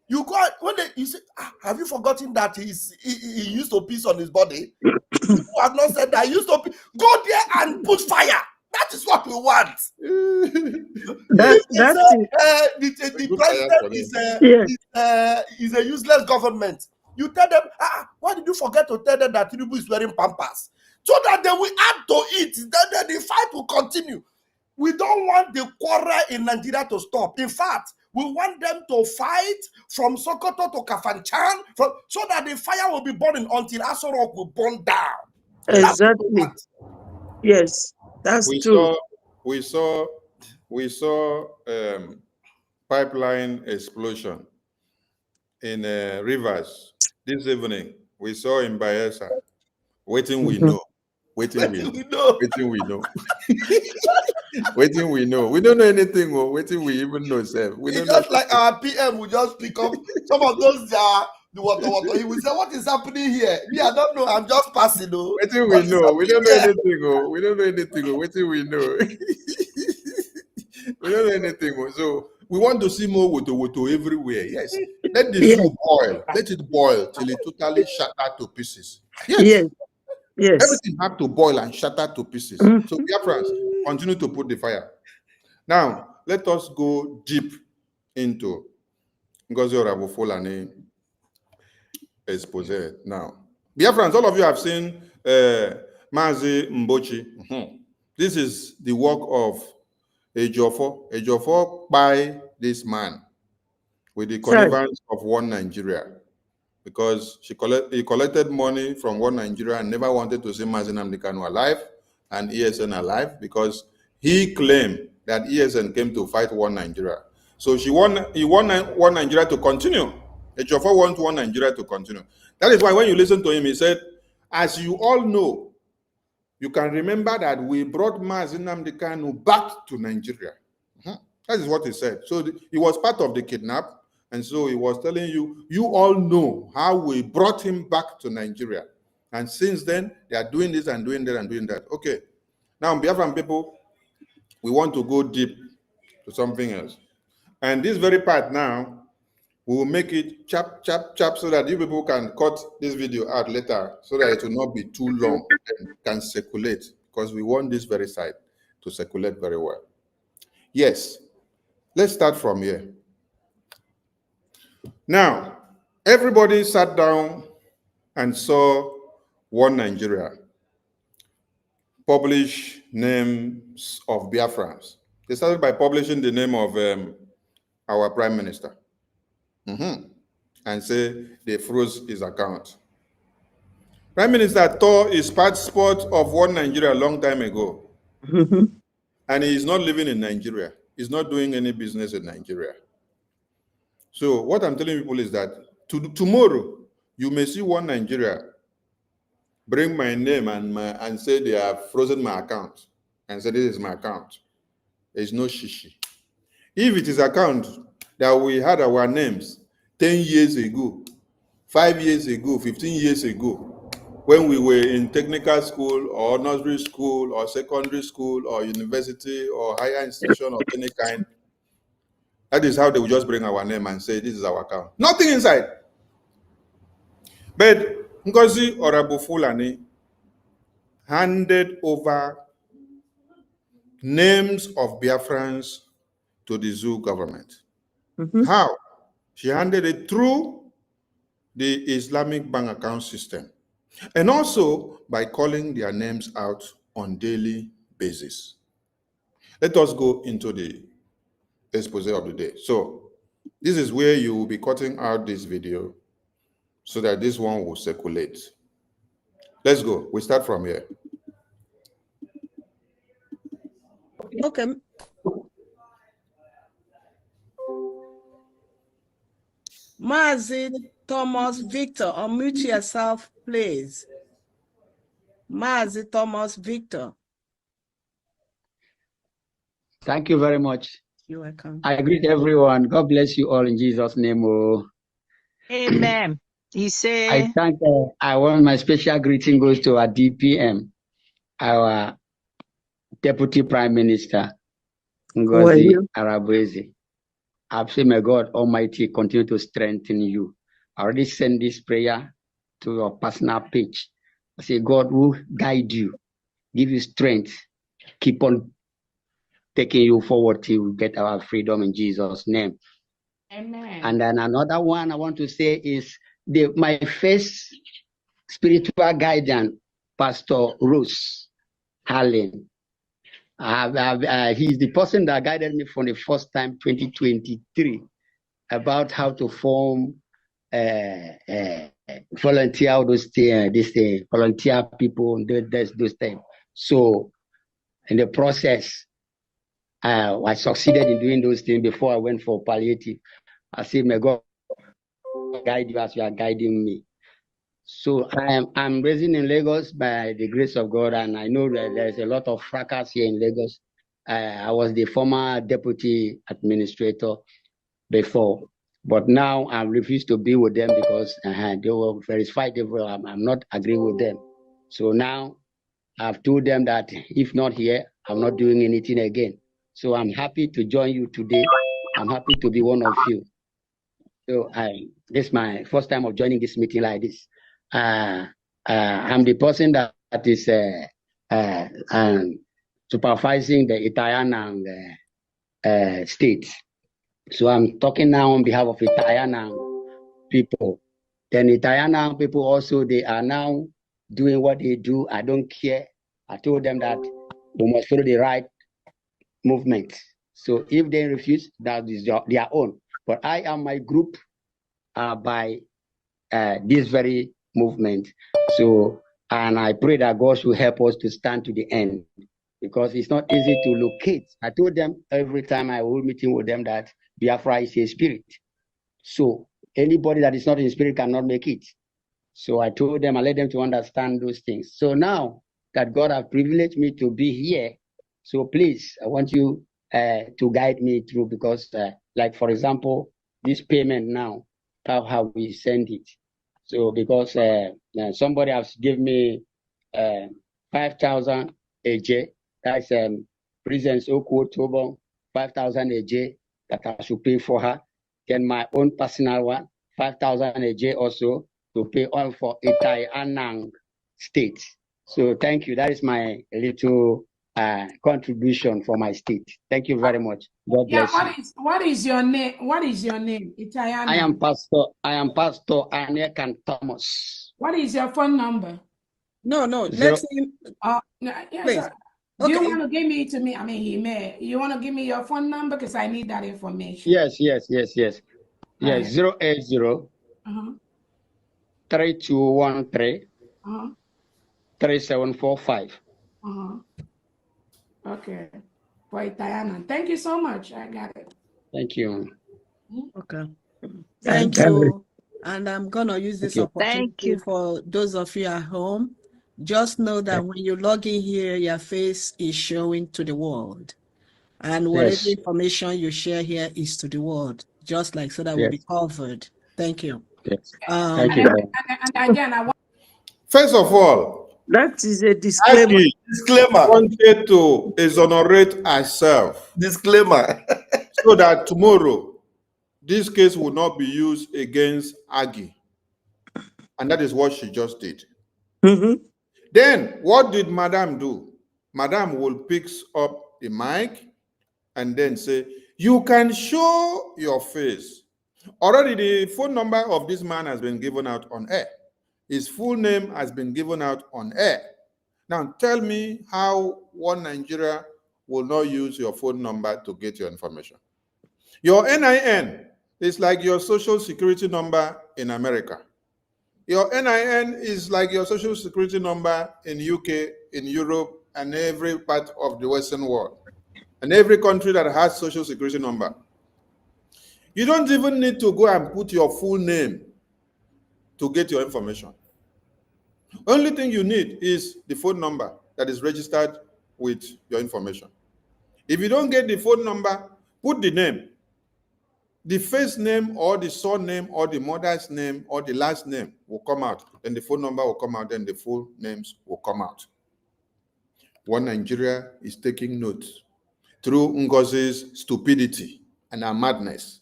you go you say, have you forgotten that he used to piss on his body? People have not said that he used to piss. Go there and put fire. That is what we want. The president is a useless government. You tell them, why did you forget to tell them that Tinubu is wearing pampers? So that they will add to it. Then the fight will continue. We don't want the quarrel in Nigeria to stop. In fact, we want them to fight from Sokoto to Kafanchan so that the fire will be burning until Aso Rock will burn down. Exactly. Yes, that's true. We saw pipeline explosion in rivers this evening. We saw in Bayelsa. Waiting we know. Waiting we know. Waiting we know. Waiting we know. We don't know anything. Waiting we even know. We don't just know. Like our PM will just pick up some of those the water. He will say, "What is happening here? Me, I don't know. I'm just passing." Waiting we know. We don't know anything. We don't know anything. Waiting we know. We don't know anything. So we want to see more woto everywhere. Yes. Let the soup boil. Let it boil till it totally shatter to pieces. Yes. Yes. Everything have to boil and shatter to pieces. So Biafrans, continue to put the fire. Now, let us go deep into Ngozi Fulani expose. Now, Biafrans, all of you have seen Mazi Mbochi. This is the work of Ejiofor. Ejiofor by this man with the connivance of One Nigeria, because he collected money from One Nigeria and never wanted to see Mazi Nnamdi Kanu alive and ESN alive, because he claimed that ESN came to fight One Nigeria. So he want One Nigeria to continue. Ejiofor wants One Nigeria to continue. That is why when you listen to him, he said, as you all know, you can remember that we brought Mazi Nnamdi Kanu back to Nigeria. That is what he said. So he was part of the kidnap. And so he was telling you, you all know how we brought him back to Nigeria. And since then, they are doing this and doing that and doing that. Okay. Now, Biafran people, we want to go deep to something else. And this very part now, we will make it chap, so that you people can cut this video out later so that it will not be too long and can circulate, because we want this very side to circulate very well. Yes. Let's start from here. Now, everybody sat down and saw One Nigeria publish names of Biafrans. They started by publishing the name of our Prime Minister and say they froze his account. Prime Minister tore his passport of One Nigeria a long time ago. And he is not living in Nigeria. He's not doing any business in Nigeria. So what I'm telling people is that tomorrow, you may see One Nigeria bring my name and say they have frozen my account and say this is my account. There's no shishi. If it is account that we had our names 10 years ago, 5 years ago, 15 years ago, when we were in technical school or nursery school or secondary school or university or higher institution of any kind, that is how they will just bring our name and say, this is our account. Nothing inside. But Ngozi Fulani handed over names of Biafrans to the zoo government. How? She handed it through the Islamic bank account system, and also by calling their names out on daily basis. Let us go into the expose of the day. So this is where you will be cutting out this video so that this one will circulate. Let's go. We start from here. Okay. Mazi Thomas Victor, unmute yourself, please. Mazi Thomas Victor. Thank you very much. You're welcome. I greet everyone. God bless you all in Jesus' name. Oh. Amen. He said, I want my special greeting goes to our DPM, our Deputy Prime Minister, Ngozi Arabwezi. I pray may God Almighty continue to strengthen you. I already sent this prayer to your personal page. I say, God will guide you, give you strength, keep on taking you forward till we get our freedom in Jesus' name. Amen. And then another one I want to say is my first spiritual guidance, Pastor Rose Harlan. He's the person that guided me for the first time, 2023, about how to form volunteer all those things, volunteer people, those things. So in the process, I succeeded in doing those things before I went for palliative. I said, may God guide you as you are guiding me. So I'm raising in Lagos by the grace of God, and I know that there's a lot of fracas here in Lagos. I was the former deputy administrator before, but now I refuse to be with them because they were very spiteful. I'm not agreeing with them. So now I've told them that if not here, I'm not doing anything again. So I'm happy to join you today. I'm happy to be one of you. So this is my first time of joining this meeting like this. I'm the person that is supervising the Italian state. So I'm talking now on behalf of Italian people. Then Italian people also, they are now doing what they do. I don't care. I told them that we must follow the right movement. So if they refuse, that is their own. But I and my group are by this very movement. So, and I pray that God should help us to stand to the end, because it's not easy to locate. I told them every time I hold meeting with them that Biafra is a spirit. So anybody that is not in spirit cannot make it. So I told them, I let them to understand those things. So now that God has privileged me to be here, so please, I want you to guide me through, because like, for example, this payment now, how we send it. So because somebody has given me 5,000 AJ, that's President Oku Tobo, 5,000 AJ that I should pay for her. Then my own personal one, 5,000 AJ also to pay all for Itai Anang state. So thank you. That is my little contribution for my state. Thank you very much. God bless you. What is your name? What is your name? Italian. I am Pastor Anekan Thomas. What is your phone number? No, let's see. Yes, do you want to give me to me? I mean, he may. You want to give me your phone number, because I need that information. Yes. Yes, 080 3213 3745. Okay. For Italian. Thank you so much. I got it. Thank you. Okay. Thank you. And I'm going to use this opportunity for those of you at home. Just know that when you log in here, your face is showing to the world. And whatever information you share here is to the world, just like so that will be covered. Thank you. Yes. Thank you. And again, I want. First of all, that is a disclaimer. Disclaimer. Wanted to exonerate herself. Disclaimer. So that tomorrow, this case will not be used against Aggie. And that is what she just did. Then, what did Madam do? Madam will pick up the mic and then say, you can show your face. Already the phone number of this man has been given out on air. His full name has been given out on air. Now tell me how one Nigeria will not use your phone number to get your information. Your NIN is like your social security number in America. Your NIN is like your social security number in UK, in Europe, and every part of the Western world. And every country that has social security number. You don't even need to go and put your full name to get your information. Only thing you need is the phone number that is registered with your information. If you don't get the phone number, put the name. The first name or the surname or the mother's name or the last name will come out. Then the phone number will come out. Then the full names will come out. One Nigeria is taking notes through Ngozi's stupidity and her madness,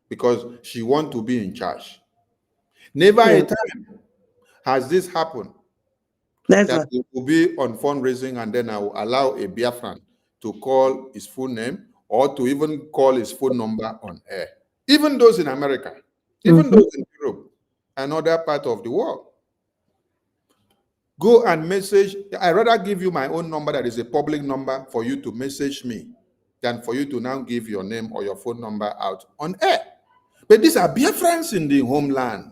because she wants to be in charge. Never a time has this happened. That it will be on fundraising and then I will allow a Biafran to call his full name or to even call his phone number on air. Even those in America, even those in Europe and other parts of the world. Go and message. I rather give you my own number that is a public number for you to message me than for you to now give your name or your phone number out on air. But these are Biafrans in the homeland.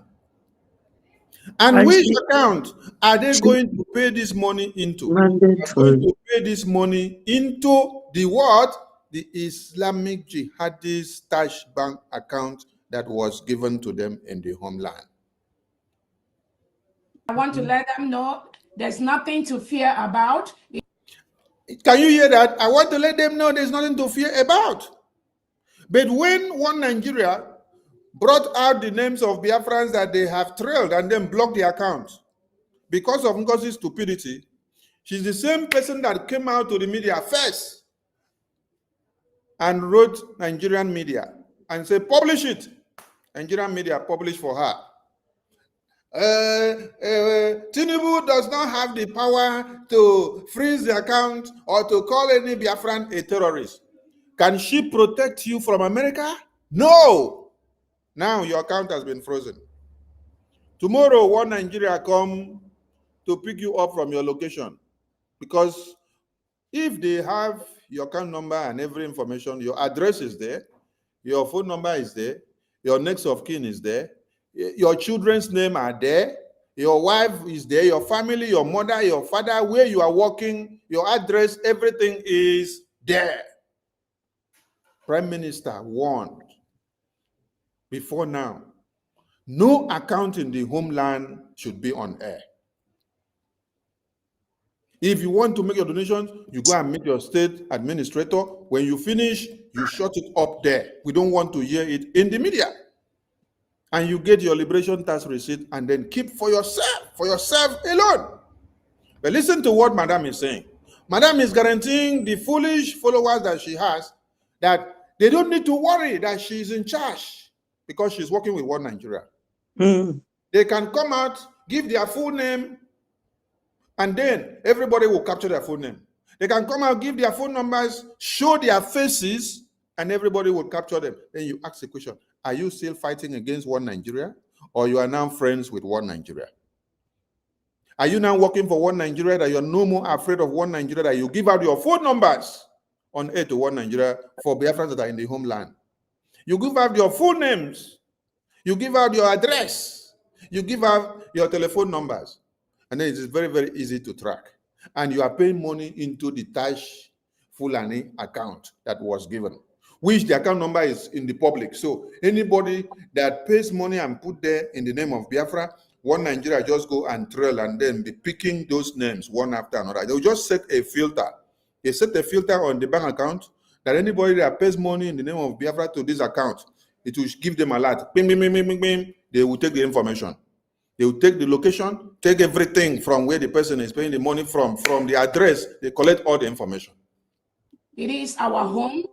And which account are they going to pay this money into? They are going to pay this money into the what? The Islamic Jihadist stash bank account that was given to them in the homeland. I want to let them know there's nothing to fear about. Can you hear that? I want to let them know there's nothing to fear about. But when one Nigeria brought out the names of Biafrans that they have trailed and then blocked the account because of Ngozi's stupidity, she's the same person that came out to the media first and wrote Nigerian media and said, publish it. Nigerian media published for her. Tinubu does not have the power to freeze the account or to call any Biafran a terrorist. Can she protect you from America? No. Now your account has been frozen. Tomorrow, one Nigeria come to pick you up from your location, because if they have your account number and every information, your address is there, your phone number is there, your next of kin is there, your children's name are there, your wife is there, your family, your mother, your father, where you are working, your address, everything is there. Prime Minister warned before now, no account in the homeland should be on air. If you want to make your donations, you go and meet your state administrator. When you finish, you shut it up there. We don't want to hear it in the media. And you get your liberation tax receipt and then keep for yourself alone. But listen to what Madam is saying. Madam is guaranteeing the foolish followers that she has that they don't need to worry that she's in charge because she's working with One Nigeria. They can come out, give their full name, and then everybody will capture their full name. They can come out, give their phone numbers, show their faces, and everybody will capture them. Then you ask the question, are you still fighting against One Nigeria, or you are now friends with One Nigeria? Are you now working for One Nigeria that you're no more afraid of One Nigeria, that you give out your phone numbers on air to One Nigeria for Biafrans that are in the homeland? You give out your full names, you give out your address, you give out your telephone numbers, and then it is very, very easy to track. And you are paying money into the Tash Fulani account that was given, which the account number is in the public. So anybody that pays money and put there in the name of Biafra, One Nigeria just go and trail and then be picking those names one after another. They'll just set a filter. They set a filter on the bank account that anybody that pays money in the name of Biafra to this account, it will give them alert. Bing, bing, bing, bing, bing, bing. They will take the information. They will take the location, take everything from where the person is paying the money from the address. They collect all the information. It is our home.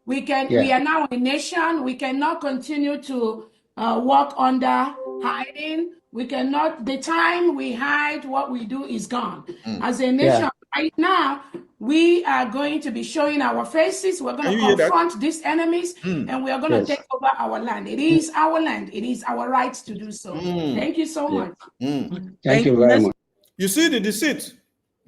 We are now a nation. We cannot continue to walk under hiding. We cannot, the time we hide, what we do is gone. As a nation, right now, we are going to be showing our faces. We're going to confront these enemies, and we are going to take over our land. It is our land. It is our right to do so. Thank you so much. Thank you very much. You see the deceit.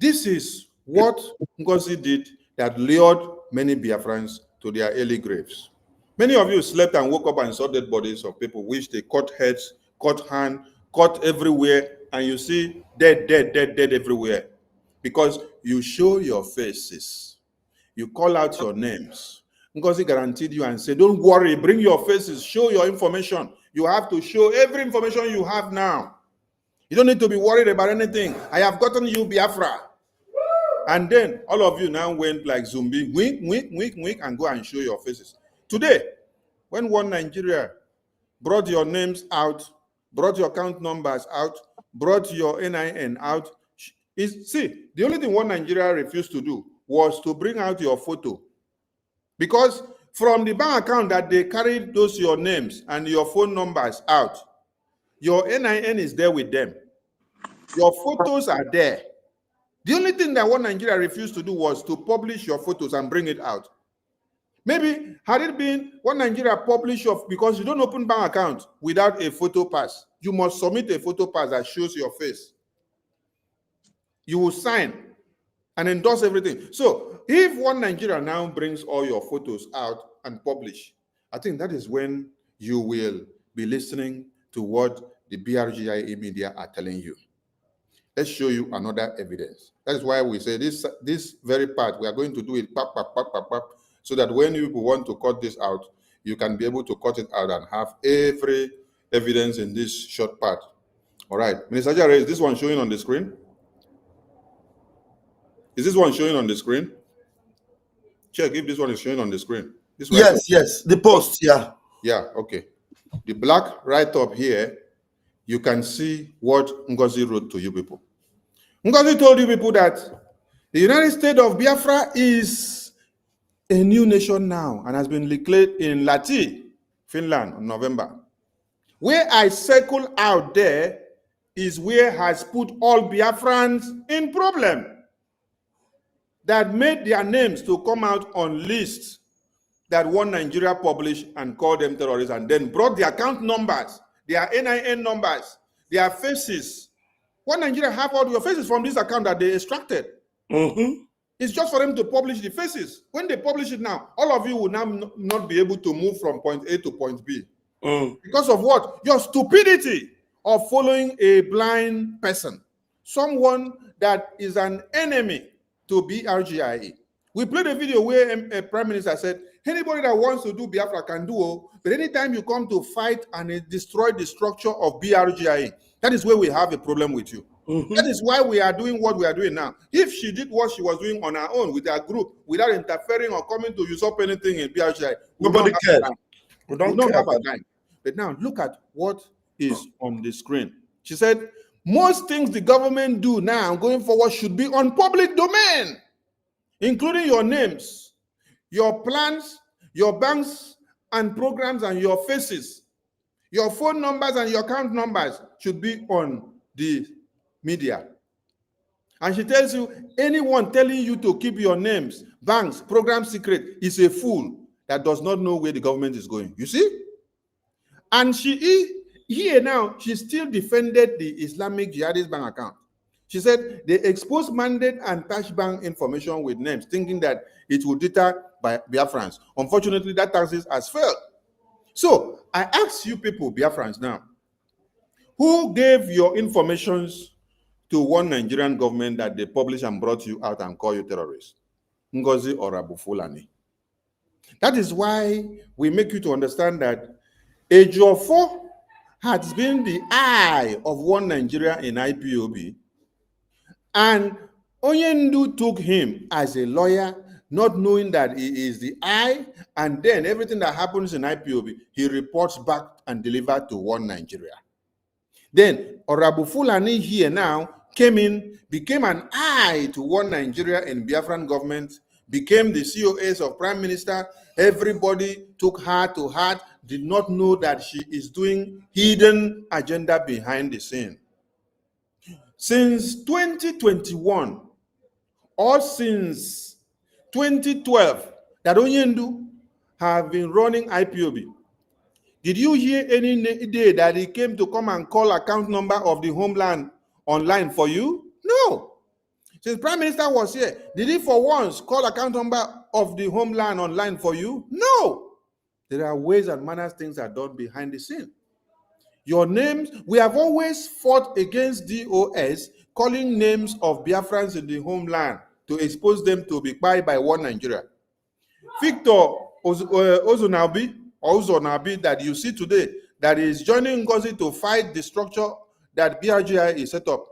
This is what Ngozi did that lured many Biafrans to their early graves. Many of you slept and woke up and saw dead bodies of people which they cut heads, cut hand, cut everywhere, and you see dead everywhere. Because you show your faces. You call out your names. Ngozi guaranteed you and said, don't worry, bring your faces, show your information. You have to show every information you have now. You don't need to be worried about anything. I have gotten you Biafra. And then all of you now went like zombie, wink, wink, wink, wink, and go and show your faces. Today, when One Nigeria brought your names out, brought your account numbers out, brought your NIN out, see, the only thing One Nigeria refused to do was to bring out your photo. Because from the bank account that they carried those your names and your phone numbers out, your NIN is there with them. Your photos are there. The only thing that One Nigeria refused to do was to publish your photos and bring it out. Maybe had it been One Nigeria publish your, because you don't open bank account without a photo pass. You must submit a photo pass that shows your face. You will sign and endorse everything. So if One Nigeria now brings all your photos out and publish, I think that is when you will be listening to what the BRGIA media are telling you. Let's show you another evidence. That is why we say this very part, we are going to do it so that when you want to cut this out, you can be able to cut it out and have every evidence in this short part. All right, Minister Jare, is this one showing on the screen? Is this one showing on the screen? Check if this one is showing on the screen. This yes, yes, the post, yeah. Yeah, okay. The black write-up here, you can see what Ngozi wrote to you people. Ngozi told you people that the United States of Biafra is a new nation now and has been declared in Lahti, Finland, in November. Where I circle out there is where has put all Biafrans in problem, that made their names to come out on lists that One Nigeria published and called them terrorists, and then brought their account numbers, their NIN numbers, their faces. One Nigeria have all your faces from this account that they extracted. It's just for them to publish the faces. When they publish it now, all of you will now not be able to move from point A to point B. Because of what? Your stupidity of following a blind person. Someone that is an enemy to BRGIA. We played a video where a prime minister said, anybody that wants to do Biafra can do, but anytime you come to fight and destroy the structure of BRGIA, that is where we have a problem with you. That is why we are doing what we are doing now. If she did what she was doing on her own with her group, without interfering or coming to usurp anything in BRGIA, nobody cares. We don't have a time. But now look at what is on the screen. She said, most things the government do now going forward should be on public domain, including your names, your plans, your banks and programs and your faces. Your phone numbers and your account numbers should be on the media. And she tells you, anyone telling you to keep your names, banks, programs secret is a fool that does not know where the government is going. You see? And here now, she still defended the Islamic Jihadist bank account. She said they exposed mandate and tax bank information with names, thinking that it would deter Biafrans. Unfortunately, that taxes has failed. So I ask you people, Biafrans now, who gave your informations to One Nigerian government that they published and brought you out and call you terrorists? Ngozi or Abu Fulani? That is why we make you to understand that Ejiofor has been the eye of One Nigeria in IPOB, and Onyendu took him as a lawyer, not knowing that he is the eye, and then everything that happens in IPOB, he reports back and delivers to One Nigeria. Then Orabu Fulani here now came in, became an eye to One Nigeria in Biafran government, became the COS of Prime Minister. Everybody took her to heart, did not know that she is doing hidden agenda behind the scene. Since 2021, or since 2012, that Onyendu have been running IPOB. Did you hear any day that he came to come and call account number of the homeland online for you? No. Since Prime Minister was here, did he for once call account number of the homeland online for you? No. There are ways and manners things are done behind the scene. Your names, we have always fought against DOS, calling names of Biafrans in the homeland to expose them to be by One Nigeria. Victor Ozonabi, that you see today, that is joining Ngozi to fight the structure that BRGI is set up.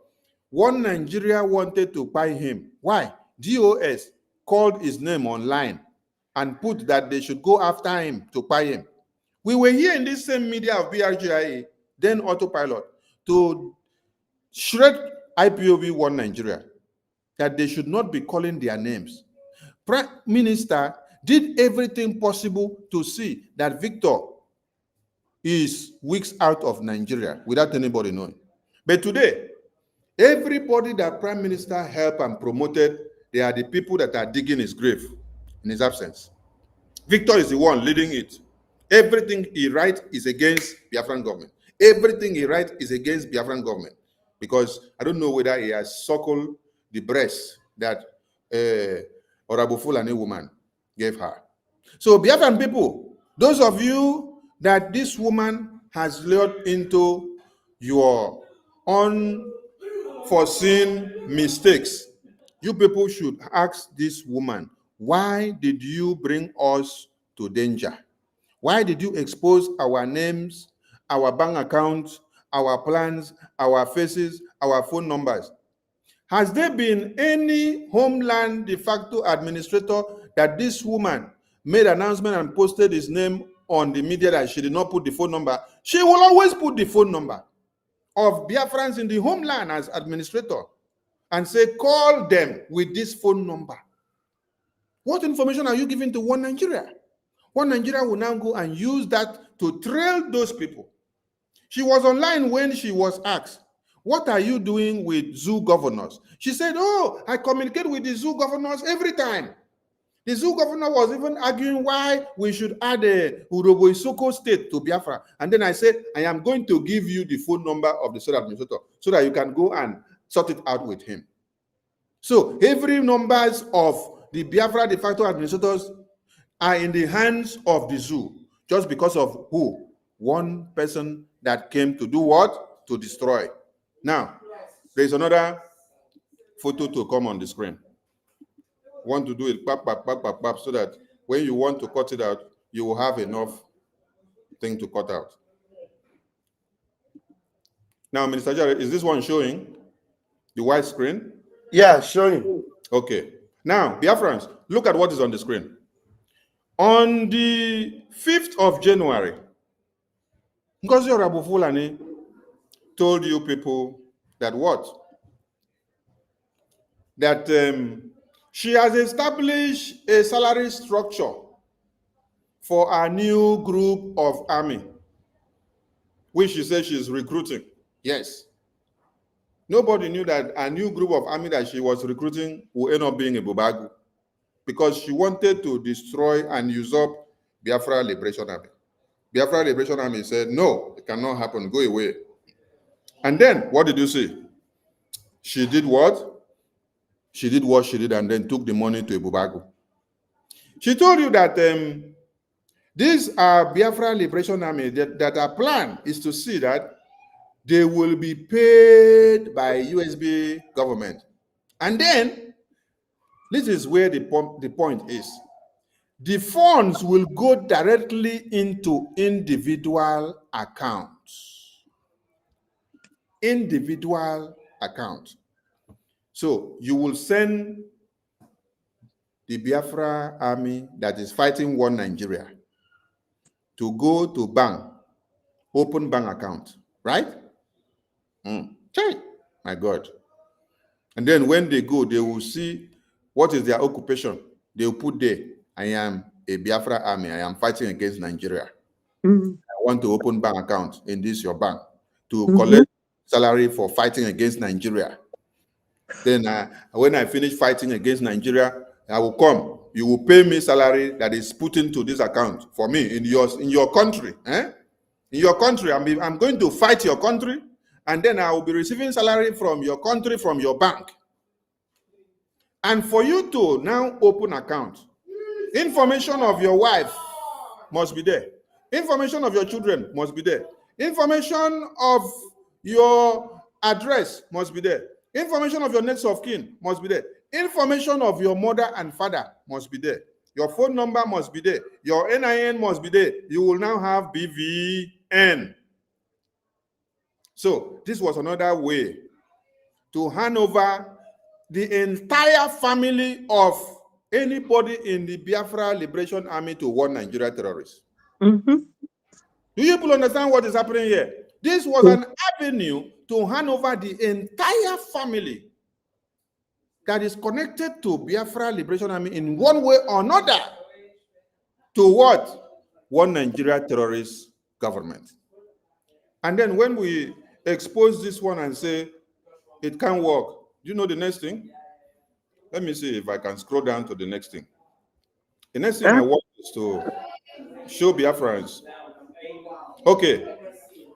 One Nigeria wanted to buy him. Why? DOS called his name online and put that they should go after him to buy him. We were here in this same media of BRGIA, then Autopilot, to shred IPOB One Nigeria, that they should not be calling their names. Prime Minister did everything possible to see that Victor is weeks out of Nigeria without anybody knowing. But today, everybody that Prime Minister helped and promoted, they are the people that are digging his grave in his absence. Victor is the one leading it. Everything he writes is against Biafran government. Everything he writes is against Biafran government. Because I don't know whether he has circled the breast that Honorable Fulani woman gave her. So Biafran people, those of you that this woman has lured into your unforeseen mistakes, you people should ask this woman, why did you bring us to danger? Why did you expose our names, our bank accounts, our plans, our faces, our phone numbers? Has there been any homeland de facto administrator that this woman made an announcement and posted his name on the media that she did not put the phone number? She will always put the phone number of Biafrans in the homeland as administrator and say, call them with this phone number. What information are you giving to One Nigeria? One Nigeria will now go and use that to trail those people. She was online when she was asked, what are you doing with zoo governors? She said, oh, I communicate with the zoo governors every time. The zoo governor was even arguing why we should add a Urobo Isoko state to Biafra. And then I said, I am going to give you the phone number of the state administrator so that you can go and sort it out with him. So every numbers of the Biafra de facto administrators are in the hands of the zoo, just because of who? One person that came to do what? To destroy. Now, there's another photo to come on the screen. Want to do it pap, pap, pap, pap, pap, so that when you want to cut it out, you will have enough thing to cut out. Now, Minister Jared, is this one showing the white screen? Yeah, showing. Okay. Now, Biafrans, look at what is on the screen. On the 5th of January, Ngozi Fulani told you people that what? That she has established a salary structure for a new group of army, which she says she's recruiting. Yes. Nobody knew that a new group of army that she was recruiting would end up being a Bubagu, because she wanted to destroy and usurp Biafra Liberation Army. Biafra Liberation Army said, no, it cannot happen, go away. And then, what did you see? She did what? She did what she did and then took the money to a Bubagu. She told you that these are Biafra Liberation Army, that our plan is to see that they will be paid by USB government. And then, this is where the point is. The funds will go directly into individual accounts. Individual account. So you will send the Biafra army that is fighting One Nigeria to go to bank, open bank account, right? My God. And then when they go, they will see what is their occupation. They will put there, I am a Biafra army, I am fighting against Nigeria. I want to open bank account in this your bank to collect salary for fighting against Nigeria. Then when I finish fighting against Nigeria, I will come. You will pay me salary that is put into this account for me in your country. In your country, I'm going to fight your country, and then I will be receiving salary from your country, from your bank. And for you to now open account, information of your wife must be there. Information of your children must be there. Information of your address must be there. Information of your next of kin must be there. Information of your mother and father must be there. Your phone number must be there. Your NIN must be there. You will now have BVN. So this was another way to hand over the entire family of anybody in the Biafra Liberation Army to One Nigeria terrorists. Do you people understand what is happening here? This was an avenue to hand over the entire family that is connected to Biafra Liberation Army in one way or another to what? One Nigeria terrorist government. And then when we expose this one and say it can't work, do you know the next thing? Let me see if I can scroll down to the next thing. The next thing I want is to show Biafrans. Okay,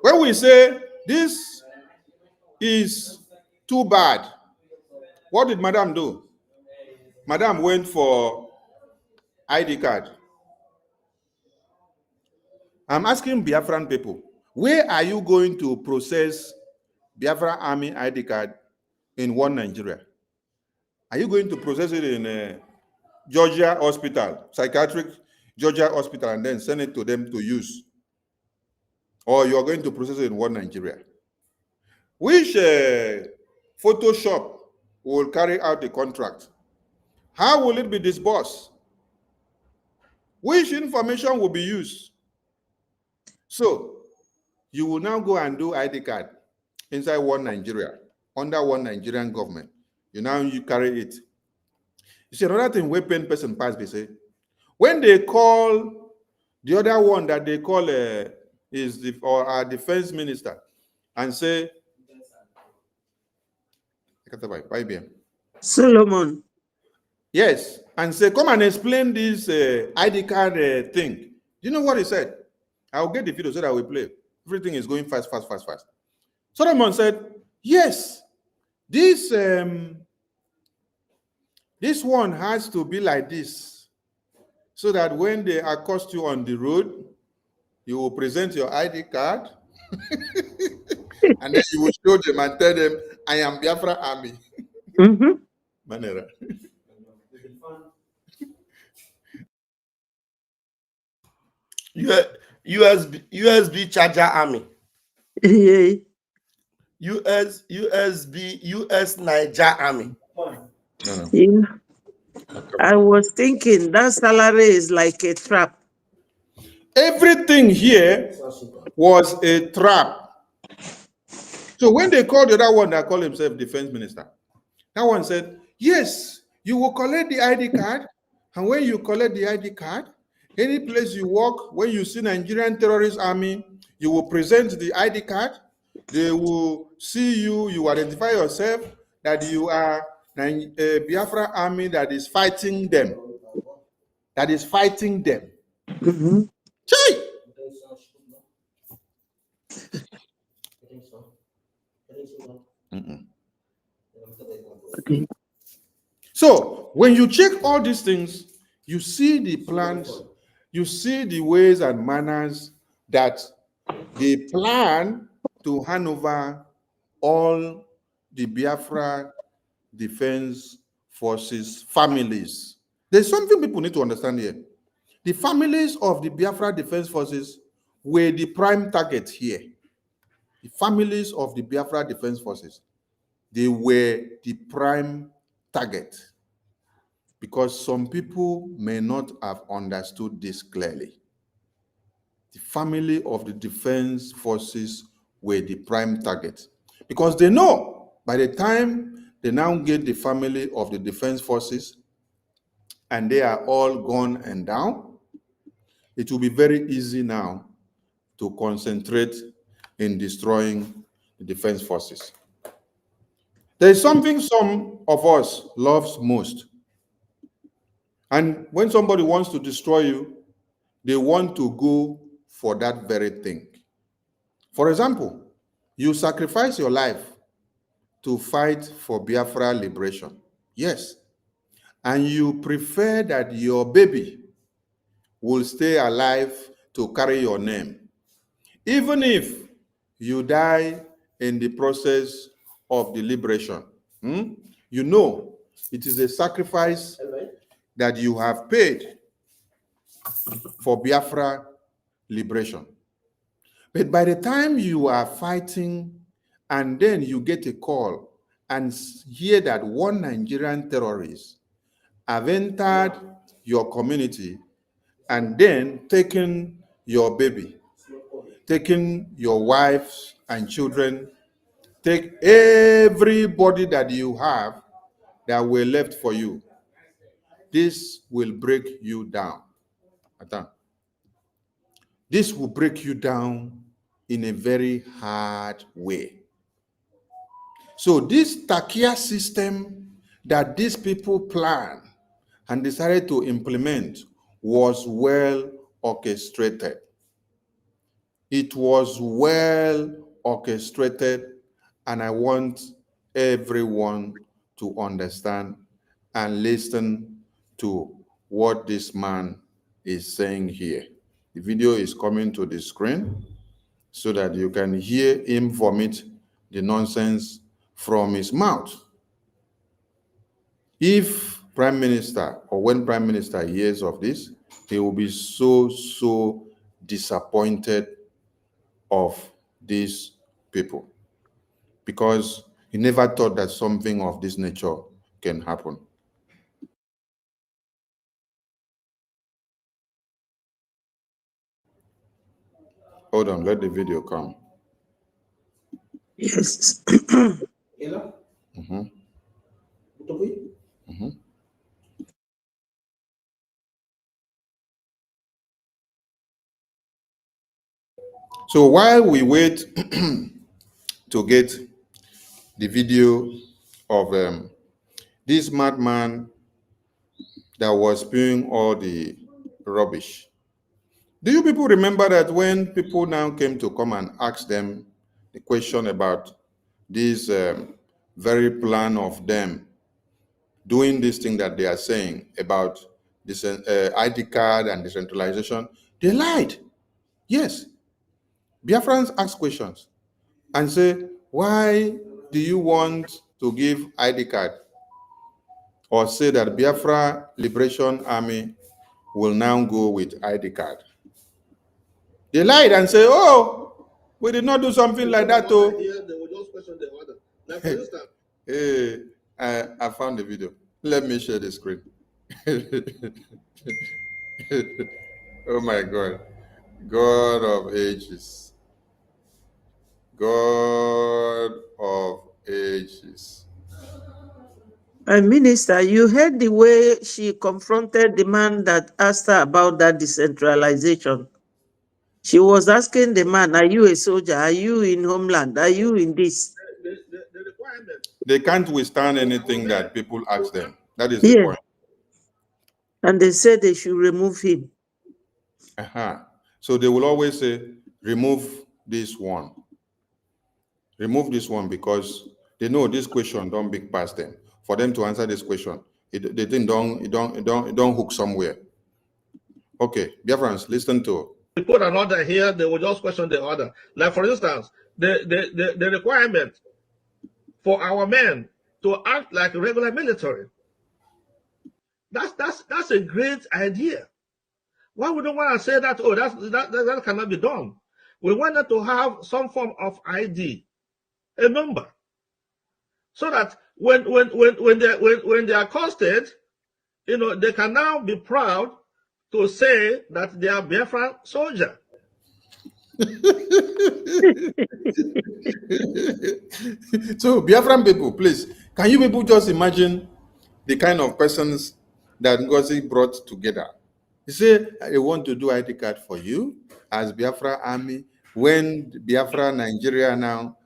when we say this is too bad, What did Madam do? Madam went for ID card. I'm asking Biafran people, where are you going to process Biafra Army ID card in one Nigeria? Are you going to process it in Georgia hospital, psychiatric Georgia hospital, and then send it to them to use? Or you are going to process it in one Nigeria? Which Photoshop will carry out the contract? How will it be disbursed? Which information will be used? So you will now go and do ID card inside one Nigeria, under one Nigerian government. You carry it. You see, another thing where pen person pass, they say, when they call the other one that they call our defense minister and say, Solomon. Yes, and say, come and explain this ID card thing. Do you know what he said? I'll get the video so that we play. Everything is going fast. Solomon said, yes, this one has to be like this, so that when they accost you on the road, you will present your ID card, and then you will show them and tell them, I am Biafra Army. Manera. USB charger army. Yeah. US Niger army. Yeah. I was thinking that salary is like a trap. Everything here was a trap. So when they called the other one that called himself defense minister, that one said, yes, you will collect the ID card. And when you collect the ID card, any place you walk, when you see Nigerian terrorist army, you will present the ID card. They will see you, you identify yourself that you are a Biafra army that is fighting them. Mm-hmm. Okay. So when you check all these things, you see the plans, you see the ways and manners that they plan to hand over all the Biafra Defense Forces families. There's something people need to understand here. The families of the Biafra Defense Forces were the prime target here. The families of the Biafra Defense Forces, they were the prime target, because some people may not have understood this clearly. The family of the defense forces were the prime target, because they know by the time they now get the family of the defense forces and they are all gone and down, it will be very easy now to concentrate in destroying the defense forces. There is something some of us loves most. And when somebody wants to destroy you, they want to go for that very thing. For example, you sacrifice your life to fight for Biafra liberation. Yes. And you prefer that your baby will stay alive to carry your name, even if you die in the process of the liberation. You know it is a sacrifice that you have paid for Biafra liberation. But by the time you are fighting and then you get a call and hear that one Nigerian terrorist have entered your community and then taken your baby, taken your wives and children, take everybody that you have that were left for you, this will break you down. This will break you down in a very hard way. So this Takia system that these people planned and decided to implement was well orchestrated. It was well orchestrated, and I want everyone to understand and listen to what this man is saying here. The video is coming to the screen so that you can hear him vomit the nonsense from his mouth. If Prime Minister, or when Prime Minister hears of this, he will be so disappointed of these people, because he never thought that something of this nature can happen. Hold on, let the video come. Yes. So while we wait to get the video of this madman that was spewing all the rubbish, do you people remember that when people now came to come and ask them the question about this very plan of them doing this thing that they are saying about this ID card and decentralization, they lied. Yes. Biafrans ask questions and say, why do you want to give ID card? Or say that Biafra Liberation Army will now go with ID card. They lied and say, oh, we did not do something like that. Oh. Hey, I found the video. Let me share the screen. Oh my God. God of ages. God of ages. Minister, you heard the way she confronted the man that asked her about that decentralization. She was asking the man, are you a soldier? Are you in homeland? Are you in this? They can't withstand anything that people ask them. That is the point. And they said they should remove him. So they will always say, remove this one. Remove this one, because they know this question don't big past them. For them to answer this question, they think don't hook somewhere. Okay, Biafrans, listen to. We put an order here, they will just question the order. Like for instance, the requirement for our men to act like regular military. That's a great idea. Why we don't want to say that? Oh, that cannot be done. We wanted to have some form of ID, a number, so that when they are accosted, they can now be proud to say that they are Biafra soldier. So, Biafran people, please, can you people just imagine the kind of persons that Ngozi brought together? He said, I want to do ID card for you as Biafra Army. When Biafra Nigeria now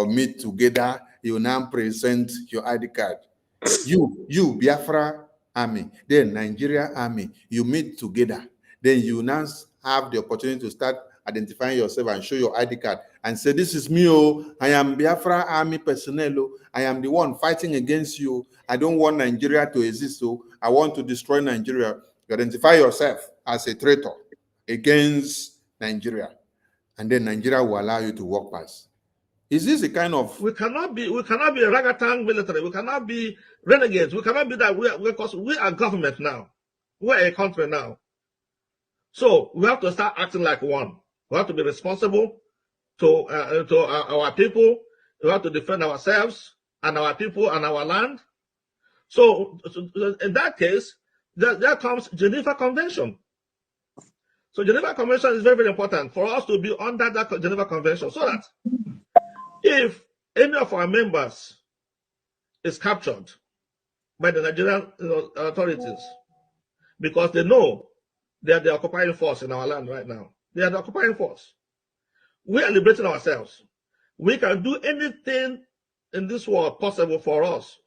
meet together, you now present your ID card. You Biafra Army, then Nigeria Army, you meet together. Then you now have the opportunity to start identifying yourself and show your ID card and say, this is me, oh, I am Biafra Army personnel, oh, I am the one fighting against you. I don't want Nigeria to exist, so I want to destroy Nigeria. You identify yourself as a traitor against Nigeria, and then Nigeria will allow you to walk past. Is this a kind of... We cannot be a ragtag military. We cannot be renegades. We cannot be that, because we are government now. We are a country now. So we have to start acting like one. We have to be responsible to our people. We have to defend ourselves and our people and our land. So in that case, there comes Geneva Convention. So Geneva Convention is very, very important for us to be under that Geneva Convention, so that if any of our members is captured by the Nigerian authorities, because they know they are the occupying force in our land right now. They are the occupying force. We are liberating ourselves. We can do anything in this world possible for us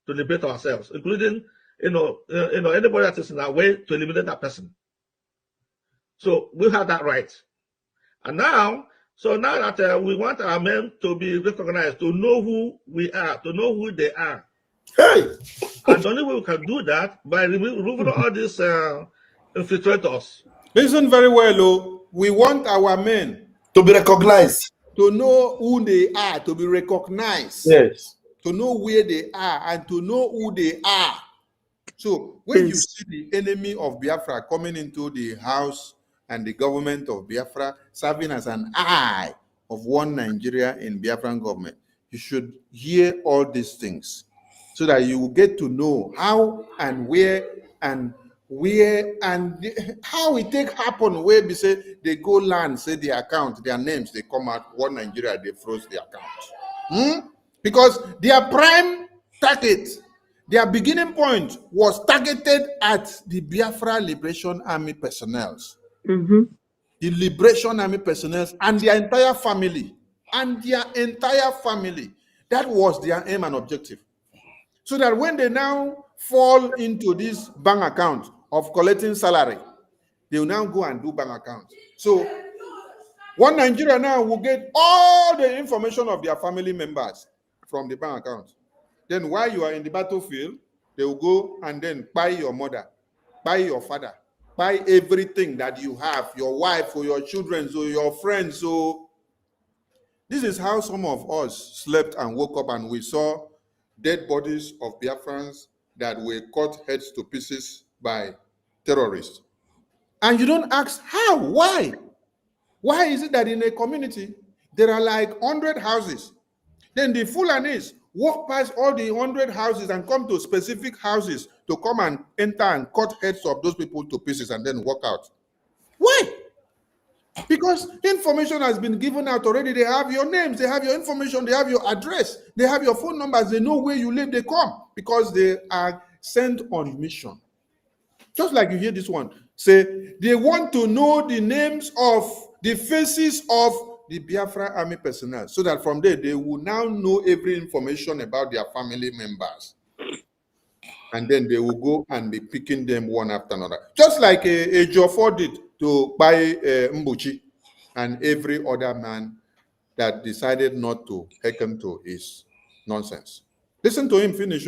to liberate ourselves, including anybody that is in our way to eliminate that person. So we have that right. And now that we want our men to be recognized, to know who we are, to know who they are. Hey! And the only way we can do that by removing all these infiltrators. Listen very well, oh. We want our men to be recognized, to know who they are, to be recognized, yes, to know where they are, and to know who they are. So when you see the enemy of Biafra coming into the house and the government of Biafra serving as an eye of one Nigeria in Biafran government, you should hear all these things so that you will get to know how and where and how it take happen where we say they go land, say the account, their names, they come out, one Nigeria, they froze the account. Because their prime target, their beginning point was targeted at the Biafra Liberation Army personnel. The Liberation Army personnel and their entire family. That was their aim and objective. So that when they now fall into this bank account of collecting salary, they will now go and do bank account. So one Nigeria now will get all the information of their family members from the bank account. Then while you are in the battlefield, they will go and then buy your mother, buy your father, buy everything that you have, your wife or your children or your friends. So this is how some of us slept and woke up and we saw dead bodies of Biafrans that were cut heads to pieces by terrorists. And you don't ask how, why? Why is it that in a community, there are like 100 houses? Then the Fulanis walk past all the 100 houses and come to specific houses to come and enter and cut heads of those people to pieces and then walk out. Why? Because information has been given out already. They have your names, they have your information, they have your address, they have your phone numbers, they know where you live, they come because they are sent on mission. Just like you hear this one, say they want to know the names of the faces of the Biafra army personnel, so that from there they will now know every information about their family members. And then they will go and be picking them one after another. Just like Ejiofor did to buy Mbuchi and every other man that decided not to hearken to his nonsense. Listen to him finish.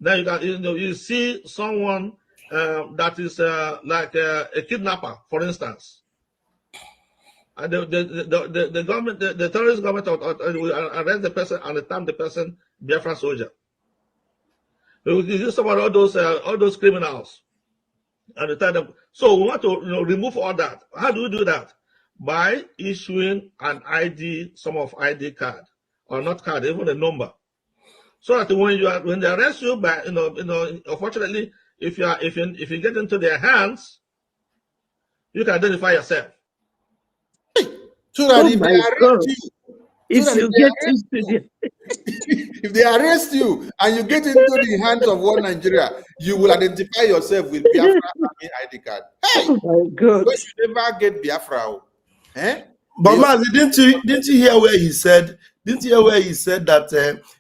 Then you see someone that is like a kidnapper, for instance. And the government, the terrorist government will arrest the person and return the person Biafran soldier. We will use some of all those criminals and return them. So we want to remove all that. How do we do that? By issuing an ID, some of ID card, or not card, even a number. So that when they arrest you, by unfortunately, if you get into their hands, you can identify yourself. So that if they arrest you and you get into the hands of one Nigeria, you will identify yourself with Biafra Army ID card. Hey, oh my God! We should never get Biafra. Eh? But Mazi, didn't you hear where he said? Didn't you hear where he said that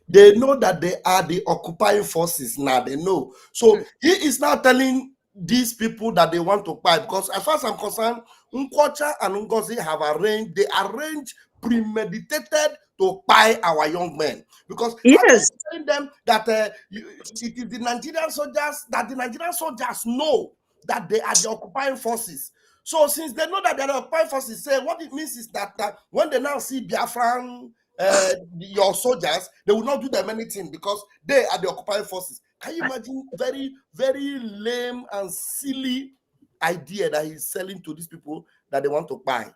they know that they are the occupying forces now? They know. So he is now telling these people that they want to buy, because as far as I'm concerned, Nkwocha and Ngozi have arranged premeditated to buy our young men, because yes, telling them that it is the Nigerian soldiers, that the Nigerian soldiers know that they are the occupying forces. So since they know that they are the occupying forces, say what it means is that when they now see Biafran, your soldiers, they will not do them anything because they are the occupying forces. Can you imagine? Very, very lame and silly idea that he's selling to these people that they want to buy.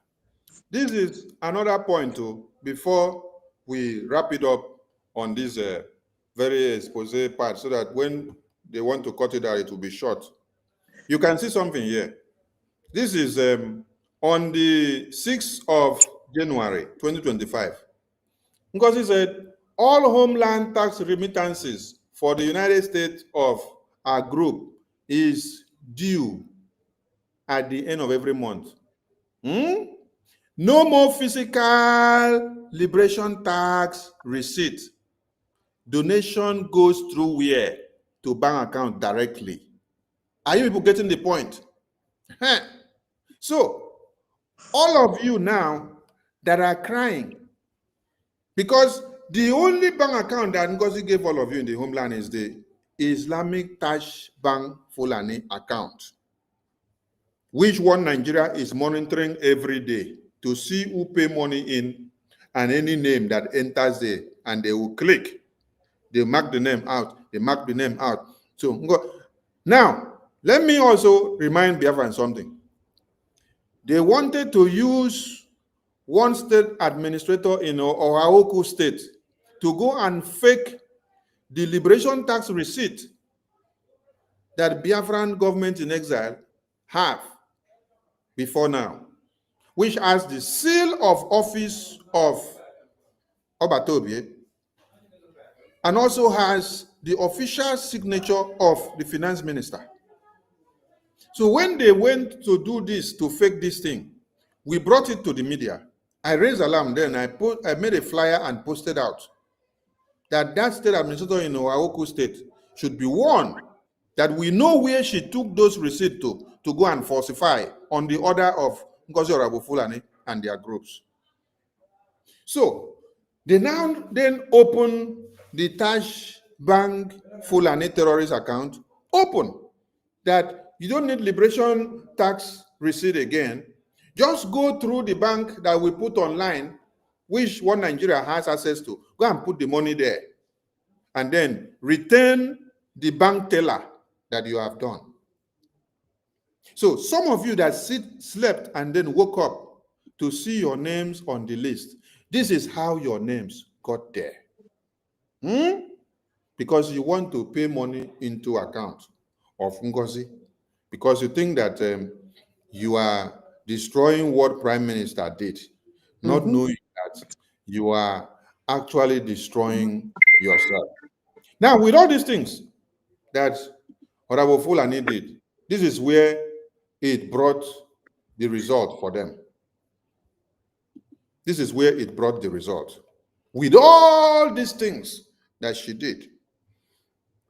This is another point too, before we wrap it up on this very expose part, so that when they want to cut it out, it will be short. You can see something here. This is on the 6th of January, 2025. Ngozi said, all homeland tax remittances for the United States of our group is due at the end of every month. No more physical liberation tax receipt. Donation goes through where? To bank account directly. Are you people getting the point? So, all of you now that are crying, because The only bank account that Ngozi gave all of you in the homeland is the Islamic Taj Bank Fulani account, which One Nigeria is monitoring every day to see who pay money in and any name that enters there, and they will click. They mark the name out. They mark the name out. So now, let me also remind Biafran something. They wanted to use one state administrator in Oaoku state to go and fake the liberation tax receipt that Biafran government in exile have before now, which has the seal of office of Obatobie and also has the official signature of the finance minister. So when they went to do this, to fake this thing, we brought it to the media. I raised alarm then. I made a flyer and posted out that state administrator in Oaoku state should be warned that we know where she took those receipts to go and falsify on the order of Ngozi Fulani and their groups. So they now then open the Taj Bank Fulani terrorist account, open that you don't need liberation tax receipt again. Just go through the bank that we put online, which One Nigeria has access to. Go and put the money there. And then return the bank teller that you have done. So some of you that slept and then woke up to see your names on the list, this is how your names got there. Because you want to pay money into account of Ngozi, because you think that you are destroying what Prime Minister did, not knowing that you are actually destroying yourself. Now, with all these things that Honorable Fulani did, this is where it brought the result for them. This is where it brought the result. With all these things that she did,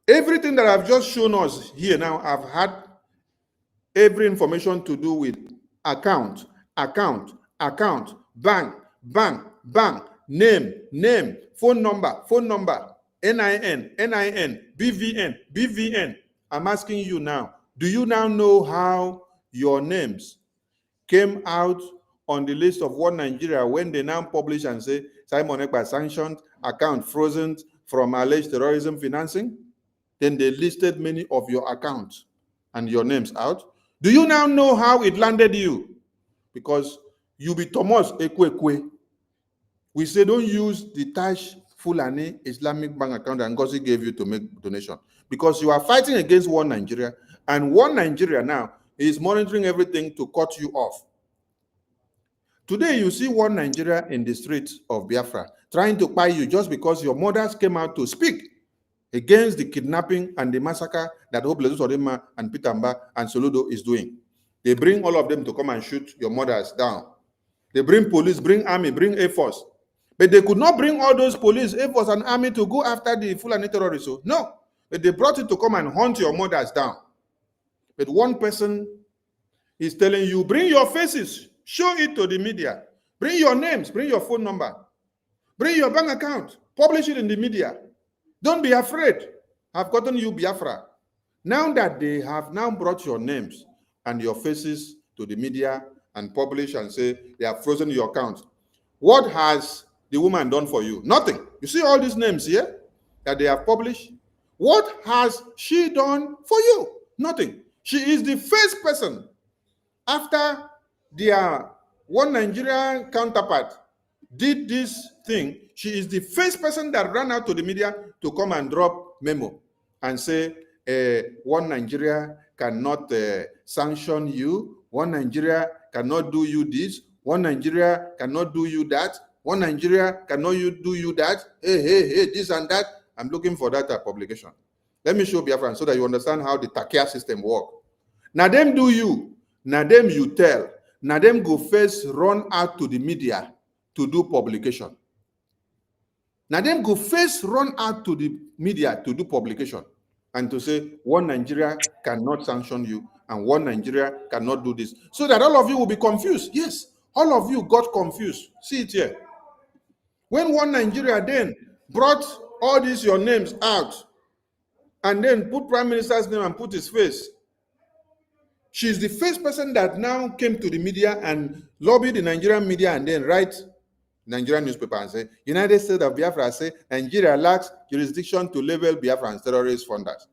everything that I've just shown us here now, I've had every information to do with account, bank, name, phone number, NIN, BVN. I'm asking you now, do you now know how your names came out on the list of One Nigeria when they now publish and say Simon Ekpa sanctioned, account frozen from alleged terrorism financing? Then they listed many of your accounts and your names out. Do you now know how it landed you? Because you be Thomas Ekwekwe. We say don't use the Taj Fulani Islamic bank account that Ngozi gave you to make donation, because you are fighting against One Nigeria, and One Nigeria now is monitoring everything to cut you off. Today you see One Nigeria in the streets of Biafra trying to buy you just because your mothers came out to speak against the kidnapping and the massacre that Oblezu Sodema and Pitamba and Soludo is doing. They bring all of them to come and shoot your mothers down. They bring police, bring army, bring Air Force. But they could not bring all those police, Air Force, and army to go after the Fulani terrorists. No. But they brought it to come and hunt your mothers down. But one person is telling you, bring your faces, show it to the media. Bring your names, bring your phone number. Bring your bank account, publish it in the media. Don't be afraid. I've gotten you Biafra. Now that they have now brought your names and your faces to the media and publish and say they have frozen your account, what has the woman done for you? Nothing. You see all these names here that they have published? What has she done for you? Nothing. She is the first person after their One Nigerian counterpart did this thing. She is the first person that ran out to the media to come and drop memo and say, One Nigeria cannot sanction you. One Nigeria cannot do you this. One Nigeria cannot do you that. One Nigeria cannot do you that. Hey, this and that. I'm looking for that publication. Let me show Biafran so that you understand how the Takia system works. Now them do you. Now them you tell. Now them go first run out to the media to do publication. Now them go first run out to the media to do publication and to say One Nigeria cannot sanction you and One Nigeria cannot do this. So that all of you will be confused. Yes, all of you got confused. See it here. When One Nigeria then brought all these your names out and then put Prime Minister's name and put his face, she's the first person that now came to the media and lobbied the Nigerian media and then write Nigerian newspaper and say, United States of Biafra say Nigeria lacks jurisdiction to label Biafra as terrorist funders.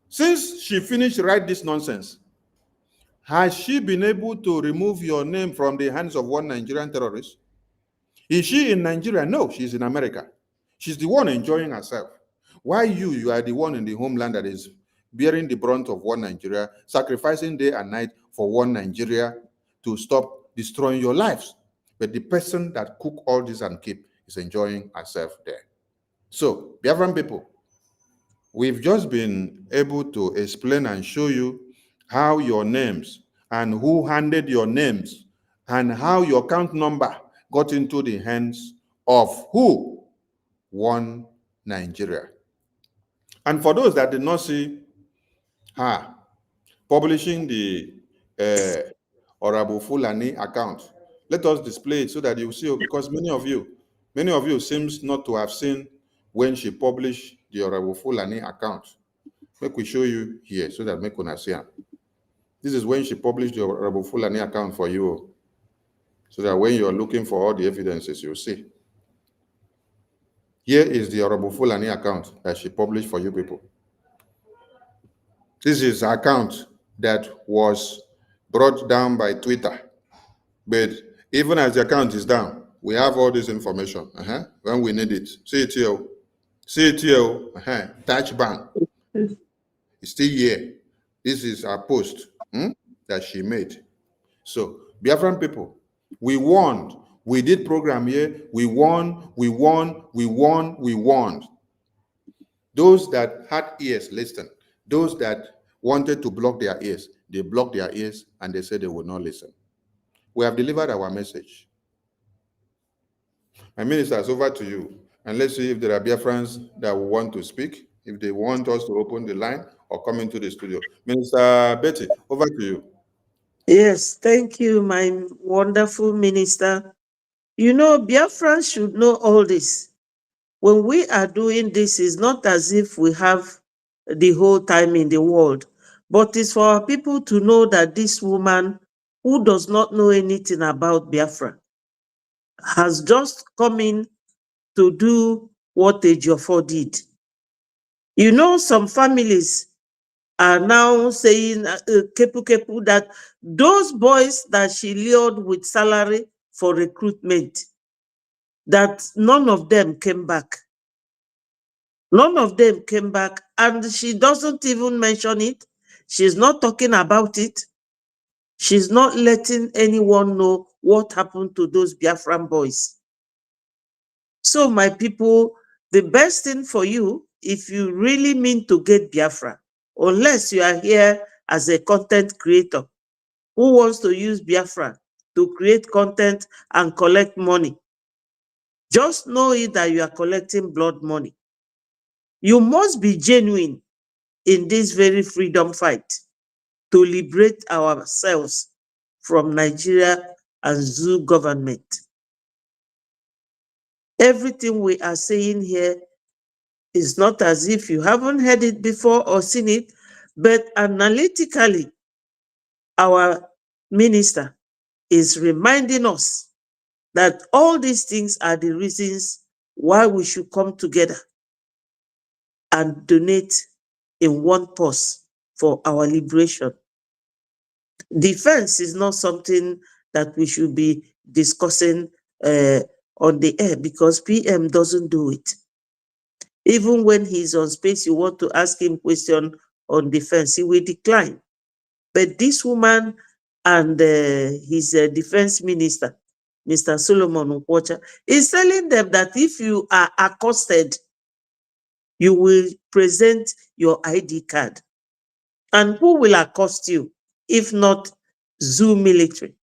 Since she finished write this nonsense, has she been able to remove your name from the hands of one Nigerian terrorist? Is she in Nigeria? No, she's in America. She's the one enjoying herself. Why you are the one in the homeland that is bearing the brunt of one Nigeria, sacrificing day and night for one Nigeria to stop destroying your lives. But the person that cook all this and keep is enjoying herself there. So, Biafran people, we've just been able to explain and show you how your names and who handed your names and how your account number got into the hands of who? One Nigeria. And for those that did not see her publishing the Honorable Fulani account, let us display it so that you see, because many of you seems not to have seen when she published the Honorable Fulani account. Make we show you here so that make una see her. This is when she published the Honorable Fulani account for you, so that when you're looking for all the evidences, you'll see. Here is the Honorable Fulani account that she published for you people. This is the account that was brought down by Twitter. But even as the account is down, we have all this information when we need it. See it here. See it here. Touch bang. It's still here. This is our post that she made. So, Biafran people, we warned. We did program here. We won. We won. We won. We won. Those that had ears, listen. Those that wanted to block their ears, they blocked their ears and they said they would not listen. We have delivered our message. My ministers, over to you. And let's see if there are Biafrans that will want to speak, if they want us to open the line or come into the studio. Minister Betty, over to you. Yes, thank you, my wonderful minister. You know, Biafrans should know all this. When we are doing this, it's not as if we have the whole time in the world, but it's for our people to know that this woman, who does not know anything about Biafra, has just come in to do what Ejiofor did. You know, some families are now saying, kepu, that those boys that she lured with salary for recruitment, that none of them came back. None of them came back, and she doesn't even mention it. She's not talking about it. She's not letting anyone know what happened to those Biafran boys. So, my people, the best thing for you, if you really mean to get Biafra, unless you are here as a content creator who wants to use Biafra to create content and collect money, just know it that you are collecting blood money. You must be genuine in this very freedom fight to liberate ourselves from Nigeria and Zoo government. Everything we are saying here is not as if you haven't heard it before or seen it, but analytically, our minister is reminding us that all these things are the reasons why we should come together and donate in one purse for our liberation. Defense is not something that we should be discussing on the air, because PM doesn't do it. Even when he's on space, you want to ask him question on defense, he will decline. But this woman and his defense minister, Mr. Solomon Nkwocha, is telling them that if you are accosted, you will present your ID card. And who will accost you if not Zoo military?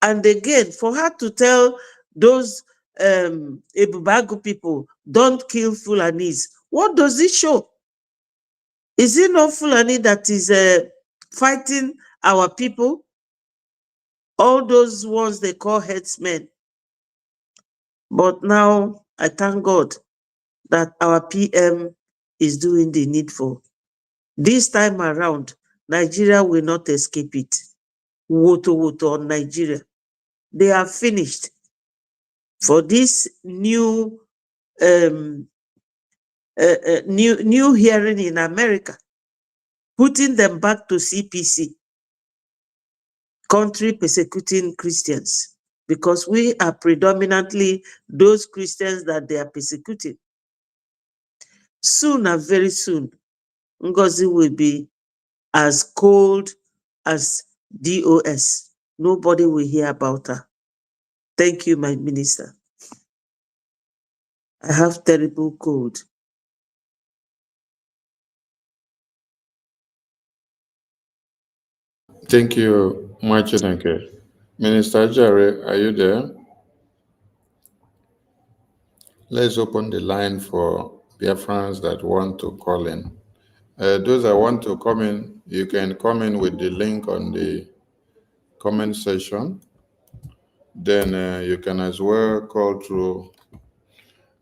And again, for her to tell those Ebubagu people, don't kill Fulanis, what does it show? Is it not Fulani that is fighting our people? all those ones they call headsmen. But now I thank God that our PM is doing the needful. This time around, Nigeria will not escape it. Woto on Nigeria. They are finished. For this new new hearing in America, putting them back to CPC, country persecuting Christians, because we are predominantly those Christians that they are persecuting. Soon and very soon, Ngozi will be as cold as DOS. Nobody will hear about her. Thank you, my minister. I have terrible cold. Thank you, Machineke. Minister Jerry, are you there? Let's open the line for Biafrans that want to call in. Those that want to come in, you can come in with the link on the comment section. Then you can as well call through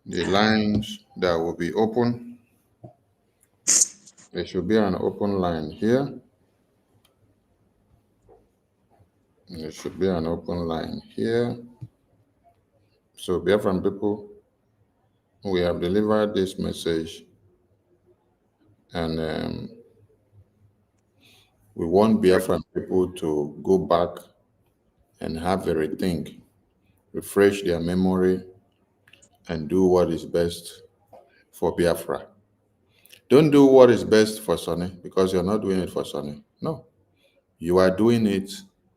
the lines that will be open. There should be an open line here. There should be an open line here. So Biafran people, we have delivered this message, and we want Biafran people to go back and have a rethink, refresh their memory, and do what is best for Biafra. Don't do what is best for Sonny because you're not doing it for Sonny. No, you are doing it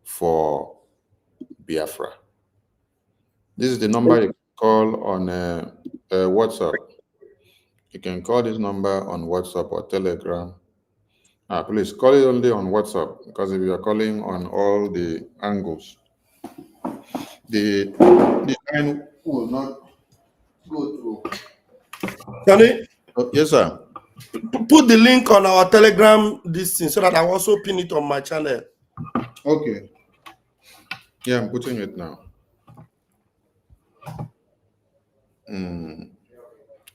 for Biafra. This is the number you can call on WhatsApp. You can call this number on WhatsApp or Telegram. Please call it only on WhatsApp, because if you are calling on all the angles, the line will not go through. Johnny? Yes, sir. Put the link on our Telegram this thing so that I also pin it on my channel. Okay. Yeah, I'm putting it now.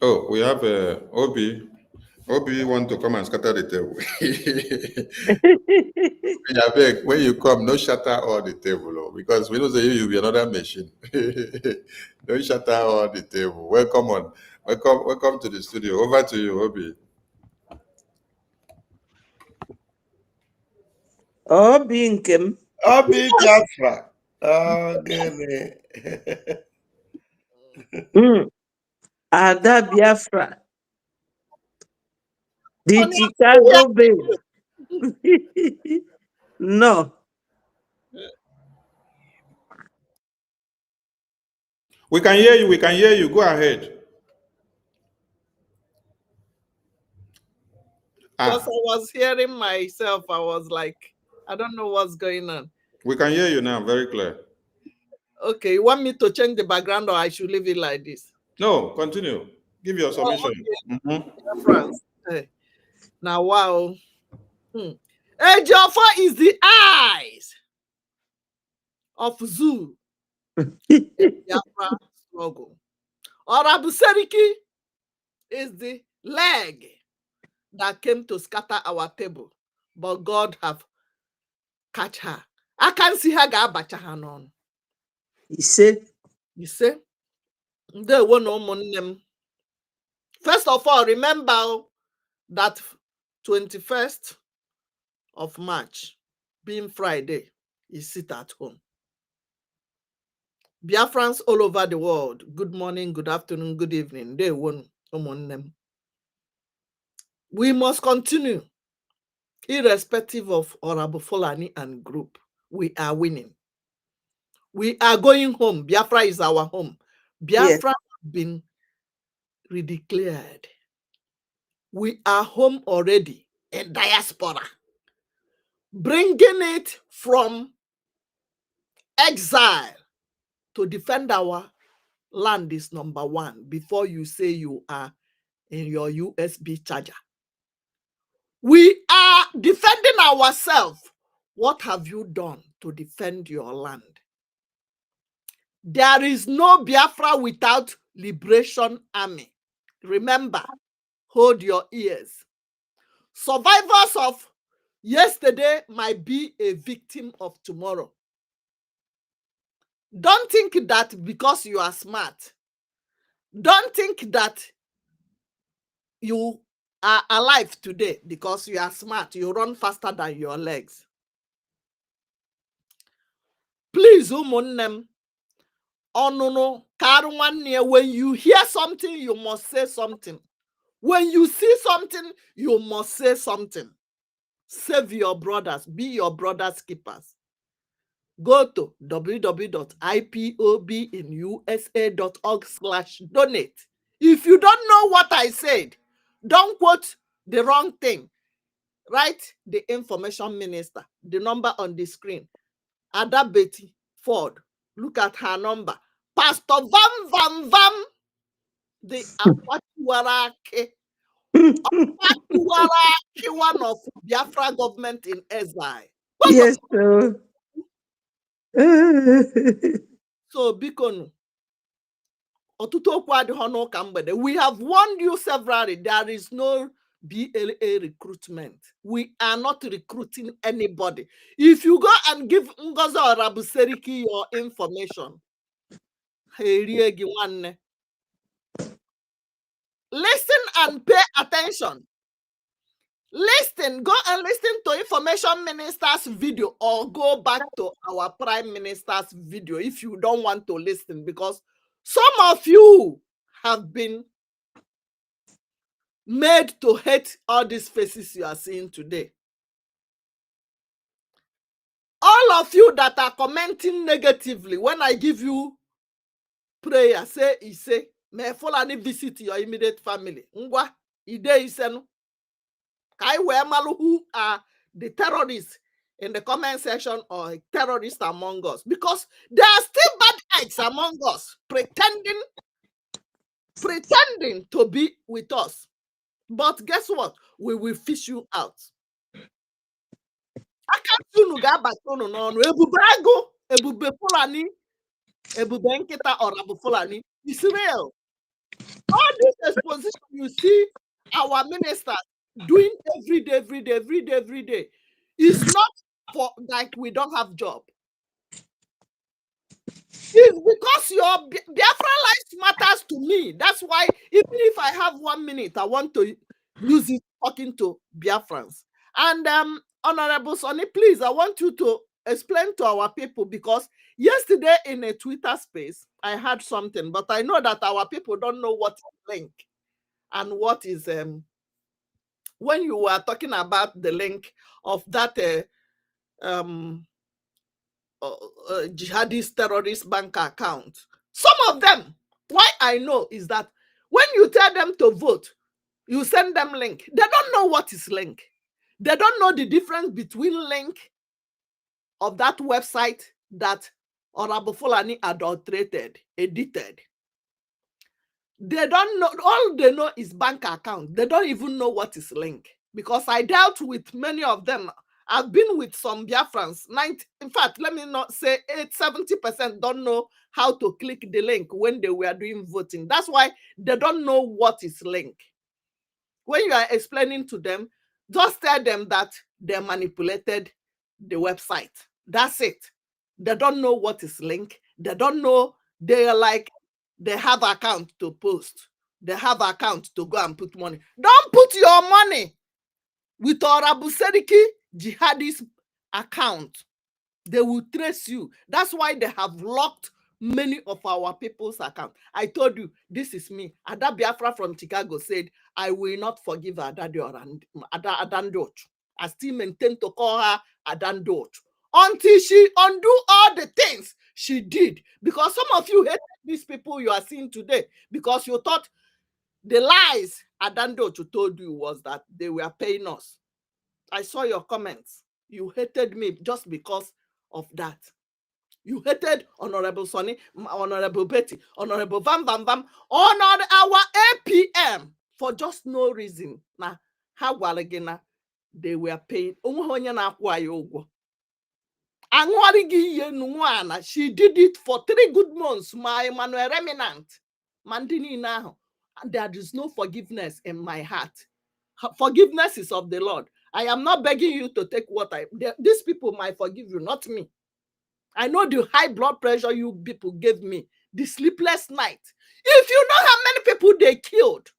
Oh, we have Obi. Obi want to come and scatter the table. Yeah, beg, when you come, no shatter all the table, because we know that you'll be another machine. Don't shatter all the table. Welcome to the studio. Over to you, Obi. Obi Nkem. Obi Biafra. Ada Biafra. The Chicago babe. No. We can hear you. We can hear you. Go ahead. Because I was hearing myself, I was like, I don't know what's going on. We can hear you now, very clear. Okay, you want me to change the background or I should leave it like this? No, continue. Give your submission. France. Now, wow. Ejiofor is the eyes of Zoo. Biafra struggle. Honorable Seriki is the leg that came to scatter our table, but God have catch her. I can see her ga abacha her on. You say? They won't know them. First of all, remember that 21st of March, being Friday, is sit at home. Biafrans all over the world, good morning, good afternoon, good evening. They won't know them. We must continue, irrespective of Honorable Fulani and group. We are winning. We are going home. Biafra is our home. Biafra has been redeclared. We are home already in diaspora. Bringing it from exile to defend our land is number one before you say you are in your USB charger. We are defending ourselves What have you done to defend your land? There is no Biafra without Liberation Army. Remember, hold your ears. Survivors of yesterday might be a victim of tomorrow. Don't think that because you are smart, don't think that you are alive today because you are smart. You run faster than your legs. Please, umunnem, onuno, karwanne, when you hear something, you must say something. When you see something, you must say something. Save your brothers. Be your brothers' keepers. Go to www.ipobinusa.org/donate. If you don't know what I said, don't quote the wrong thing. Write the information minister, the number on the screen. Ada Betty Ford. Look at her number. Pastor Vam, the Akwatuwarake. One of Biafra government in Exile. Yes, sir. So, Bikonu, we have warned you severally. There is no BLA recruitment. We are not recruiting anybody. If you go and give Ngozi or Rabuseriki your information, listen and pay attention. Listen, go and listen to Information Minister's video or go back to our Prime Minister's video if you don't want to listen, because some of you have been made to hate all these faces you are seeing today. All of you that are commenting negatively, when I give you prayer, say, may Fulani visit your immediate family. Ngwa, ide isenu. Who are the terrorists in the comment section or terrorists among us, because there are still bad eggs among us pretending to be with us. But guess what? We will fish you out. I can't soon go back on Ebube Fulani, Ebube Nkita or Abu Fulani. It's real. All this exposition you see our ministers doing every day. It's not for like we don't have job. It's because your Biafra life matters to me. That's why even if I have 1 minute, I want to use it talking to Biafrans. And Honorable Sonny, please, I want you to explain to our people, because yesterday in a Twitter space, I heard something, but I know that our people don't know what is link and what is when you were talking about the link of that jihadist terrorist bank account. Some of them, why I know is that when you tell them to vote, you send them link. They don't know what is link. They don't know the difference between link of that website that Honorable Fulani adulterated, edited. They don't know. All they know is bank account. They don't even know what is link, because I dealt with many of them. I've been with some Biafrans. In fact, let me not say 70% don't know how to click the link when they were doing voting. That's why they don't know what is link. When you are explaining to them, just tell them that they manipulated the website. That's it. They don't know what is link. They don't know. They are like, they have account to post. They have account to go and put money. Don't put your money with Honorable Seriki jihadist account. They will trace you. That's why they have locked many of our people's account. I told you, this is me. Ada Biafra from Chicago said, I will not forgive Adandoch. I still maintain to call her Adandoch until she undo all the things she did. Because some of you hate these people you are seeing today, because you thought the lies Adandoch told you was that they were paying us. I saw your comments. You hated me just because of that. You hated Honorable Sonny, Honorable Betty, Honorable Vam, on our APM for just no reason. Now, how well again they were paid. She did it for 3 good months. My Emmanuel Remnant. Mandini now. And there is no forgiveness in my heart. Forgiveness is of the Lord. I am not begging you to take what these people might forgive you, not me. I know the high blood pressure you people gave me, the sleepless night. If you know how many people they killed,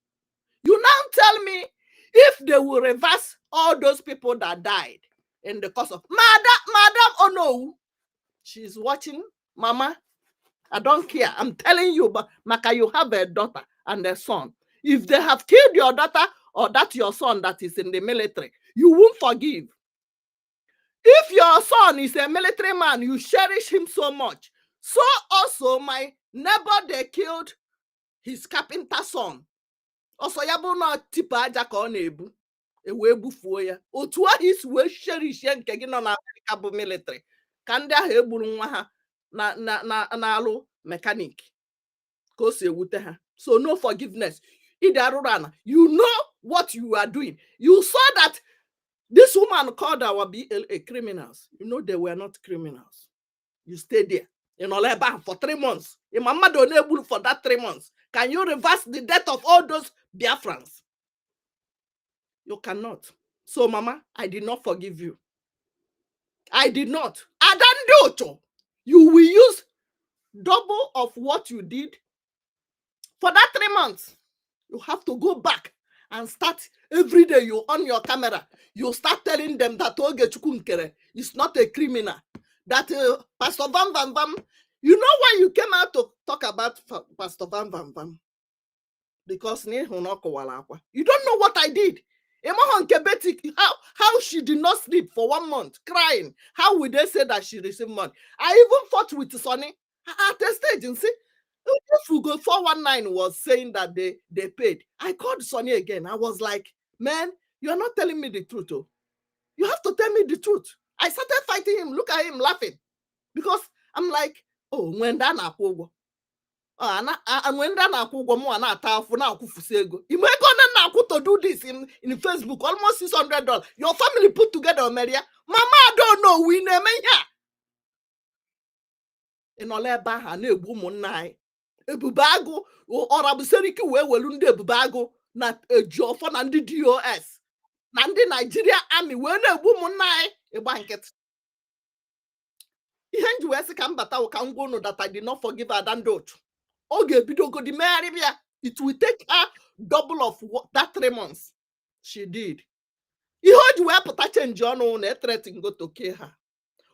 you now tell me if they will reverse all those people that died in the course of Madam, oh no, she's watching. Mama, I don't care. I'm telling you, but Maka, you have a daughter and a son. If they have killed your daughter or that your son that is in the military, you won't forgive. If your son is a military man, you cherish him so much. So also my neighbor, they killed his carpenter son. Also, yabu na tipa aja ka ọ na-ebu ewe bufuo ya. Otu ahụ isi wee cherish nke gị nọ na America bụ military ka ndị ahụ egburu nwa ha na-alụ mechanic ka o si ewute ha. So no forgiveness. You know what you are doing. You saw that this woman called our BLA criminals. You know they were not criminals. You stayed there in Oleba for 3 months. Your mama don't able for that 3 months. Can you reverse the death of all those Biafrans? You cannot. So, Mama, I did not forgive you. I did not. I don't do it. You will use double of what you did for that 3 months. You have to go back and start every day. You on your camera. You start telling them that Oge Chukwunkere is not a criminal. That Pastor Van Van Van. You know why you came out to talk about Pastor Van Van Van? Because you don't know what I did. How she did not sleep for 1 month, crying. How would they say that she received money? I even fought with Sonny at the stage and see. If we go 419 was saying that they paid. I called Sonny again. I was like, man, you're not telling me the truth. Oh. You have to tell me the truth. I started fighting him. Look at him laughing. Because I'm like, oh, when that na-akwụ and when that na-akwụ more na atafu na akwụfusi ego. You may go to do this in Facebook, almost $600. Your family put together, Maria. Mama, I don't know. We name here. In Oleba, and a woman nine. Ebubago or Abuseriki we welunde Ebubago na Ejiofor na ndị DOS na ndị Nigeria Army we na woman nine a blanket. Ihe nji wee sị ka mbata ka ngwono that I did not forgive her than dot. Oge bido go di Arabia. It will take her double of that 3 months. She did. Ihe ji wee pụta change ọnụ na threatening go to kill her.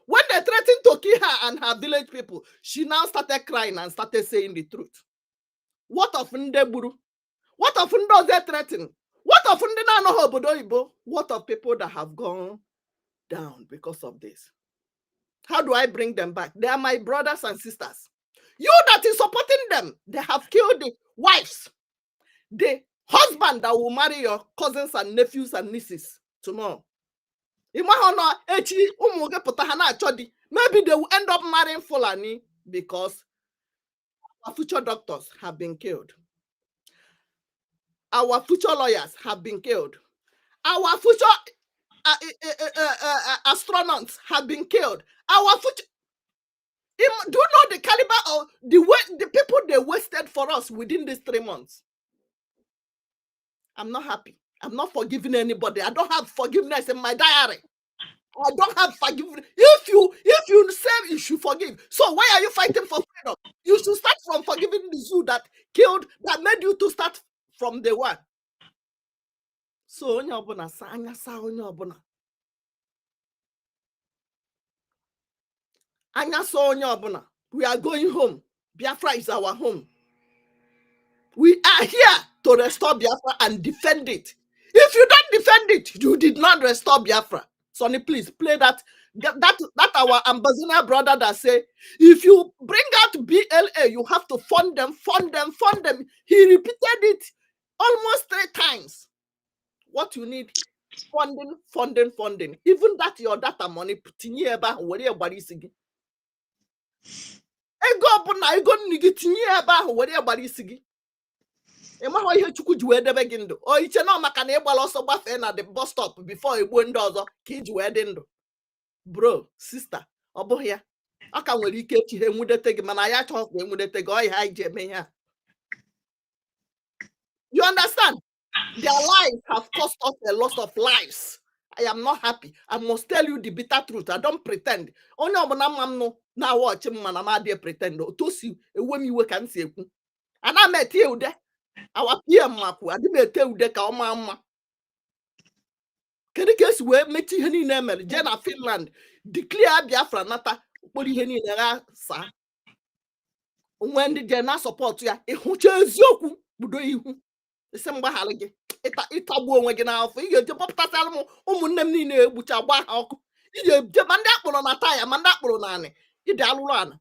When they threatened to kill her and her village people, she now started crying and started saying the truth. What of Ndeburu? What of Ndoze threatening? What of Ndinano Obodoibo? What of people that have gone down because of this? How do I bring them back? They are my brothers and sisters. You that is supporting them, they have killed the wives, the husband that will marry your cousins and nephews and nieces tomorrow. Maybe they will end up marrying Fulani because our future doctors have been killed. Our future lawyers have been killed. Our future astronauts have been killed. Our future. Do you know the caliber of the people they wasted for us within these 3 months? I'm not happy. I'm not forgiving anybody. I don't have forgiveness in my diary. I don't have forgiveness. If you say you should forgive, so why are you fighting for freedom? You should start from forgiving the zoo that made you to start from the one. So we are going home. Biafra is our home. We are here to restore Biafra and defend it. If you don't defend it, you did not restore Biafra. Sonny, please play that our ambassador brother that say, if you bring out BLA, you have to fund them. He repeated it almost 3 times. What you need, funding. Even that your data money, tinye eba where everybody sigi. Ego nigi tinye eba where everybody sigi. Ema wa ihe chukwu ji wee debe gị ndụ. O iche na maka na ịgbala ọsọ gbafee na the bus stop before egbuo ndị ọzọ ka iji wee dị ndụ. Bro, sister, ọ bụghị ya ọ ka nwere ike echi ha enwudete gị mana ya chọọ ka enwudete gị ọhịa anyị ji eme ihe a. You understand? Their lives have cost us a lot of lives. I am not happy. I must tell you the bitter truth. I don't pretend. Onye ọbụla mma m nụ na watch m mana m adịghị pretend. Otu si ewe m iwe ka m si ekwu. Ana m ete ude. Awa PM makwu. Adị m ete ude ka ọ maa mma. Kedu ka esi wee mechi ihe niile emere jee na Finland declare Biafra nata okporo ihe niile ha saa. Onwe ndị je na support ya ịhụcha eziokwu budo ihu. Isi mgbaghara gị ịtagbu onwe gị n'afọ ị ga-eje kpọpụtasịara m ụmụnne m niile egbucha gba ha ọkụ ị ga-eje ma ndị akpụrụ na taya ma ndị akpụrụ na anị ịdị alụrụ ana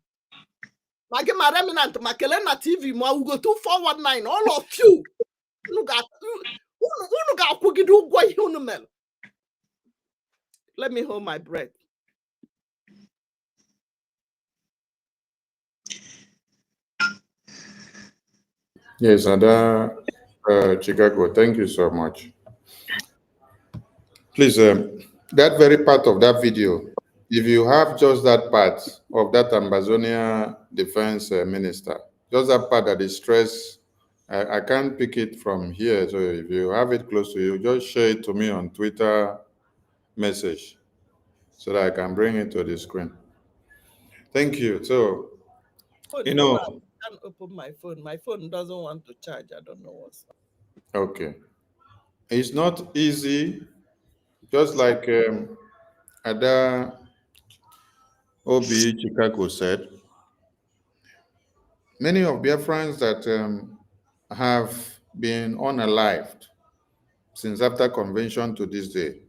ma gị ma Remnant ma kelee na TV ma Ugo 2419 all of you unu ga-akwụgide ụgwọ ihe unu mere. Let me hold my breath. Yes, Ada Chicago, thank you so much. Please, that very part of that video, if you have just that part of that Ambazonia defense minister, just that part that is stressed, I can't pick it from here. So if you have it close to you, just share it to me on Twitter message so that I can bring it to the screen. Thank you. So, you know, I can't open my phone. My phone doesn't want to charge. I don't know what's up. Okay. It's not easy, just like Ada Obi Chicago said. Many of Biafrans that have been unalived since after convention to this day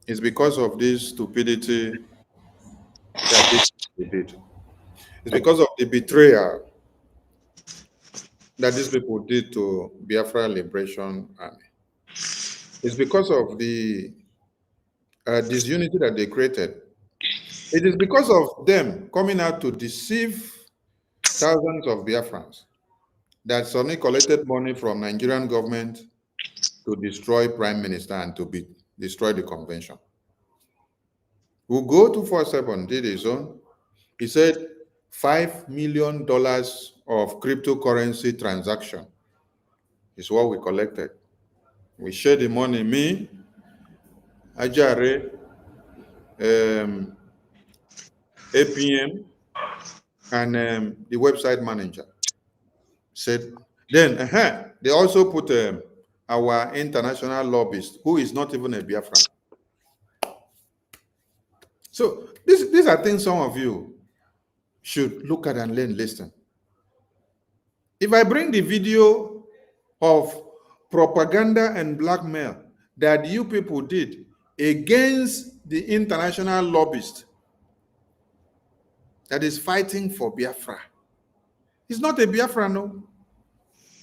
is because of this stupidity that they did. It's because of the betrayal that these people did to Biafra Liberation Army. It's because of the disunity that they created. It is because of them coming out to deceive thousands of Biafrans that Sonny collected money from Nigerian government to destroy Prime Minister and to destroy the convention. Ugo 247 did his own. He said $5 million of cryptocurrency transaction is what we collected. We shared the money, me, Ajare, APM, and the website manager. Said, then they also put our international lobbyist, who is not even a Biafran. So these are things some of you should look at and learn, listen. If I bring the video of propaganda and blackmail that you people did against the international lobbyist that is fighting for Biafra, he's not a Biafra, no.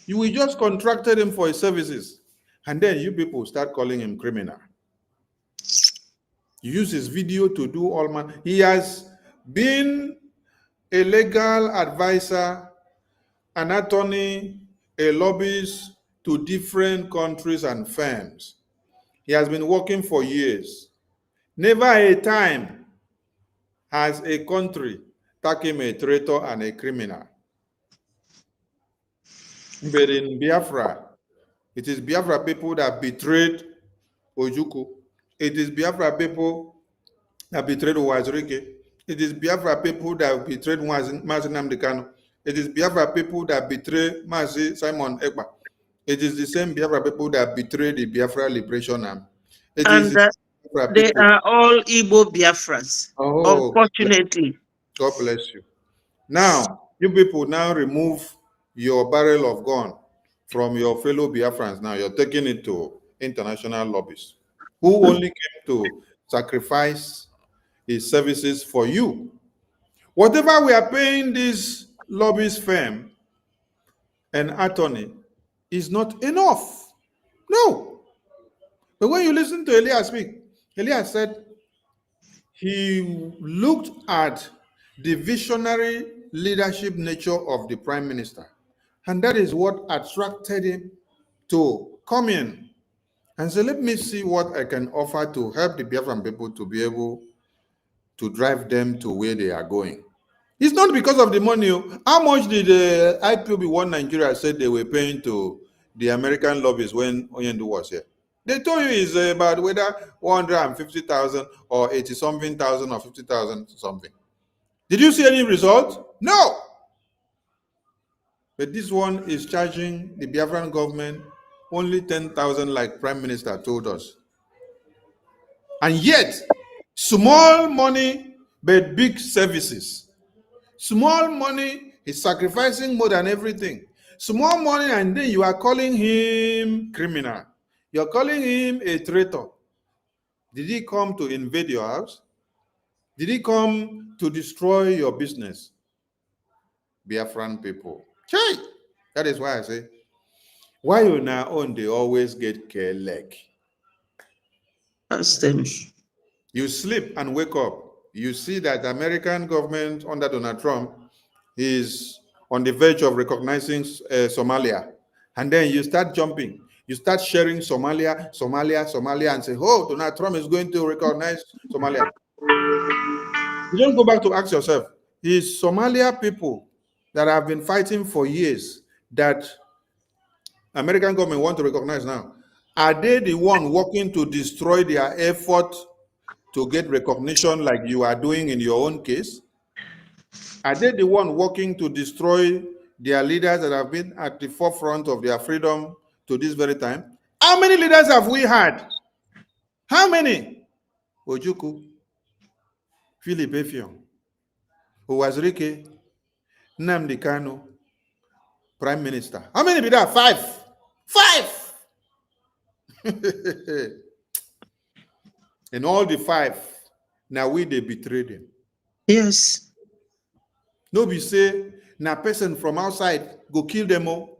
You will just contracted him for his services, and then you people start calling him criminal. You use his video to do all man. He has been a legal advisor, an attorney, a lobbyist to different countries and firms. He has been working for years. Never a time has a country taken him a traitor and a criminal. But in Biafra, it is Biafra people that betrayed Ojukwu. It is Biafra people that betrayed Uwazurike. It is Biafra people that betrayed Mazi Nnamdi Kanu. It is Biafra people that betrayed Mazi Simon Ekpa. It is the same Biafra people that betrayed the Biafra Liberation Army. They are all Igbo Biafrans, unfortunately. God bless you. Now, you people now remove your barrel of gun from your fellow Biafrans. Now you're taking it to international lobbies who only came to sacrifice his services for you. Whatever we are paying this lobbyist firm and attorney is not enough. No. But when you listen to Elias speak, Elias said he looked at the visionary leadership nature of the prime minister, and that is what attracted him to come in and say, let me see what I can offer to help the Biafran people to be able to drive them to where they are going. It's not because of the money. How much did the IPOB One Nigeria said they were paying to the American lobbies when Oyendu was here? They told you it's about whether 150,000 or 80-something thousand or 50,000 something. Did you see any result? No. But this one is charging the Biafran government only 10,000 like Prime Minister told us. And yet, small money, but big services. Small money, he's sacrificing more than everything. Small money, and then you are calling him criminal. You're calling him a traitor. Did he come to invade your house? Did he come to destroy your business? Biafran people. Chai! That is why I say, why you now own they always get care leg? Ask them. You sleep and wake up. You see that the American government under Donald Trump is on the verge of recognizing Somalia. And then you start jumping. You start sharing Somalia, and say, oh, Donald Trump is going to recognize Somalia. You don't go back to ask yourself, is Somalia people that have been fighting for years that American government want to recognize now, are they the one working to destroy their effort to get recognition like you are doing in your own case? Are they the one working to destroy their leaders that have been at the forefront of their freedom to this very time? How many leaders have we had? How many? Ojukwu, Philip Effiong, Uwazirike, Nnamdi Kanu, Prime Minister. How many be that? 5. 5! And all the 5, now they betrayed him. Yes. No be say, now person from outside go kill them all.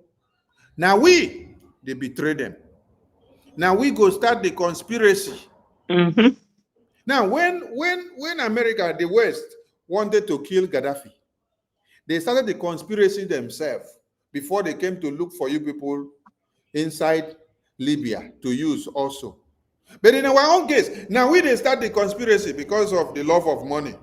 Now they betray them. Now we go start the conspiracy. Mm-hmm. Now when America, the West, wanted to kill Gaddafi, they started the conspiracy themselves before they came to look for you people inside Libya to use also. But in our own case, now they start the conspiracy because of the love of money.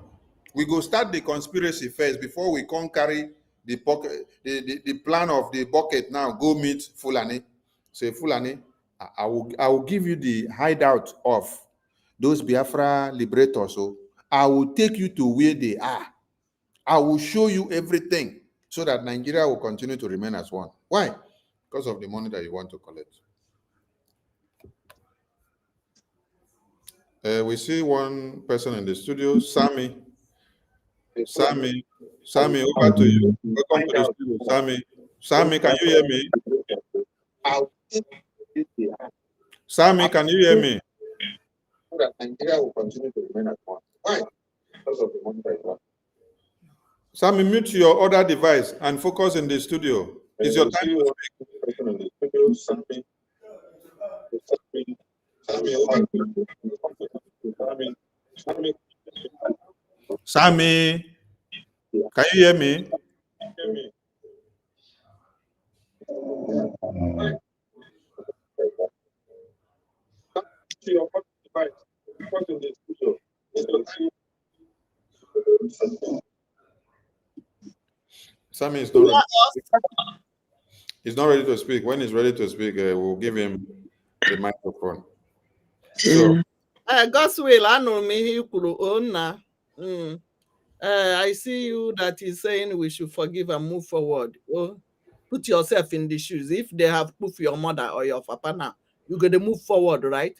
We go start the conspiracy first before we can carry the pocket, the plan of the bucket now, go meet Fulani. Say, Fulani, I will give you the hideout of those Biafra liberators. So I will take you to where they are. I will show you everything so that Nigeria will continue to remain as one. Why? Because of the money that you want to collect. We see one person in the studio, Sammy. Sammy, over to you. Welcome to the studio, Sammy. Sammy, can you hear me? Sammy, can you hear me? So that Nigeria will continue to remain as one. Why? Because of the money that you want. Sammy, mute your other device and focus in the studio. It's your time to speak. In the studio, Sammy. Sammy, can you hear me? Sammy is not ready. He's not ready to speak. When he's ready to speak, we'll give him the microphone. So, God's will, I know me, he could own now. I see you that is saying we should forgive and move forward. Oh, put yourself in the shoes. If they have put your mother or your papa now, you got to move forward, right?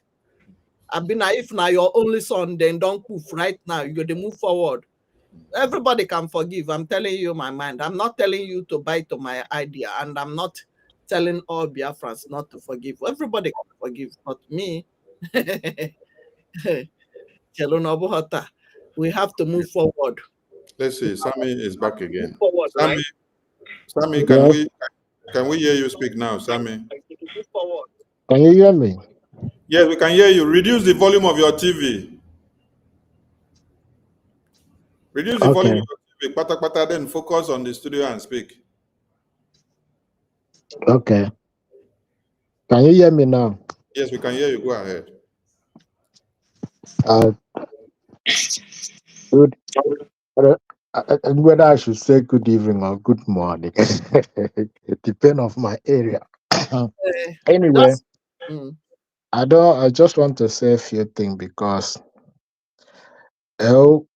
If now your only son, then don't poof right now. You got to move forward. Everybody can forgive. I'm telling you my mind. I'm not telling you to bite to my idea, and I'm not telling all Biafrans not to forgive. Everybody can forgive, but me. We have to move forward. Let's see. Sammy is back again. Forward, Sammy, right? Sammy, can we hear you speak now, Sammy? Move forward. Can you hear me? Yes, we can hear you. Reduce the volume of your TV. Reduce the volume of your TV. Pata, then focus on the studio and speak. Okay. Can you hear me now? Yes, we can hear you. Go ahead. Good. Whether I should say good evening or good morning, it depends on my area. Anyway, I just want to say a few things because you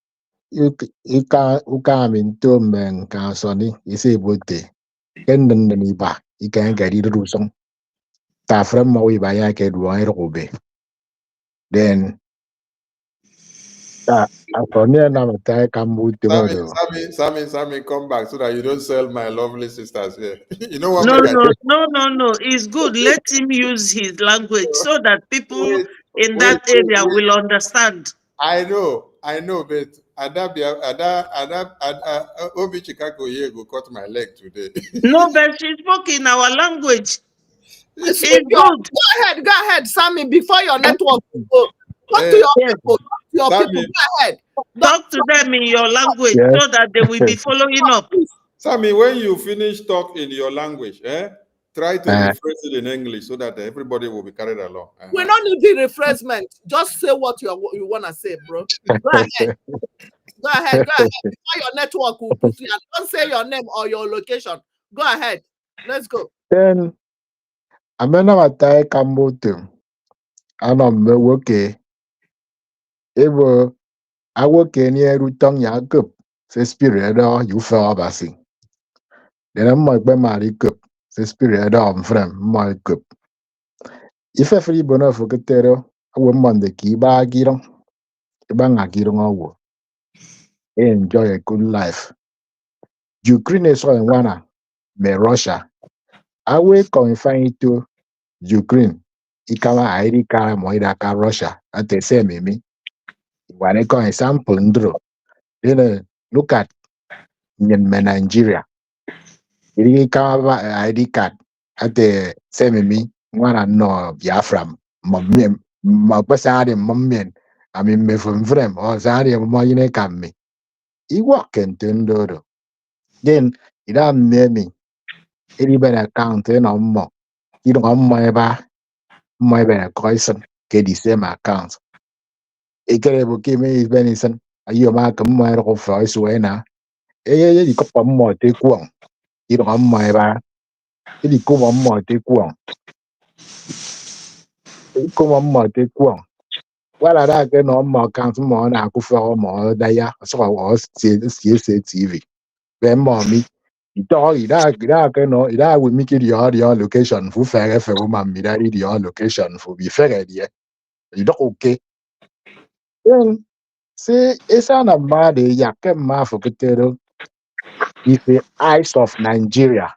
can't into men can sonny is able to get the back. You can't get it to some. Tafram Maui by I get wire obey. Then I for me and I'm a tie come with the Sammy, come back so that you don't sell my lovely sisters here. You know what? No. It's good. Let him use his language so that people in that area will understand. I know, but Obi Chicago here go cut my leg today. No, but she spoke in our language. It's good. Go ahead, Sammy, before your network go. Talk to your people. Talk to your people. Go ahead. Talk to them in your language so that they will be following up. Sammy, when you finish talk in your language, try to rephrase it in English so that everybody will be carried along. We don't need the refreshment. Just say what you want to say, bro. Go ahead. Go ahead. Before your network will put you. Don't say your name or your location. Go ahead. Let's go. Then I'm gonna tie Cambodia. And I'm working. Ever I work in here Rutong Yakup. Say spirit you fell abasing. Then I'm my Bemari cup. Say spirit friend my cup. If a free bono for Katero, I will man the key by Girong. The bang a Girong. Enjoy a good life. Ukraine is on one. Me Russia. I will confine to Ukraine. Ikawa ID car moida Russia at the same me. When I call example ndro. Then look at Nigeria. Ikawa ID card at the same me. One no Biafra. My pasade mummin. I mean me from frame or Zari mo yine kami. I walk and tendo. Then it am near me. It even account no more. You don't my ba. My ben question get the same account. Ikere give me is benison. Are you mark my of voice wena? You got more take one. You don't my ba. You go one more take one. You go one more take one. Well, I get no more account more and I go for more daya. So I was TV. Then mommy. It all it will make it your location for fair for woman me that your location for be fair idea. You don't okay. Then say it's an amade yakema for Ketero is the eyes of Nigeria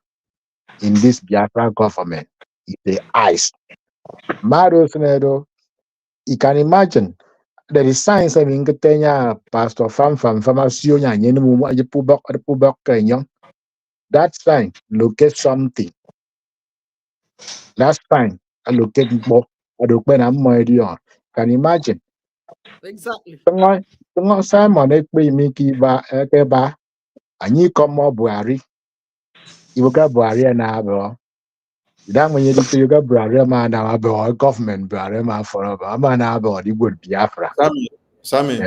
in this Biafra government. It's the eyes. Mario Senedo, you can imagine there is science of Ingetenya Pastor Fam Famasio Yenu Pubok Kenyon. That sign locate something. Last time I locate more can imagine. Exactly. Simon Miki ba anyị kọmọ Buhari iwoga Buhari na abụọ idan when you yoga Buhari ma na abụọ government Buhari ma for abụọ ma na abụọ Igbo Biafra. Sammy,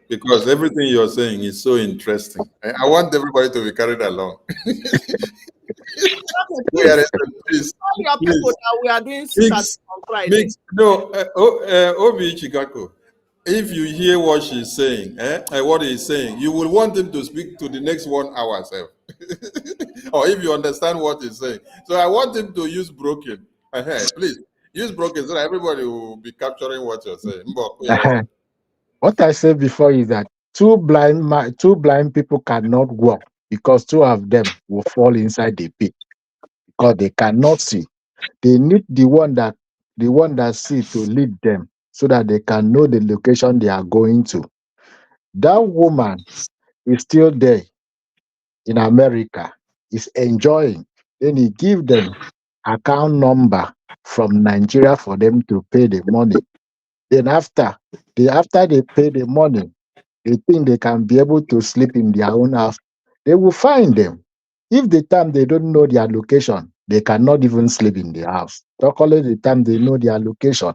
because everything you're saying is so interesting. I want everybody to be carried along. Please. We are doing on Friday. No, Obi Chikako, if you hear what she's saying, what he's saying, you will want him to speak to the next 1 hour, sir. Or if you understand what he's saying. So I want him to use broken. Please, use broken so that everybody will be capturing what you're saying. What I said before is that two blind people cannot walk because two of them will fall inside the pit because they cannot see. They need the one that see to lead them so that they can know the location they are going to. That woman is still there in America, is enjoying. Then he give them account number from Nigeria for them to pay the money. Then after they pay the money, they think they can be able to sleep in their own house. They will find them. If the time they don't know their location, they cannot even sleep in the house. Luckily, the time they know their location,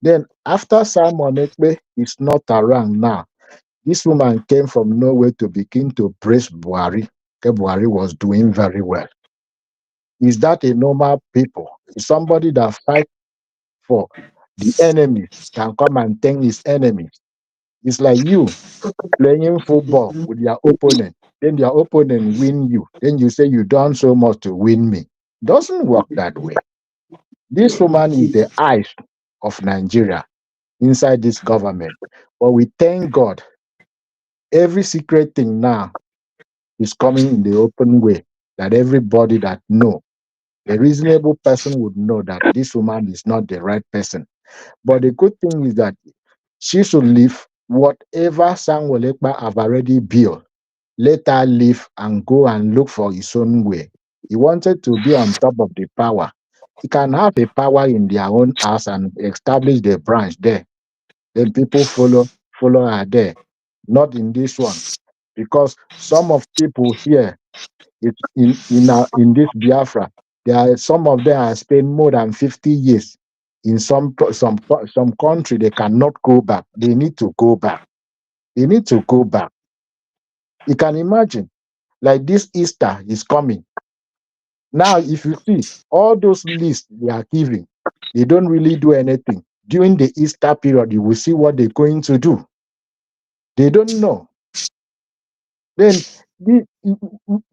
Then after Simon Ekpe is not around now, this woman came from nowhere to begin to praise Buhari. Buhari was doing very well. Is that a normal people? Is somebody that fight for the enemies can come and thank his enemies? It's like you playing football with your opponent. Then your opponent win you. Then you say you done so much to win me. Doesn't work that way. This woman is the eyes of Nigeria inside this government. But we thank God every secret thing now is coming in the open way that everybody that know, a reasonable person would know that this woman is not the right person. But the good thing is that she should leave whatever Samuel Ekpa have already built. Let her leave and go and look for his own way. He wanted to be on top of the power. He can have a power in their own house and establish the branch there. Then people follow her there. Not in this one. Because some of people here it's in this Biafra, there are some of them have spent more than 50 years in some country. They cannot go back. They need to go back. They need to go back. You can imagine, like this Easter is coming. Now, if you see all those lists they are giving, they don't really do anything. During the Easter period, you will see what they're going to do. They don't know. Then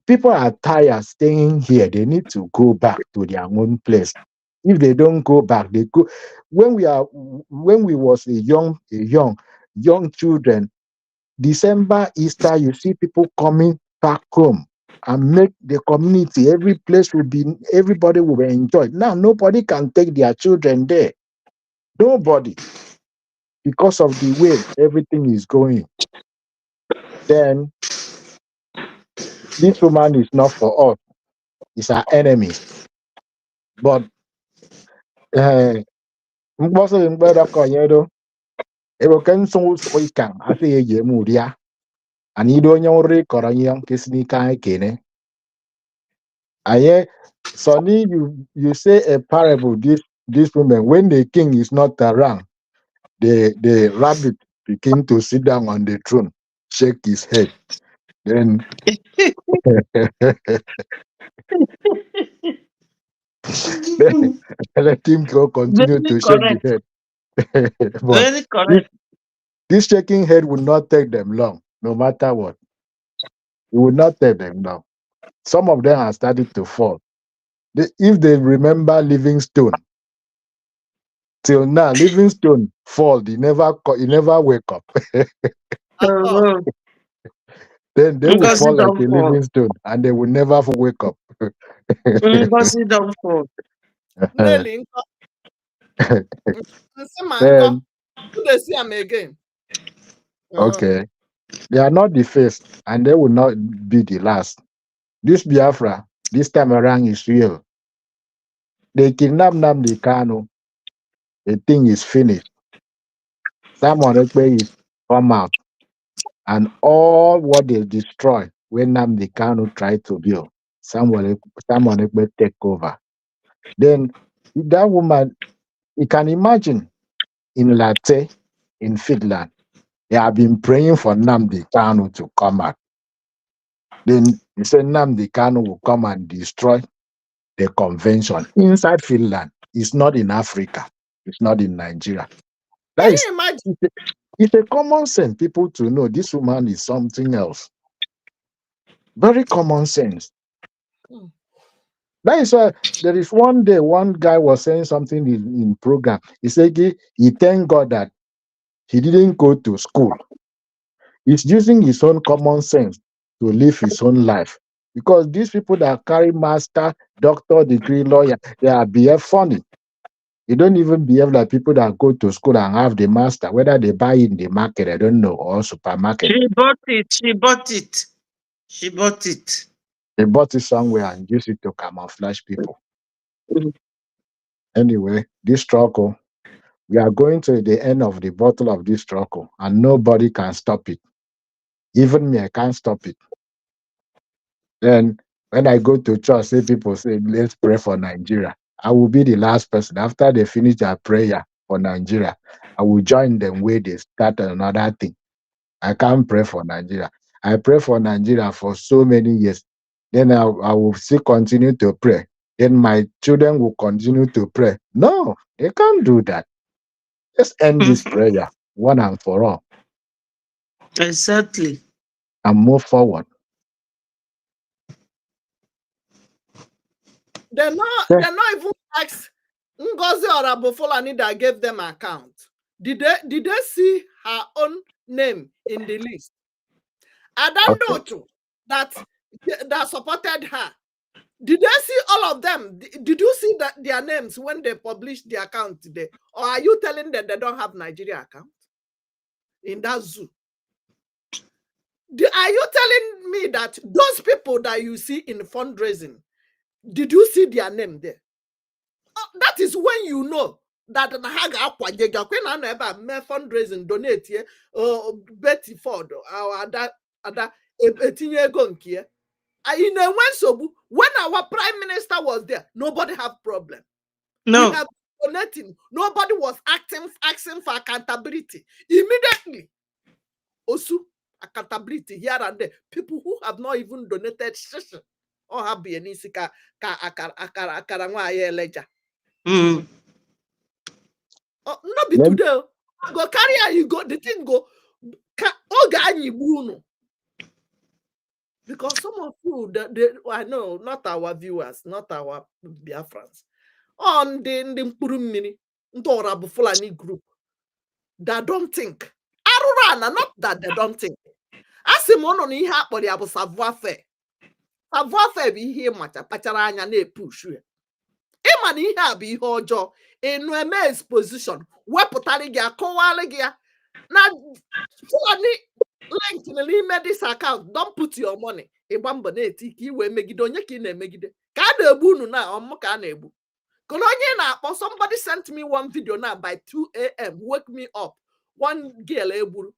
people are tired staying here. They need to go back to their own place. If they don't go back, they go. When we was a young children, December, Easter, you see people coming back home and make the community, everybody will be enjoyed. Now nobody can take their children there. Nobody, because of the way everything is going. Then this woman is not for us. It's our enemies. But mgbasa mgbada konyedo ebo ken so ikan ase ye muria ani do nyori koranyan kesni kan kene aye Sonny, you say a parable this woman when the king is not around, the rabbit begin to sit down on the throne, shake his head, then let him go continue Very to shake the correct. head. But Very correct. this shaking head will not take them long, no matter what. It will not take them long. Some of them are starting to fall. If they remember Livingstone, till now, Livingstone fall. He never wake up. Uh-huh. Then they will Ngozi fall like don't a fall. Livingstone, and they will never wake up. Ngozi don't fall. Nelly, Then who they see him again? okay, they are not the first, and they will not be the last. This Biafra, this time around, is real. They kidnap Nnamdi Kanu. The thing is finished. Simon Ekpe is come out, and all what they destroy when Nnamdi Kanu tried to build, Simon Ekpe take over. Then that woman, you can imagine in Latte, in Finland, they have been praying for Nnamdi Kanu to come out. Then he said Nnamdi Kanu will come and destroy the convention inside Finland. It's not in Africa. It's not in Nigeria. Can you imagine? It's a common sense people to know this woman is something else. Very common sense. That is why there is one day one guy was saying something in program. He said he thanked God that he didn't go to school. He's using his own common sense to live his own life. Because these people that carry master, doctor, degree, lawyer, they are behave funny. They don't even behave like people that go to school and have the master, whether they buy in the market, I don't know, or supermarket. She bought it. She bought it. She bought it. They bought it somewhere and use it to camouflage people. Anyway, this struggle, we are going to the end of the bottle of this struggle, and nobody can stop it. Even me, I can't stop it. Then when I go to church, say people say, let's pray for Nigeria. I will be the last person. After they finish their prayer, for Nigeria, I will join them where they start another thing. I can't pray for Nigeria. I pray for Nigeria for so many years. Then I will still continue to pray. Then my children will continue to pray. No, they can't do that. Let's end this prayer one and for all. Exactly. And move forward. They're not even asked Ngozi or Abu Fulani that gave them account. Did they see her own name in the list? Adandocho that supported her. Did they see all of them? Did you see their names when they published the account today? Or are you telling them they don't have Nigeria account in that zoo? Are you telling me that those people that you see in fundraising, did you see their name there? That is when you know that the Haga when I never fundraising donate here Betty Ford or that when our prime minister was there, nobody have problem. No. We have donating. Nobody was asking for accountability. Immediately, also accountability here and there. People who have not even donated or have been in Sika ledger. Not be today. Go carry you go the thing go. Because some of you, I know, not our viewers, not our Biafrans, on the Mpurumini, Ntorabu Fulani group, that don't think. Arurana, not that they don't think. Asimono ni hapo ya savoir faire. Savoir faire bi ihe macha pachara anya na push you. Ịma na ihe a bụ ihe ọjọọ enu eme exposition wepụtara gị akọwalị gị ya na Fulani link n'ime this account. Don't put your money ịgba mbọ na-eti ka iwe megide onye ka ị na-emegide ka a na-egbu unu na ọmụ ka a na-egbu kona onye na-akpọ. Somebody sent me one video now by 2 a.m. wake me up. One girl egburu.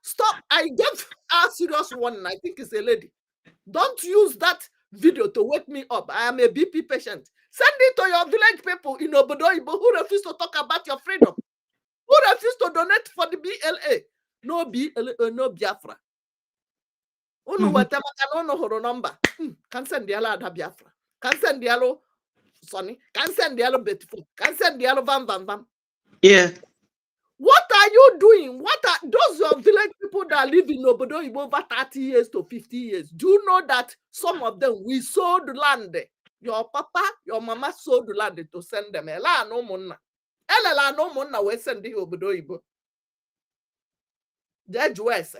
Stop. I gave a serious warning. I think it's a lady. Don't use that video to wake me up. I am a BP patient. Send it to your village people in Obodo Ibo who refuse to talk about your freedom, who refuse to donate for the BLA. No BLA, no Biafra. Unu wetemaka no horo number. Can send the ala Biafra. Can send the alo Sonny. Can send the alo Beautiful. Can send the alo Vam. Yeah. What are you doing? What are those your village people that live in Obodo Ibo over 30 years to 50 years? Do you know that some of them we sold land? Your papa, your mama sold land to send them. Ela no monna. Ela no monna we send the Obodo Ibo. Judge West.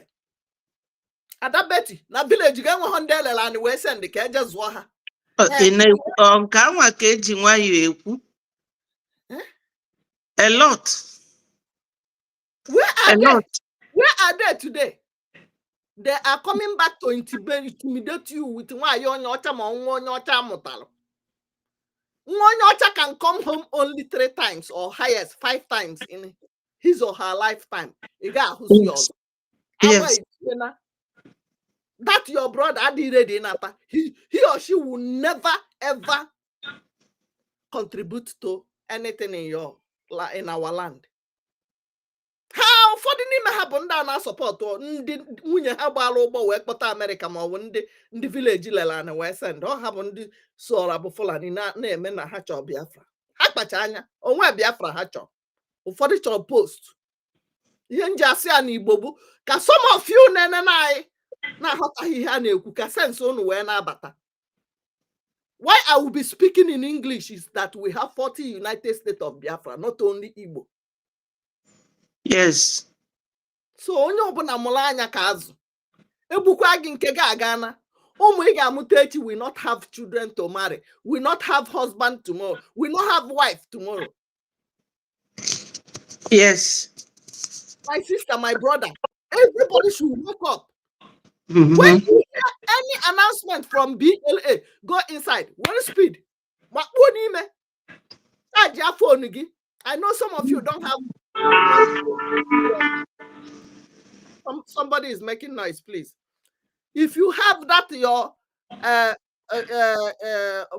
Ada Betty, na village ga 100 ela and we send the keje zwo ha. Ka nwa ka eji nwa yo ekwu. A lot. Where are they? Where are they today? They are coming back to intimidate you with why your mutalo. Nyocha can come home only 3 times or highest 5 times in his or her lifetime. Who's yours? Yes. That your brother he or she will never ever contribute to anything in our land. How for the name happen down support or nwunye ha gbara ụgbọ wee kpọta America ma ọ bụ ndị village lela na wee send ọ hapụ ndị sora bụ Fulani na-eme na ha chọọ Biafra. Ha kpacha anya onwe Biafra ha chọọ. Ụfọdụ chọọ post. Ihe nji asị ya n'Igbo bụ ka some of you nene na-aghọtaghị ihe a na-ekwu ka sense unu wee na-abata. Why I will be speaking in English is that we have 40 United States of Biafra, not only Igbo. Yes. So onye ọbụla mụrụ anya ka azụ egbukwa gị nke ga aga na ụmụ ị ga-amụta echi will not have children to marry, will not have husband tomorrow, will not have wife tomorrow. Yes. My sister, my brother, everybody should wake up. When you hear any announcement from BLA, go inside. One speed. I know some of you don't have. Somebody is making noise, please. If you have that your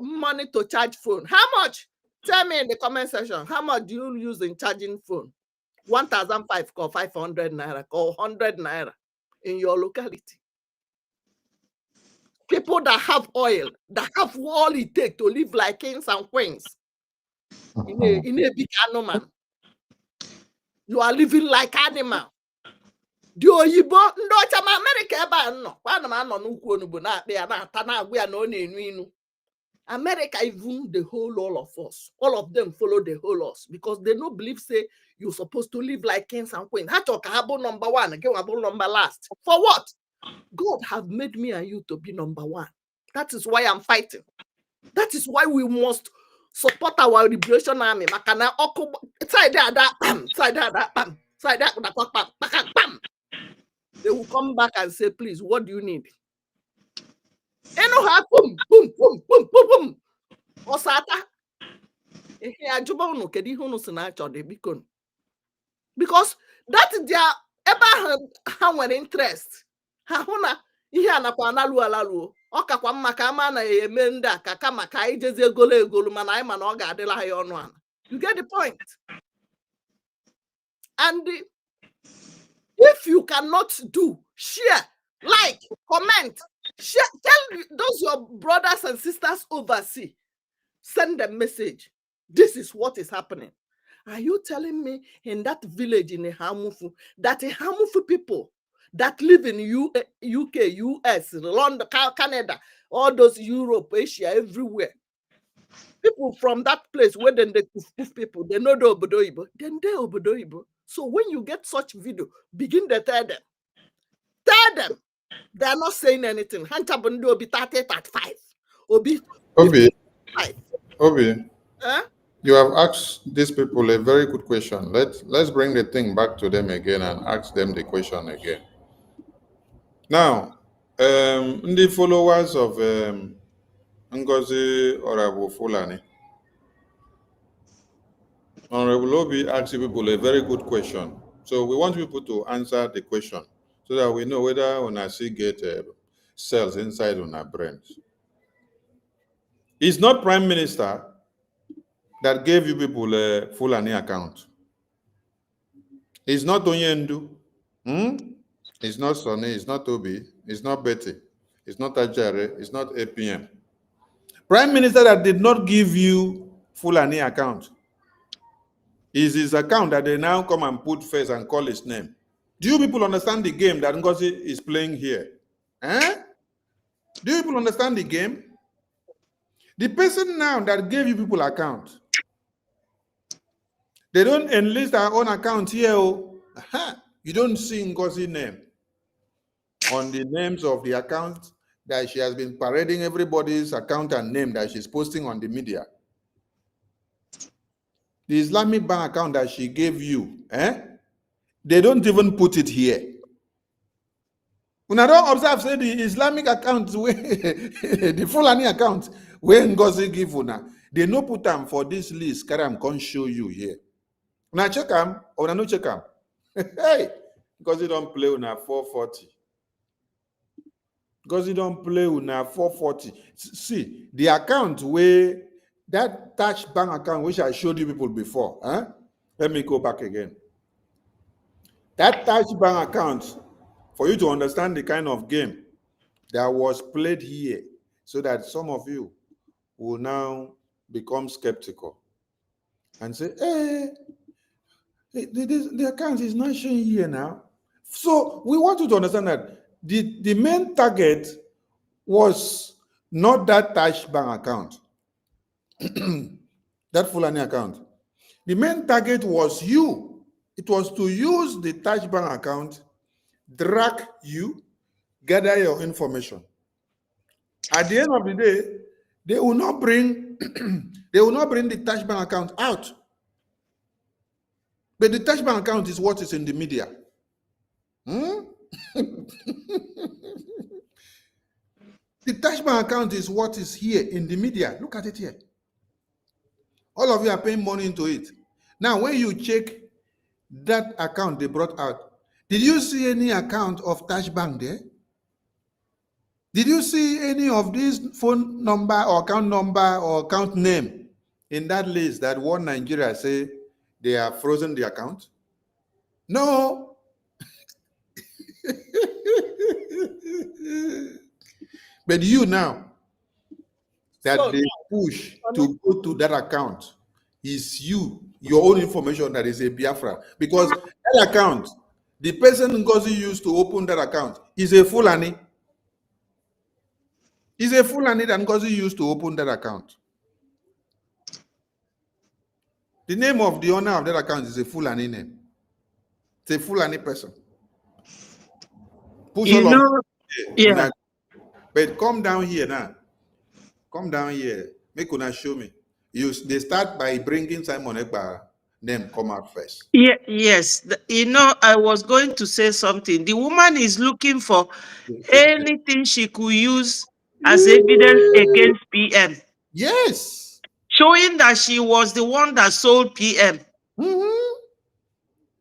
money to charge phone, how much? Tell me in the comment section, how much do you use in charging phone? 1,500 or 500 naira or 100 naira in your locality. People that have oil, that have all it takes to live like kings and queens in a big animal. You are living like animal. The Oyibo, Ndochama America, America, even the whole all of us, all of them follow the whole us because they don't believe say you're supposed to live like kings and queens. Number one, number last. For what? God have made me and you to be number one. That is why I'm fighting. That is why we must support our liberation army. Makana oko side that bam, side that bam, side that bam. They will come back and say, please, what do you need? Boom, boom, boom, boom, boom, boom. Osata. Because that is their ever interest. Ihe anakwa analu alalu ọkakwa mma ka ama na eme ndị a ka kama ka anyị jezie egolo mana anyị ma na ọ ga-adịla ha ọnụ ana. You get the point? And if you cannot do, share, like, comment, share, tell those your brothers and sisters overseas, send them message. This is what is happening. Are you telling me in that village in Hamufu that Hamufu people that live in UK, US, London, Canada, all those Europe, Asia, everywhere. People from that place where then they poof people, they know the Obodoibo, then they Obodoibo. So when you get such video, begin to tell them. Tell them. They are not saying anything. Hunter Bundo will be 30 at 5. Obi. Huh? You have asked these people a very good question. Let's bring the thing back to them again and ask them the question again. Now, the followers of Ngozi Orabu Fulani, Honorable Obi asked people a very good question. So we want people to answer the question so that we know whether una see get cells inside on our brains. It's not Prime Minister that gave you people a Fulani account. It's not Onyendu. It's not Sonny, it's not Obi, it's not Betty, it's not Ajare, it's not APM. Prime Minister that did not give you Fulani account is his account that they now come and put face and call his name. Do you people understand the game that Ngozi is playing here? Do you people understand the game? The person now that gave you people account, they don't enlist our own account here. You don't see Ngozi's name on the names of the account that she has been parading everybody's account and name that she's posting on the media. The Islamic bank account that she gave you, they don't even put it here. When I don't observe, say the Islamic account, the Fulani account, where Ngozi give una, they no put them for this list. I'm going to show you here. Now check them, or no check them. Hey, because you don't play una 440. Because you don't play una 440. See, the account where that touch bank account, which I showed you people before, let me go back again. That touch bank account, for you to understand the kind of game that was played here, so that some of you will now become skeptical and say, hey, the account is not showing here now. So we want you to understand that the main target was not that touch bank account, that Fulani account. The main target was you. It was to use the touch bank account, drag you, gather your information. At the end of the day, they will not bring the touch bank account out. But the touch bank account is what is in the media. The touch bank account is what is here in the media. Look at it here. All of you are paying money into it. Now, when you check that account they brought out, did you see any account of touch bank there? Did you see any of these phone number or account name in that list that one Nigeria say they have frozen the account? No. But you now, that So they push to go to that account is your own information that is a Biafra. Because that account, the person Ngozi used to open that account is a Fulani. Is a Fulani that Ngozi used to open that account. The name of the owner of that account is a Fulani name. It's a Fulani person. Push You all of know, yeah. But come down here now. Come down here. Make una show me. They start by bringing Simon Ekpa name come out first. Yeah, yes. You know, I was going to say something. The woman is looking for anything she could use as evidence against PM. Yes. Showing that she was the one that sold PM. Mm-hmm.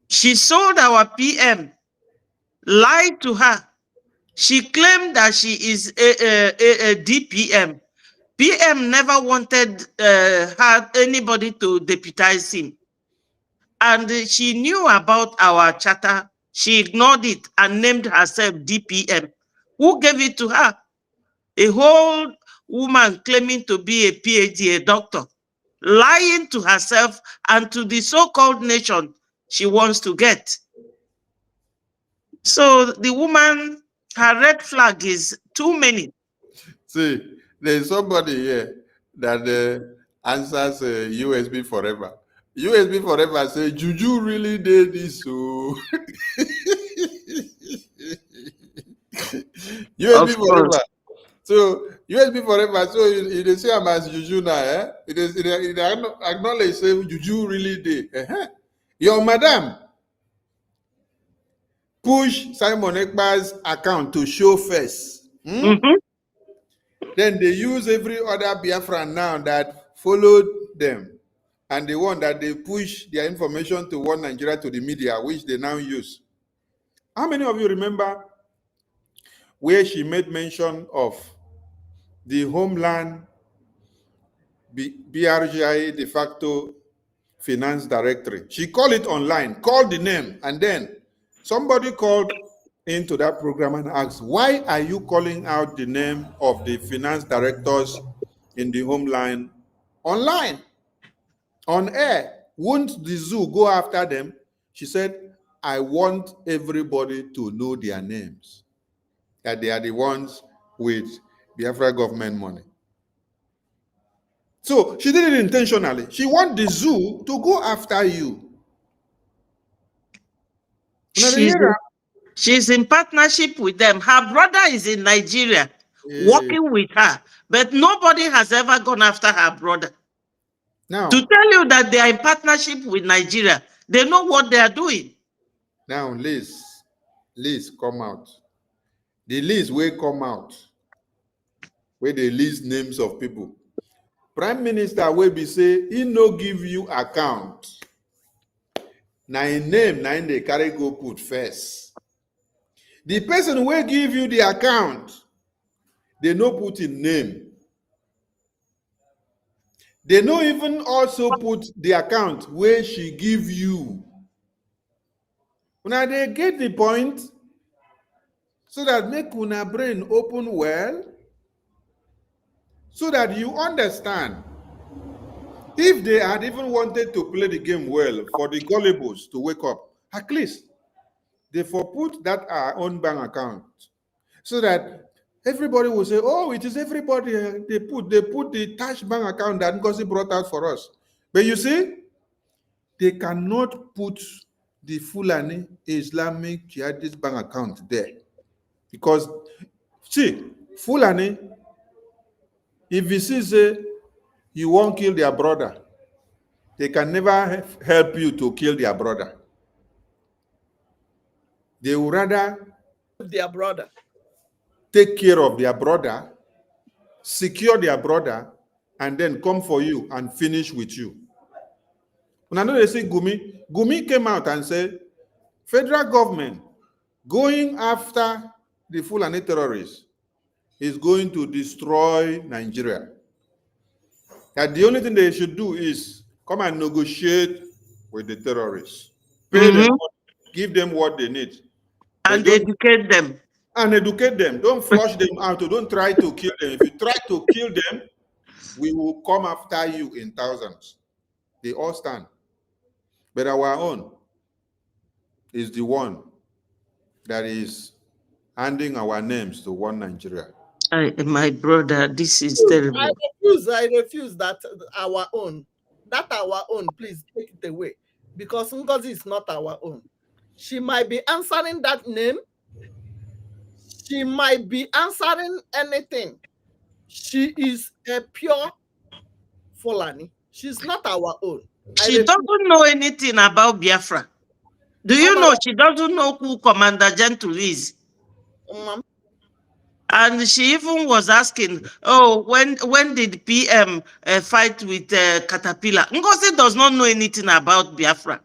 She sold our PM, lied to her. She claimed that she is a DPM. PM never wanted anybody to deputize him. And she knew about our charter. She ignored it and named herself DPM. Who gave it to her? A whole woman claiming to be a PhD, a doctor, lying to herself and to the so-called nation she wants to get. So the woman, her red flag is too many. See, there's somebody here that answers USB forever. USB forever say, Juju really did this, so USB forever. So USB forever. So they say I'm as Juju now. It acknowledge say Juju really did. Your madam push Simon Ekpa's account to show face. Mm-hmm. Then they use every other Biafran now that followed them, and the one that they push their information to one Nigeria to the media, which they now use. How many of you remember where she made mention of the Homeland BRGI de facto finance directory? She called it online, called the name, and then somebody called into that program and asked, why are you calling out the name of the finance directors in the Homeland online, on air? Won't the zoo go after them? She said, I want everybody to know their names, that they are the ones with Biafra government money. So she did it intentionally. She wants the zoo to go after you. She's in partnership with them. Her brother is in Nigeria working with her, but nobody has ever gone after her brother. Now, to tell you that they are in partnership with Nigeria, they know what they are doing. Now, Liz, come out. The list will come out where they list names of people. Prime Minister will be say, he no give you account. Now in name, now in they carry go put first. The person will give you the account, they no put in name. They no even also put the account where she give you. Now they get the point, so that make una brain open well, so that you understand. If they had even wanted to play the game well for the gullibles to wake up, at least they for put that our own bank account, so that everybody will say, oh, it is everybody. They put the Tash bank account that Ngozi brought out for us. But you see, they cannot put the Fulani Islamic Jihadist bank account there. Because, see, Fulani, if you see, say, you won't kill their brother, they can never help you to kill their brother. They would rather their brother, take care of their brother, secure their brother, and then come for you and finish with you. When I know they say Gumi came out and said, federal government going after the Fulani terrorists is going to destroy Nigeria. that the only thing they should do is come and negotiate with the terrorists, pay them, give them what they need, and educate them. And educate them. Don't flush them out. Or don't try to kill them. If you try to kill them, we will come after you in thousands. They all stand. But our own is the one that is handing our names to one Nigeria. My brother, this is terrible. I refuse that our own. That our own, please take it away. Because Ngozi is not our own. She might be answering that name. She might be answering anything. She is a pure Fulani. She's not our own. She doesn't know anything about Biafra. Do you know she doesn't know who Commander Gentle is? And she even was asking, oh, when did PM fight with Caterpillar? Ngozi does not know anything about Biafra.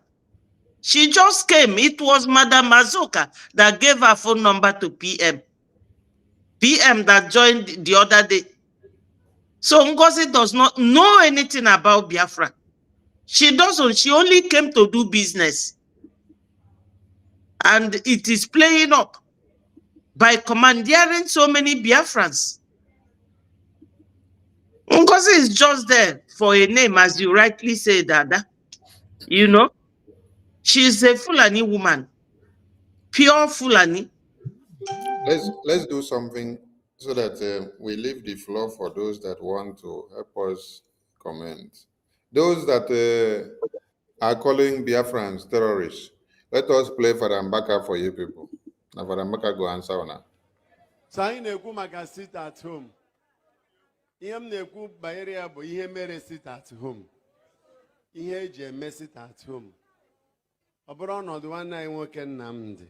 She just came. It was Madam Mazuka that gave her phone number to PM. PM that joined the other day. So Ngozi does not know anything about Biafra. She doesn't. She only came to do business. And it is playing up by commandeering so many Biafrans. Ngozi is just there for a name, as you rightly say, Dada. You know, she's a Fulani woman, pure Fulani. Let's do something so that we leave the floor for those that want to help us comment. Those that are calling Biafrans terrorists, let us play Father Mbaka for you people. Now Father Mbaka go answer now. So I na-ekwu maka sit at home. Ihe m na-ekwu banyere ya bụ ihe mere sit at home. Ihe eji eme sit at home. Ọ bụrụ ọnọdụ nwanne anyị nwoke Nnamdi.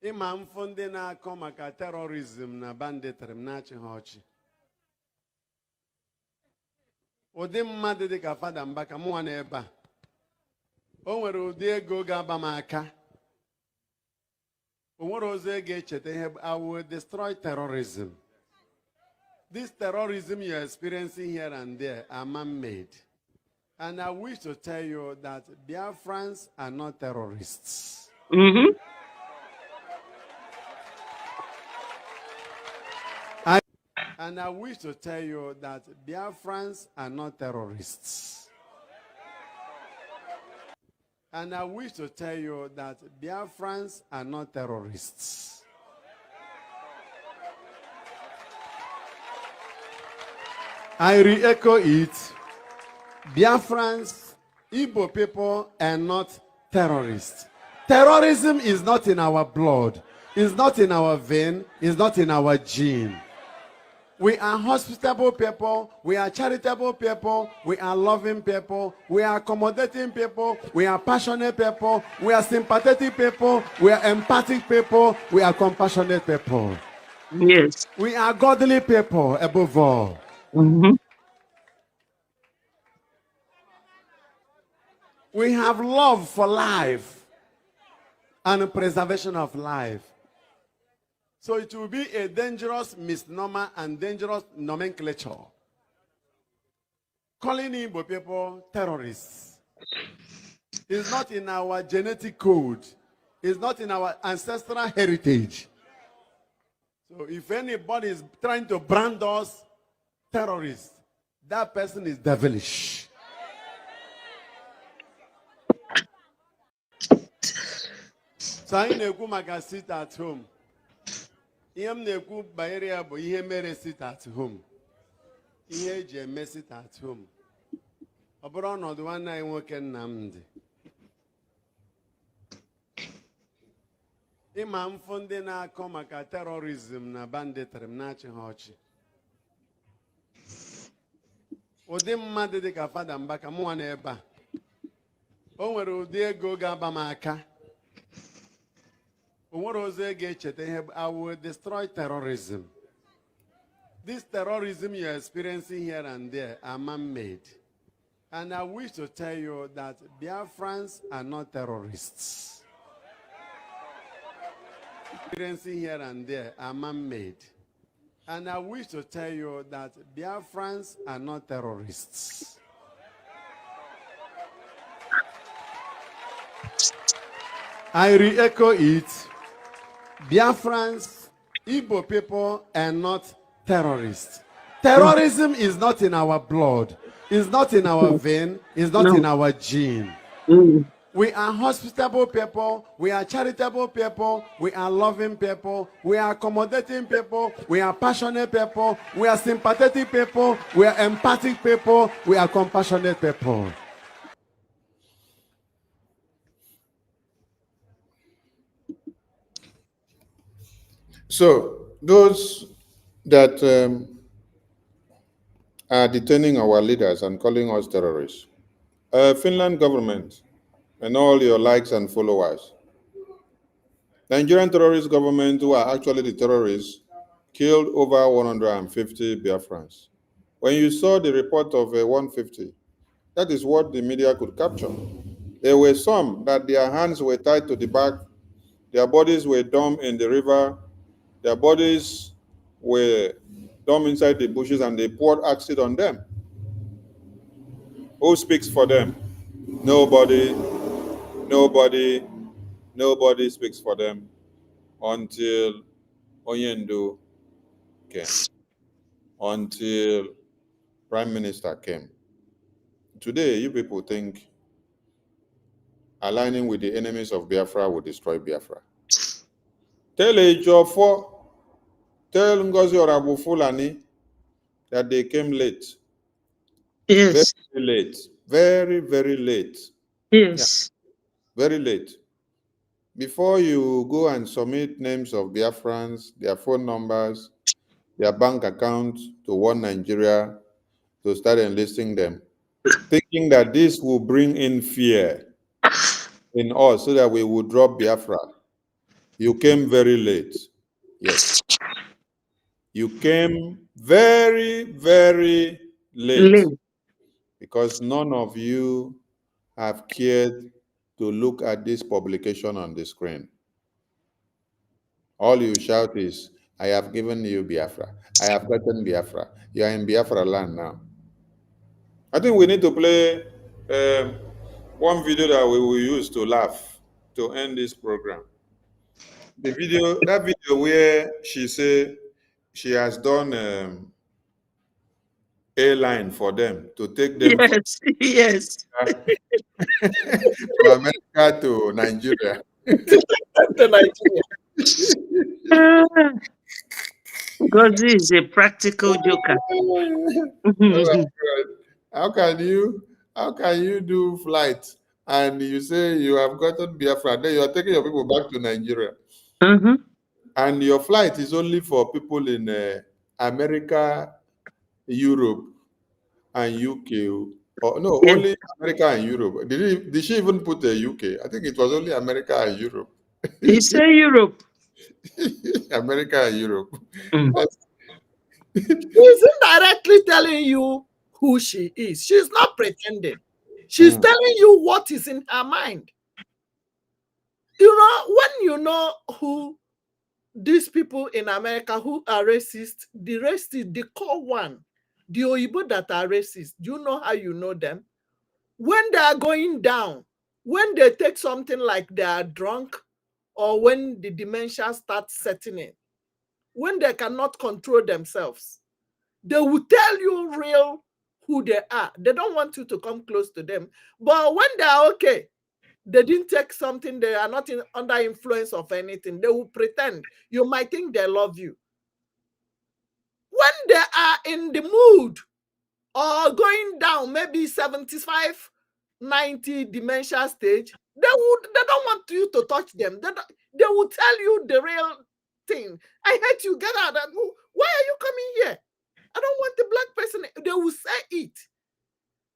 Ịma mfụ ndị na-akọ maka terrorism na banditry na-achị ha ọchị. Ụdị mmadụ dị ka Fada Mbaka mụnwa n'ebe a. O nwere ụdị ego ga-aba m aka. I will destroy terrorism. This terrorism you're experiencing here and there are man-made. And I wish to tell you that Biafrans are not terrorists. And I wish to tell you that Biafrans are not terrorists. And I wish to tell you that Biafrans are not terrorists. I re-echo it. Biafrans, Igbo people are not terrorists. Terrorism is not in our blood. It's not in our vein. It's not in our gene. We are hospitable people, we are charitable people, we are loving people, we are accommodating people, we are passionate people, we are sympathetic people, we are empathic people, we are compassionate people. Yes. We are godly people above all. We have love for life and preservation of life. So it will be a dangerous misnomer and dangerous nomenclature. Calling Igbo people terrorists is not in our genetic code. It's not in our ancestral heritage. So if anybody is trying to brand us terrorists, that person is devilish. So I na-ekwu maka sit at home. Ihe m na-ekwu banyere ya bụ ihe mere sit at home. Ihe eji eme sit at home. Ọ bụrụ ọnọdụ nwanne anyị nwoke Nnamdi. Ịma mfụ ndị na-akọ maka terrorism na banditry na-achị ha ọchị. Ụdị mmadụ dị ka Fada Mbaka mụnwa n'ebe a. O nwere ụdị ego ga-aba m aka. I will destroy terrorism. This terrorism you're experiencing here and there are man-made. And I wish to tell you that Biafrans are not terrorists. Experiencing here and there are man-made. And I wish to tell you that Biafrans are not terrorists. I re-echo it. Biafrans, Igbo people are not terrorists. Terrorism is not in our blood. It's not in our vein. It's not in our gene. We are hospitable people. We are charitable people. We are loving people. We are accommodating people. We are passionate people. We are sympathetic people. We are empathic people. We are compassionate people. So those that are detaining our leaders and calling us terrorists, Finland government and all your likes and followers, Nigerian terrorist government, who are actually the terrorists, killed over 150 Biafrans. When you saw the report of 150, that is what the media could capture. There were some that their hands were tied to the back, their bodies were dumped in the river, their bodies were dumped inside the bushes, and they poured acid on them. Who speaks for them? Nobody, nobody, nobody speaks for them until Oyendo came, until Prime Minister came. Today, you people think aligning with the enemies of Biafra will destroy Biafra. Tell Ejiofor, tell Ngozi Fulani that they came late. Yes. Very late. Very, very late. Yes. Yeah. Very late. Before you go and submit names of Biafrans, their phone numbers, their bank accounts to One Nigeria to start enlisting them, thinking that this will bring in fear in us so that we will drop Biafra. You came very late. Yes. You came very, very late. Because none of you have cared to look at this publication on the screen. All you shout is, I have given you Biafra. I have gotten Biafra. You are in Biafra land now. I think we need to play one video that we will use to laugh to end this program. The video, that video where she say she has done a line for them to take them Yes. from America to Nigeria. To Nigeria. Ngozi is a practical joker. Oh my God. How can you do flight and you say you have gotten Biafra, then you are taking your people back to Nigeria? And your flight is only for people in America, Europe, and UK. Or no, Yes. only America and Europe. Did she even put the UK? I think it was only America and Europe. You say Europe. America and Europe. She's indirectly telling you who she is. She's not pretending. She's telling you what is in her mind. You know, when you know who these people in America who are racist, the core one, the Oyibo that are racist, do you know how you know them? When they are going down, when they take something like they are drunk, or when the dementia starts setting in, when they cannot control themselves, they will tell you real who they are. They don't want you to come close to them. But when they are okay, they didn't take something, they are not under influence of anything, they will pretend. You might think they love you. When they are in the mood or going down, maybe 75, 90 dementia stage, they don't want you to touch them. They will tell you the real thing. I hate you, get out. Why are you coming here? I don't want the black person. They will say it.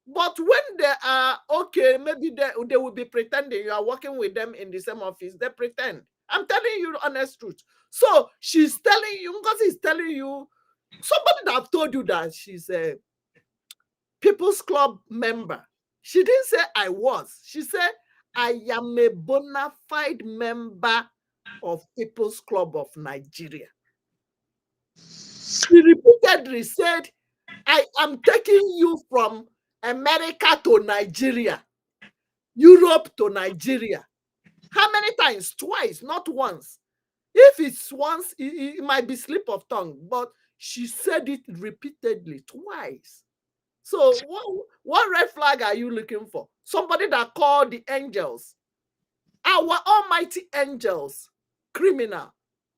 But when they are okay, maybe they will be pretending you are working with them in the same office. They pretend. I'm telling you the honest truth. So she's telling you, Ngozi is telling you, somebody that have told you that she's a People's Club member. She didn't say I was. She said, I am a bona fide member of People's Club of Nigeria. She repeatedly said, I am taking you from America to Nigeria, Europe to Nigeria. How many times? Twice, not once. If it's once, it might be slip of tongue, but she said it repeatedly, twice. So what red flag are you looking for? Somebody that called the angels, our almighty angels, criminal,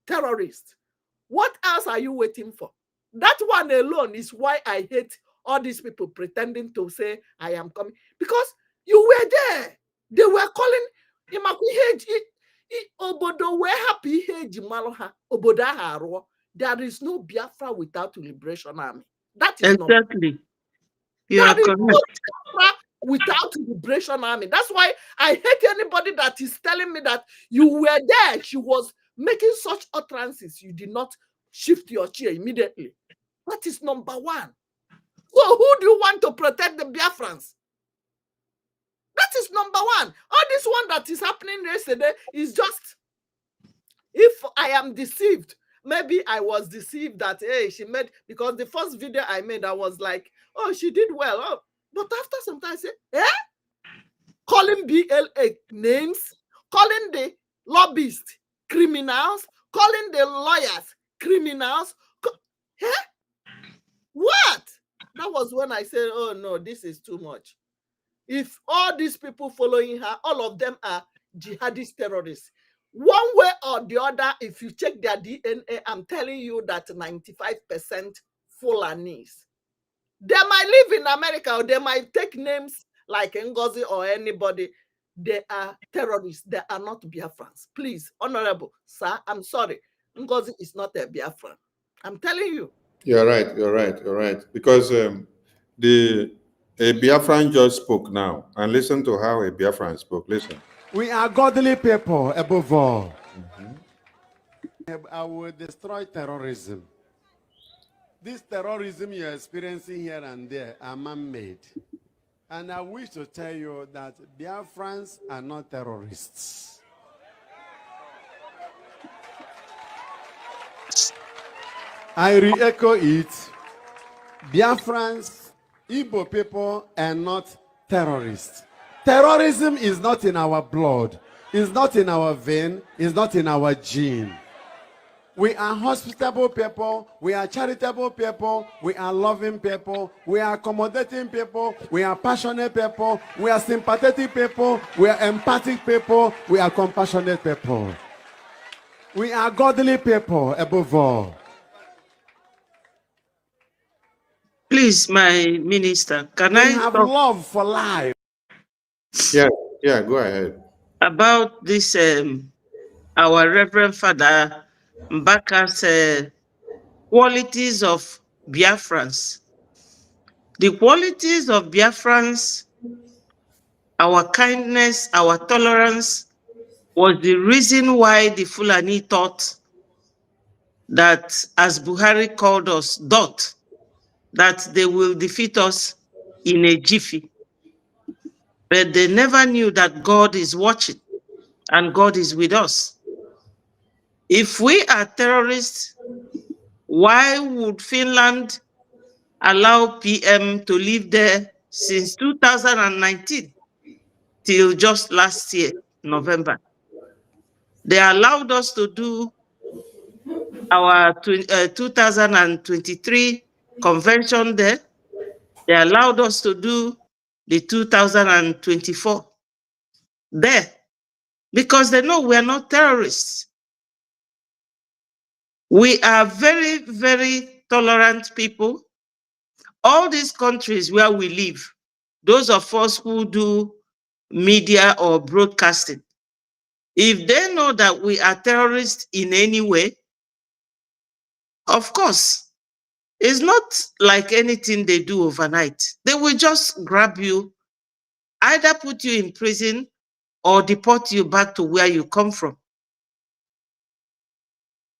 terrorist. What else are you waiting for? That one alone is why I hate all these people pretending to say I am coming. Because you were there. They were calling Obodo were happy. There is no Biafra without liberation army. That is exactly. You there are is correct. no Biafra without liberation army. That's why I hate anybody that is telling me that you were there. She was making such utterances. You did not shift your chair immediately. That is number one. So who do you want to protect the Biafrans? That is number one. All this one that is happening yesterday is just, if I am deceived, maybe I was deceived that, hey, she made, because the first video I made, I was like, oh, she did well. Oh. But after some time, I said, calling BLA names, calling the lobbyists criminals, calling the lawyers criminals. What? That was when I said, oh no, this is too much. If all these people following her, all of them are jihadist terrorists. One way or the other, if you check their DNA, I'm telling you that 95% Fulanese. They might live in America, or they might take names like Ngozi or anybody. They are terrorists. They are not Biafrans. Please, Honorable Sir, I'm sorry. Ngozi is not a Biafran. I'm telling you. You're right. You're right. You're right. Because a Biafran just spoke now, and listen to how a Biafran spoke. Listen. We are godly people above all. I will destroy terrorism. This terrorism you're experiencing here and there are man-made. And I wish to tell you that Biafrans are not terrorists. I re-echo it. Biafrans, Igbo people are not terrorists. Terrorism is not in our blood. It's not in our vein. It's not in our gene. We are hospitable people. We are charitable people. We are loving people. We are accommodating people. We are passionate people. We are sympathetic people. We are empathic people. We are compassionate people. We are godly people above all. Please, my minister, can we I have talk love for life? Yeah, go ahead. About this, our Reverend Father Mbaka's qualities of Biafrans. The qualities of Biafrans, our kindness, our tolerance, was the reason why the Fulani thought that, as Buhari called us, that they will defeat us in a jiffy. But they never knew that God is watching and God is with us. If we are terrorists, why would Finland allow PM to live there since 2019 till just last year, November? They allowed us to do our 2023 convention there. They allowed us to do the 2024 there because they know we are not terrorists. We are very, very tolerant people. All these countries where we live, those of us who do media or broadcasting, if they know that we are terrorists in any way, of course, it's not like anything they do overnight. They will just grab you, either put you in prison or deport you back to where you come from.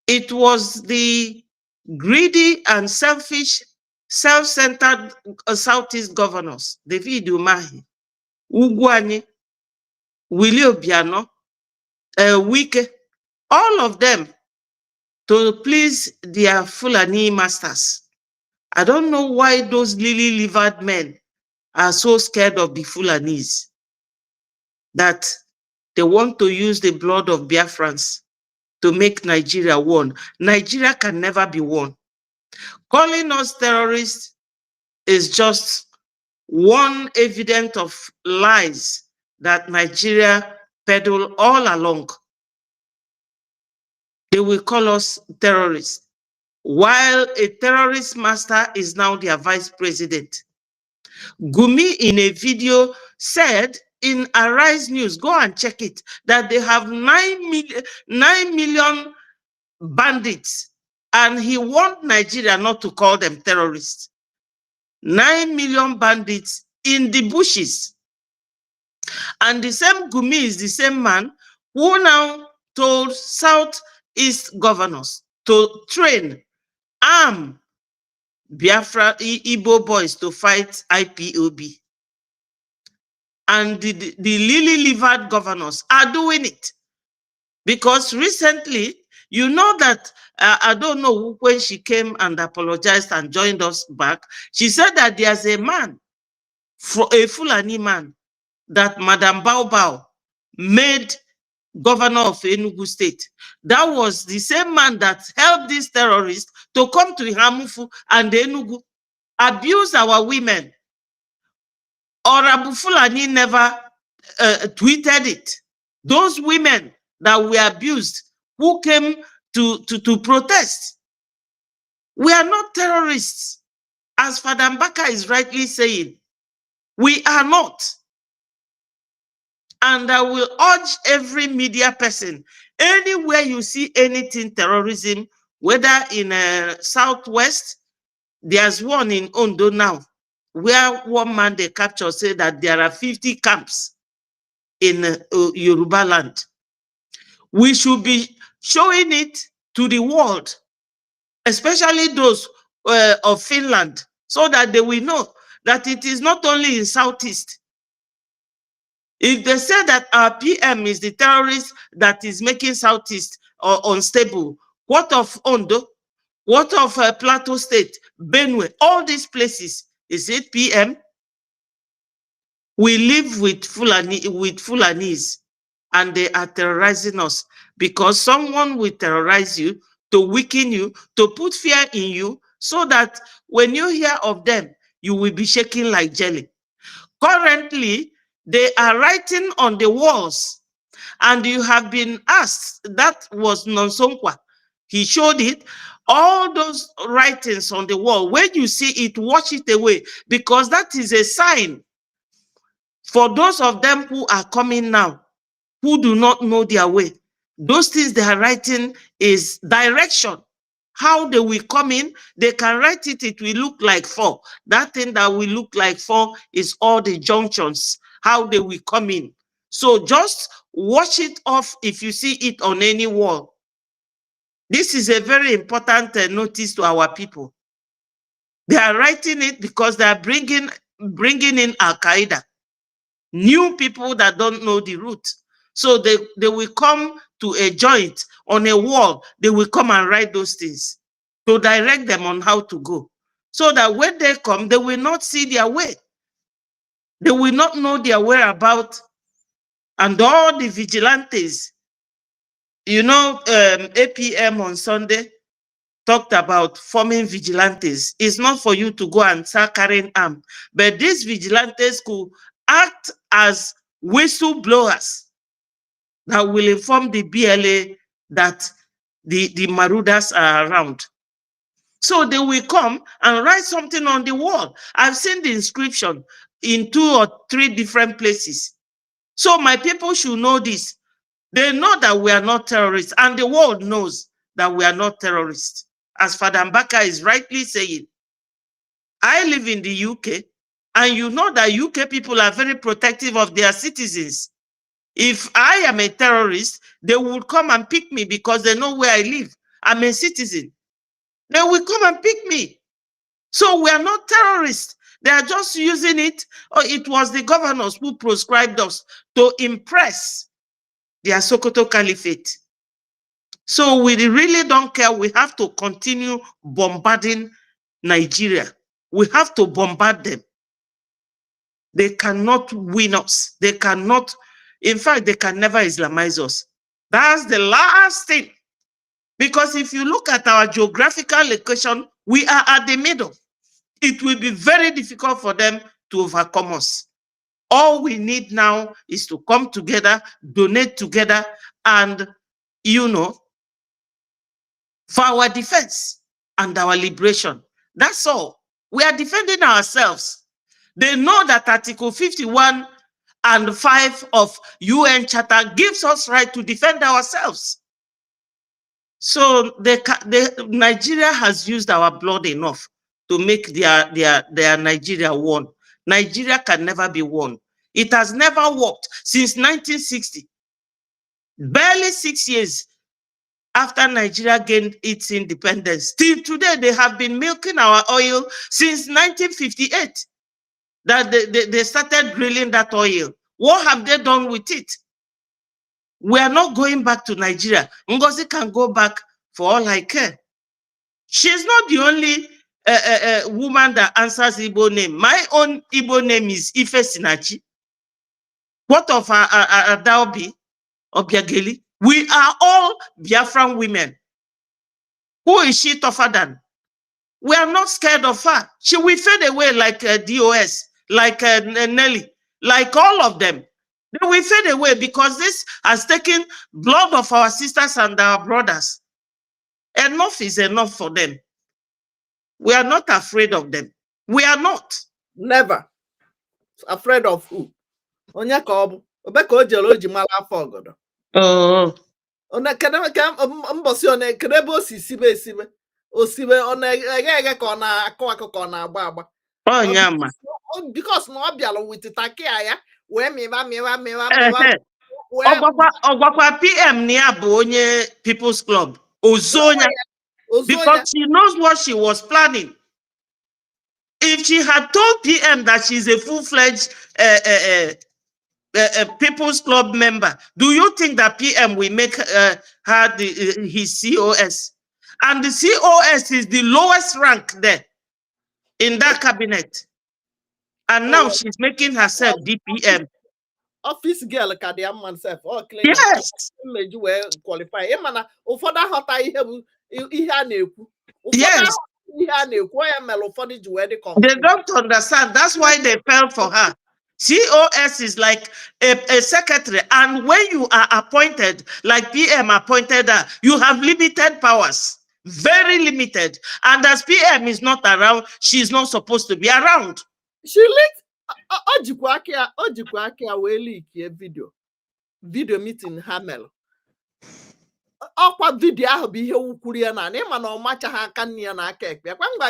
It was the greedy and selfish, self-centered Southeast governors, David Umahi, Ugwani, Willie Obiano, Wike, all of them to please their Fulani masters. I don't know why those lily-livered men are so scared of the Fulanis that they want to use the blood of Biafrans to make Nigeria one. Nigeria can never be one. Calling us terrorists is just one evidence of lies that Nigeria peddle all along. They will call us terrorists, while a terrorist master is now their vice president. Gumi in a video said in Arise News, go and check it, that they have 9 million bandits, and he warned Nigeria not to call them terrorists. 9 million bandits in the bushes. And the same Gumi is the same man who now told Southeast governors to train, arm Biafra Igbo boys to fight IPOB. And the lily-livered governors are doing it. Because recently, you know that, I don't know when she came and apologized and joined us back, she said that there's a man, a Fulani man, that Madam Bao made governor of Enugu State. That was the same man that helped these terrorists to come to Ihamufu and Enugu, abuse our women. Orabu Fulani never tweeted it. Those women that were abused, who came to protest. We are not terrorists. As Father Mbaka is rightly saying, we are not. And I will urge every media person, anywhere you see anything terrorism, whether in Southwest, there's one in Ondo now, where one man they captured said that there are 50 camps in Yoruba land. We should be showing it to the world, especially those of Finland, so that they will know that it is not only in Southeast. If they say that our PM is the terrorist that is making Southeast unstable, what of Ondo? What of Plateau State, Benue, all these places? Is it PM? We live with Fulanis, and they are terrorizing us because someone will terrorize you to weaken you, to put fear in you, so that when you hear of them, you will be shaking like jelly. Currently, they are writing on the walls, and you have been asked, that was Nonsonkwa. He showed it, all those writings on the wall. When you see it, wash it away, because that is a sign for those of them who are coming now, who do not know their way. Those things they are writing is direction. How they will come in, they can write it, it will look like 4. That thing that will look like 4 is all the junctions, how they will come in. So just wash it off if you see it on any wall. This is a very important notice to our people. They are writing it because they are bringing in Al-Qaeda, new people that don't know the route. So they will come to a joint on a wall. They will come and write those things to direct them on how to go. So that when they come, they will not see their way. They will not know their whereabouts. And all the vigilantes, you know, APM on Sunday talked about forming vigilantes. It's not for you to go and start carrying arms, but these vigilantes could act as whistleblowers that will inform the BLA that the marauders are around. So they will come and write something on the wall. I've seen the inscription in 2 or 3 different places. So my people should know this. They know that we are not terrorists, and the world knows that we are not terrorists. As Father Mbaka is rightly saying, I live in the UK, and you know that UK people are very protective of their citizens. If I am a terrorist, they will come and pick me because they know where I live. I'm a citizen. They will come and pick me. So we are not terrorists. They are just using it, or it was the governors who proscribed us to impress their Sokoto Caliphate. So we really don't care. We have to continue bombarding Nigeria. We have to bombard them. They cannot win us. They cannot, in fact, they can never Islamize us. That's the last thing. Because if you look at our geographical location, we are at the middle. It will be very difficult for them to overcome us. All we need now is to come together, donate together, and, for our defense and our liberation. That's all. We are defending ourselves. They know that Article 51 and 5 of UN Charter gives us right to defend ourselves. So Nigeria has used our blood enough to make their Nigeria won. Nigeria can never be won. It has never worked since 1960. Barely 6 years after Nigeria gained its independence. Till today, they have been milking our oil since 1958. That they started drilling that oil. What have they done with it? We are not going back to Nigeria. Ngozi can go back for all I care. She's not the only woman that answers Igbo name. My own Igbo name is Ife Sinachi. What of Adaobi, Obiageli? We are all Biafran women. Who is she tougher than? We are not scared of her. She will fade away like DOS, like Nelly, like all of them. They will fade away because this has taken blood of our sisters and our brothers. Enough is enough for them. We are not afraid of them. We are not. Never. Afraid of who? Onya kobu. Obeka ojelo oji mala afọ ogodo. Oh. Ona kana mbosi ona krebe osisibe esibe. Osibe ona ege ka ona akọ ka ona agba agba. Onyama. Because no obialo with takia ya we miwa. Ogwakwa PM ni abu onye People's Club. Ozonya. Because she knows what she was planning. If she had told PM that she's a full-fledged People's Club member, do you think that PM will make her his COS? And the COS is the lowest rank there in that cabinet. And now she's making herself DPM. Office girl kadiam myself. Yes. Qualify. Emana ufoda hota ihe a na-ekwu. Yes. They don't understand. That's why they fell for her. COS is like a secretary. And when you are appointed, like PM appointed her, you have limited powers. Very limited. And as PM is not around, she's not supposed to be around. She leaked Ojikwakia will leak a video meeting Hamel. Ọkwa vidio ahụ bụ ihe ukwuru ya na ịma na ọmacha ha aka nne ya na aka ekpe kwa ngwa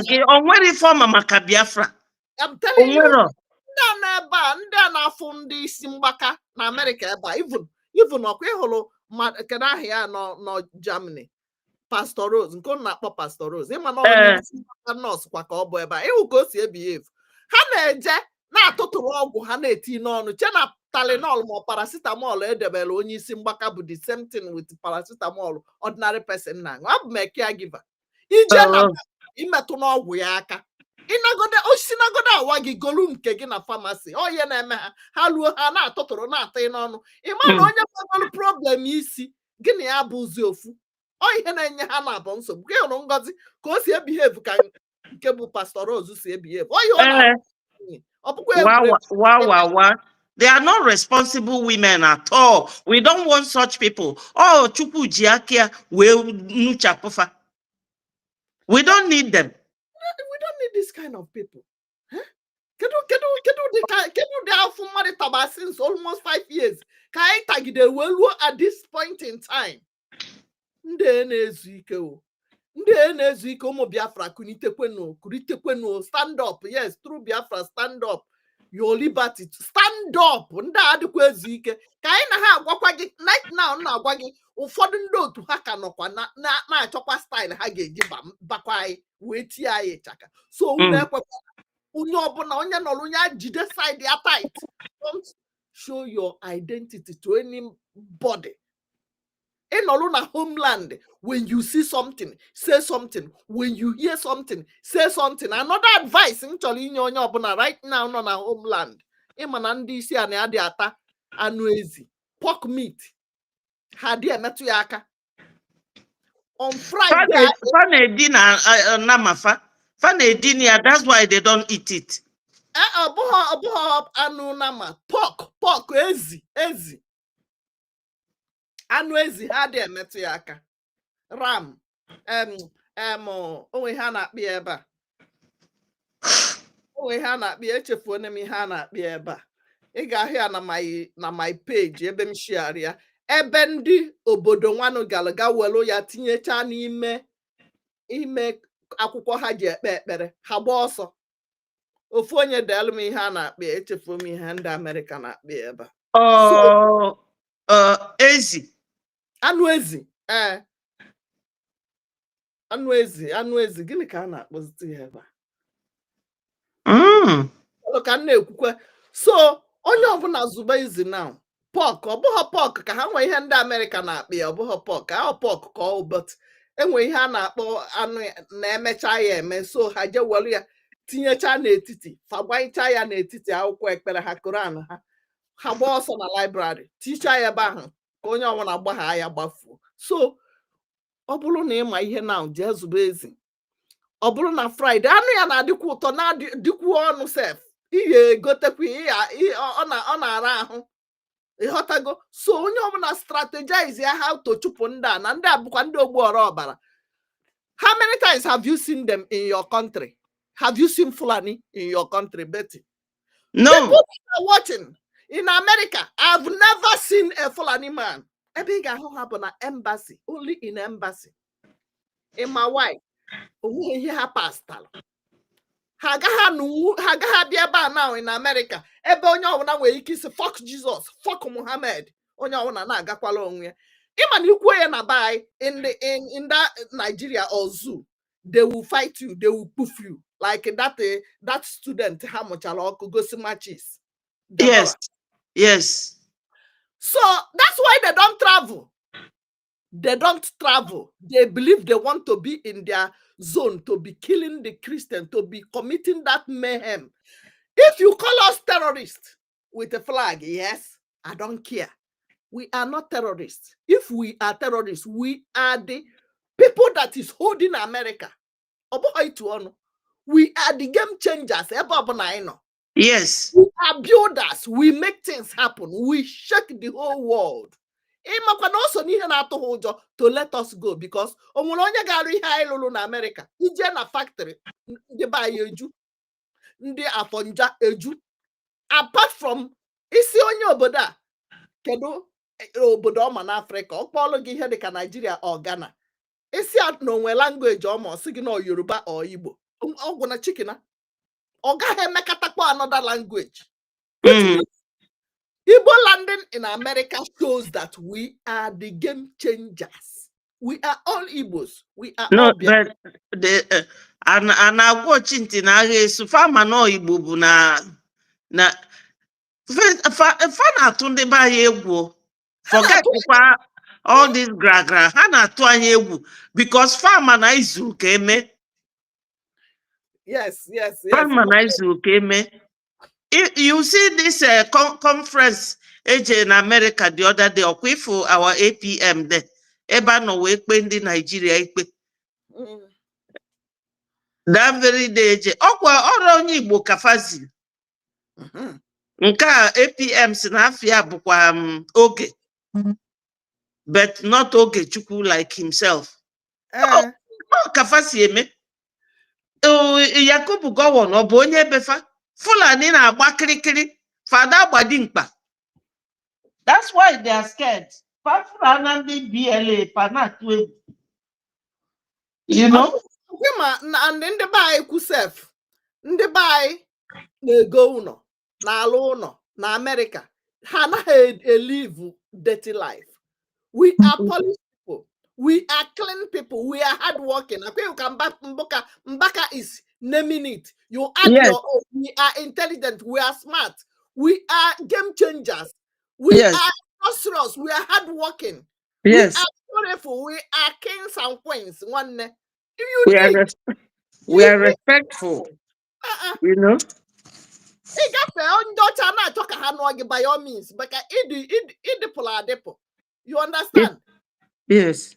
gị na onwere forma maka Biafra. I'm telling you, ndị a na-afụ ndị isi mgbaka na America ebe a even ọkwa ịhụrụ kedu aha ya nọ Germany Pastor Rose nke ọ na-akpọ Pastor Rose ịma na onye isi mgbaka nọọsụ kwa ka ọ bụ ebe a ịhụ ka o si ebehave ha na-eje na-atụtụrụ ọgwụ ha na-eti n'ọnụ chena Tylenol or paracetamol edebere onye isi mgbaka bụ the same thing with paracetamol ordinary person na ọ bụ me caregiver ije na imetụ n'ọgwụ ya aka ịnagode osinagodo awa gị golu nke gị na pharmacy onye na-eme ha luo ha na-atụtụrụ na-ata n'ọnụ ịma na onye nwere problem isi gịnị ya bụ ụzọ ofu ọ ihe na-enye ha na-abụ nsogbu gị hụrụ Ngozi ka o si ebehave ka nke bụ Pastor Rose si ebehave Wow. They are not responsible women at all. We don't want such people. Oh, Chukwu Jiakia will nuchapofa. We don't need them. We don't need this kind of people. Can they have for money since almost 5 years? Can I tag the well at this point in time? Biafra stand up. Yes, true Biafra, stand up. Your liberty to stand up. Right now, ụfọdụ ndị otu ha ka nọkwa na-achọkwa style ha ga-eji bakwa wee tie anyị chaka. So onye ọbụla onye nọrọ onye jide side ya tight. Don't show your identity to anybody. In Oluna homeland, when you see something, say something. When you hear something, say something. Another advice in right now on our homeland. Imanandi si ane adi ata anuezi pork meat. Hadi emetu yaka. On Friday, that's why they don't eat it. Anu nama pork ezi. Anu ezi hadi emetu yaka. Ram onwe ha na-akpị ebe a onwe ha na-akpị echefuo na m ihe a na-akpị ebe a ị ga-ahụ ya na my page ebe m share ya ebe ndị obodo nwanụ galaga welu ya tinyecha n'ime akwụkwọ ha ji ekpe ekpere ha gba ọsọ ofu onye deelu m ihe a na-akpị echefuo m ihe ndị Amerịka na-akpị ebe a ezi anụ ezi anụ ezi gịnị ka a na-akpọzite ya ebe a ka m na-ekwukwe so onye ọbụla zube izi now pork ọ bụghị pork ka ha nwee ihe ndị Amerịka na-akpị ya ọ bụghị pork ahụ pork ka ọ but enwe ihe a na-akpọ anụ na-emecha ya eme so ha je welu ya tinyecha n'etiti fagbanycha ya n'etiti akwụkwọ ekpere ha Koran ha gba ọsọ na library ticha ya ebe ahụ ka onye ọbụla gbagha ya gbafuo so ọ bụrụ na ịma ihe na jee zube ezi ọ bụrụ na Friday anụ ya na-adịkwa ụtọ na-adịkwa ọnụ sef ihe egotekwa ọ na-ara ahụ ịghọtago so onye ọbụla strategize ya how to chụpụ ndị a na ndị a bụkwa ndị ogbu ọbara. How many times have you seen them in your country? Have you seen Fulani in your country, Betty? No. People are watching in America. I've never seen a Fulani man. A big happen at embassy, only in embassy. In my wife, he pastor. Hagaha biaba now in America. Ebe onye ọbụla nwere ike isi fuck Jesus, fuck Muhammad. Onye ọbụla na-agakwala onwe. Even you go and buy in that Nigeria or zoo, they will fight you, they will poof you like that student how much go see matches. Yes. So that's why they don't travel. They don't travel. They believe they want to be in their zone, to be killing the Christian, to be committing that mayhem. If you call us terrorists with a flag, yes, I don't care. We are not terrorists. If we are terrorists, we are the people that is holding America. We are the game changers. Yes. We are builders. We make things happen. We shake the whole world. To let us go because America, factory, apart from isi onye obodo kedu obodo ọma n'Africa ọkpọlụ gị ihe dịka Nigeria or Ghana isi n'onwe language ọma ọsị gị na Yoruba or Igbo ọgwụ na chikina ọ gaghị emekatakwa another language which means Igbo landing in America shows that we are the game changers. We are all Igbos. We are all but the and I watching tina so farmer no Igbo bụ na fa na-atụ ndị be anyị egwu forget all this gra ha na-atụ anyị egwu because farmer na izu ka eme. Yes. Farmer na izu ka eme. You see this conference in America the other day for our APM there ebe no we kpe ndị Nigeria ikpe that very day ọkwa ọrụ onye Igbo kafazi nke APM si na afia bụkwa oge but not oge Chukwu like himself kafazi eme Yakubu Gowon ọ bụ onye befa Fulani na-agba kirikiri fada agbadi mkpa. That's why they are scared. Fulani BLA panatu. You know? And in the bay kusef, in the bay they go no, na alone, na America. Hana live dirty life. We are polished people. We are clean people. We are hardworking. Okay, you can back Mbaka is naming it. You add your own. We are intelligent. We are smart. We are game changers. We are prosperous. We are hardworking. Yes. We are beautiful. We are kings and queens. One, we are respectful. You know. By all means, but you understand? Yes.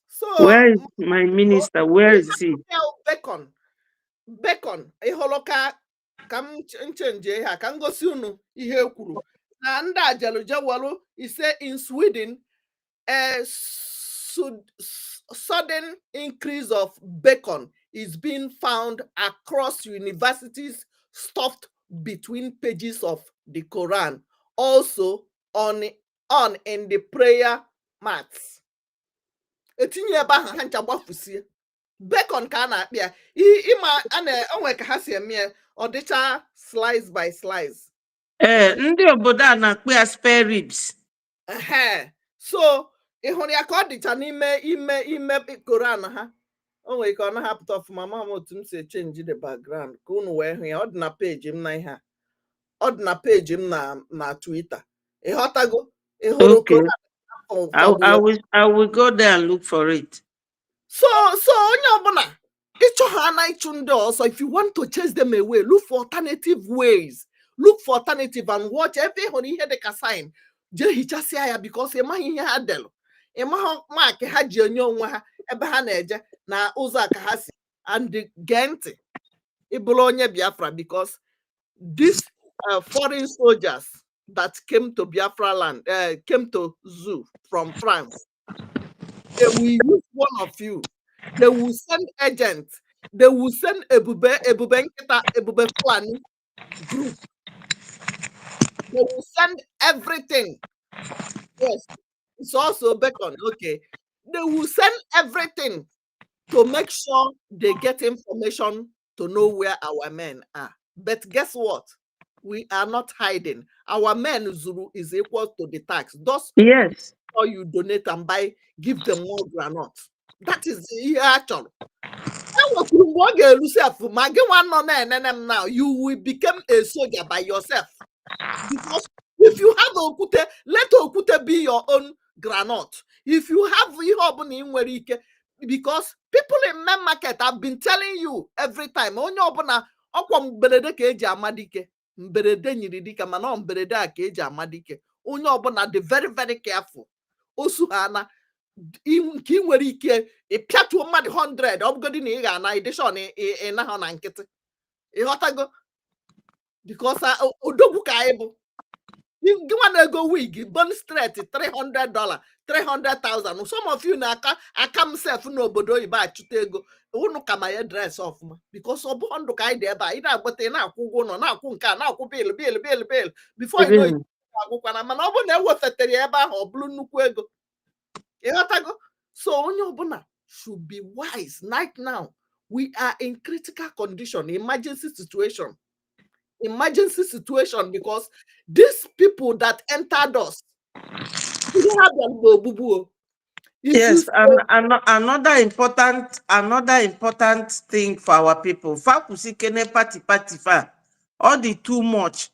So where is my minister? Where is he? Bacon, iholoka kam change ha kan gosi unu ihe kwuru na ndị ajalujawalu ise in Sweden a sudden increase of bacon is being found across universities stuffed between pages of the Quran, also on in the prayer mats. Etinye ebe ahụ ha ncha gbafusie bacon ka a na-akpị ya ịma onwe ka ha si eme ya ọ dịcha slice by slice. Ndị obodo a na-akpị ya spare ribs. So ị hụrụ ya ka ọ dịcha ime Koran ha o nwere ike ọ na-ahapụta ọfụma ma m otu m si change the background ka unu wee hụ ya ọ dị na peji m na ihe a ọ dị na peji m na Twitter ịghọtago ị hụrụ Koran. I will go there and look for it. So onye ọbụla ịchọ ha na ịchụ ndị ọsọ, if you want to chase them away, look for alternative ways. Look for alternative and watch ebe ị hụrụ ihe dị ka sign jee hichasịa ya because ị maghị ihe ha delụ, ị maghị mark ha ji enye onwe ha ebe ha na-eje na ụzọ a ka ha si and gee ntị ịbụrụ onye Biafra because these foreign soldiers that came to Biafra land came to zoo from France. They will use one of you. They will send agents. They will send Ebube Fulani group. They will send everything. Yes, it's also bacon. Okay. They will send everything to make sure they get information to know where our men are. But guess what? We are not hiding. Our men Zulu is equal to the tax. Thus, yes. Or you donate and buy, give them more granules. That is actual. Now you will become a soldier by yourself. Because if you have okute, let okute be your own granite. If you have because people in main market have been telling you every time, onye ọbụla dị very very careful. Osu ana nke ị nwere ike ịpịatuo mmadụ 100 ọ bụgodị na ị ga-ana edishọn ị na ha na nkịtị ịghọtago because odogwu ka anyị bụ gị nwa na-ego wig bon straight $300 300,000. Some of you na-aka self n'obodo oyibo achụta ego unu ka ma ya dress ọfụma because ọ bụ ndụ ka anyị dị ebe a ị na-agbata ị na-akwụ ụgwọ ụlọ na-akwụ nke a na-akwụ bill before you know it. Mana ọ bụ na ewefetere ya ebe ahụ ọ bụrụ nnukwu ego ịghọtago. So onye ọbụla should be wise. Right now we are in critical condition, emergency situation because these people that entered us have them. Yes, and another important thing for our people. Fakusikene party fa. All the too much.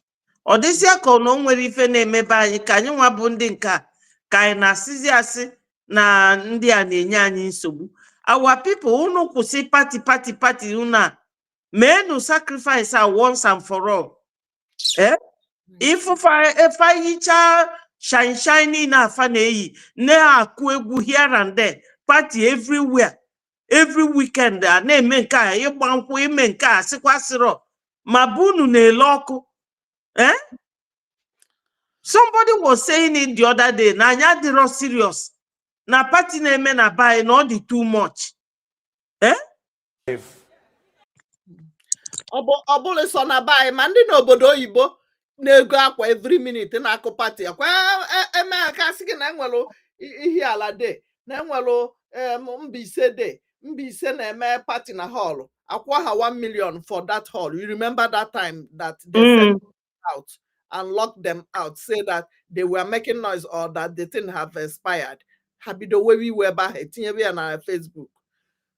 Or this year no nwere ife na-eme be anyị ka anyị nwa bụ ndị nka ka anyị na-asịzi asị na ndị a na-enye anyị nsogbu. Our people unu kwụsị party una menu sacrifice once and for all. If I hicha shine na afa na-eyi na-akụ egwu here and there, party everywhere, every weekend a na-eme nke a ịgba nkwụ ime nke a sịkwa sịrọ ma bunu na-ele ọkụ. Somebody was saying it the other day, na anya dịrọ serious na party na-eme na buy na ọ dị too much. Ọ bụla so na buy ma ndị n'obodo oyibo na-ego akwa every minute na-akụ party akwa eme aka sị gị na enwere ihe ala day na enwere Mbaise na-eme party na hall akwa ha 1 million for that hall. You remember that time that they sent out and locked them out, say that they were making noise or that the thing have expired. Habido we were back on Facebook.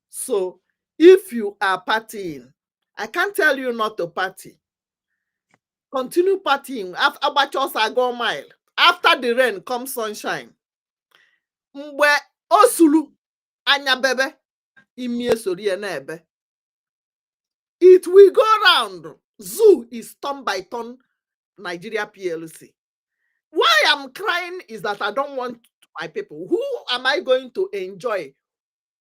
So if you are partying, I can't tell you not to party. Continue partying. After go mile. After the rain comes sunshine. mgbe osulu anya bebe imie sori na ebe. It will go round. Zoo is turn by turn Nigeria PLC. Why I'm crying is that I don't want my people. Who am I going to enjoy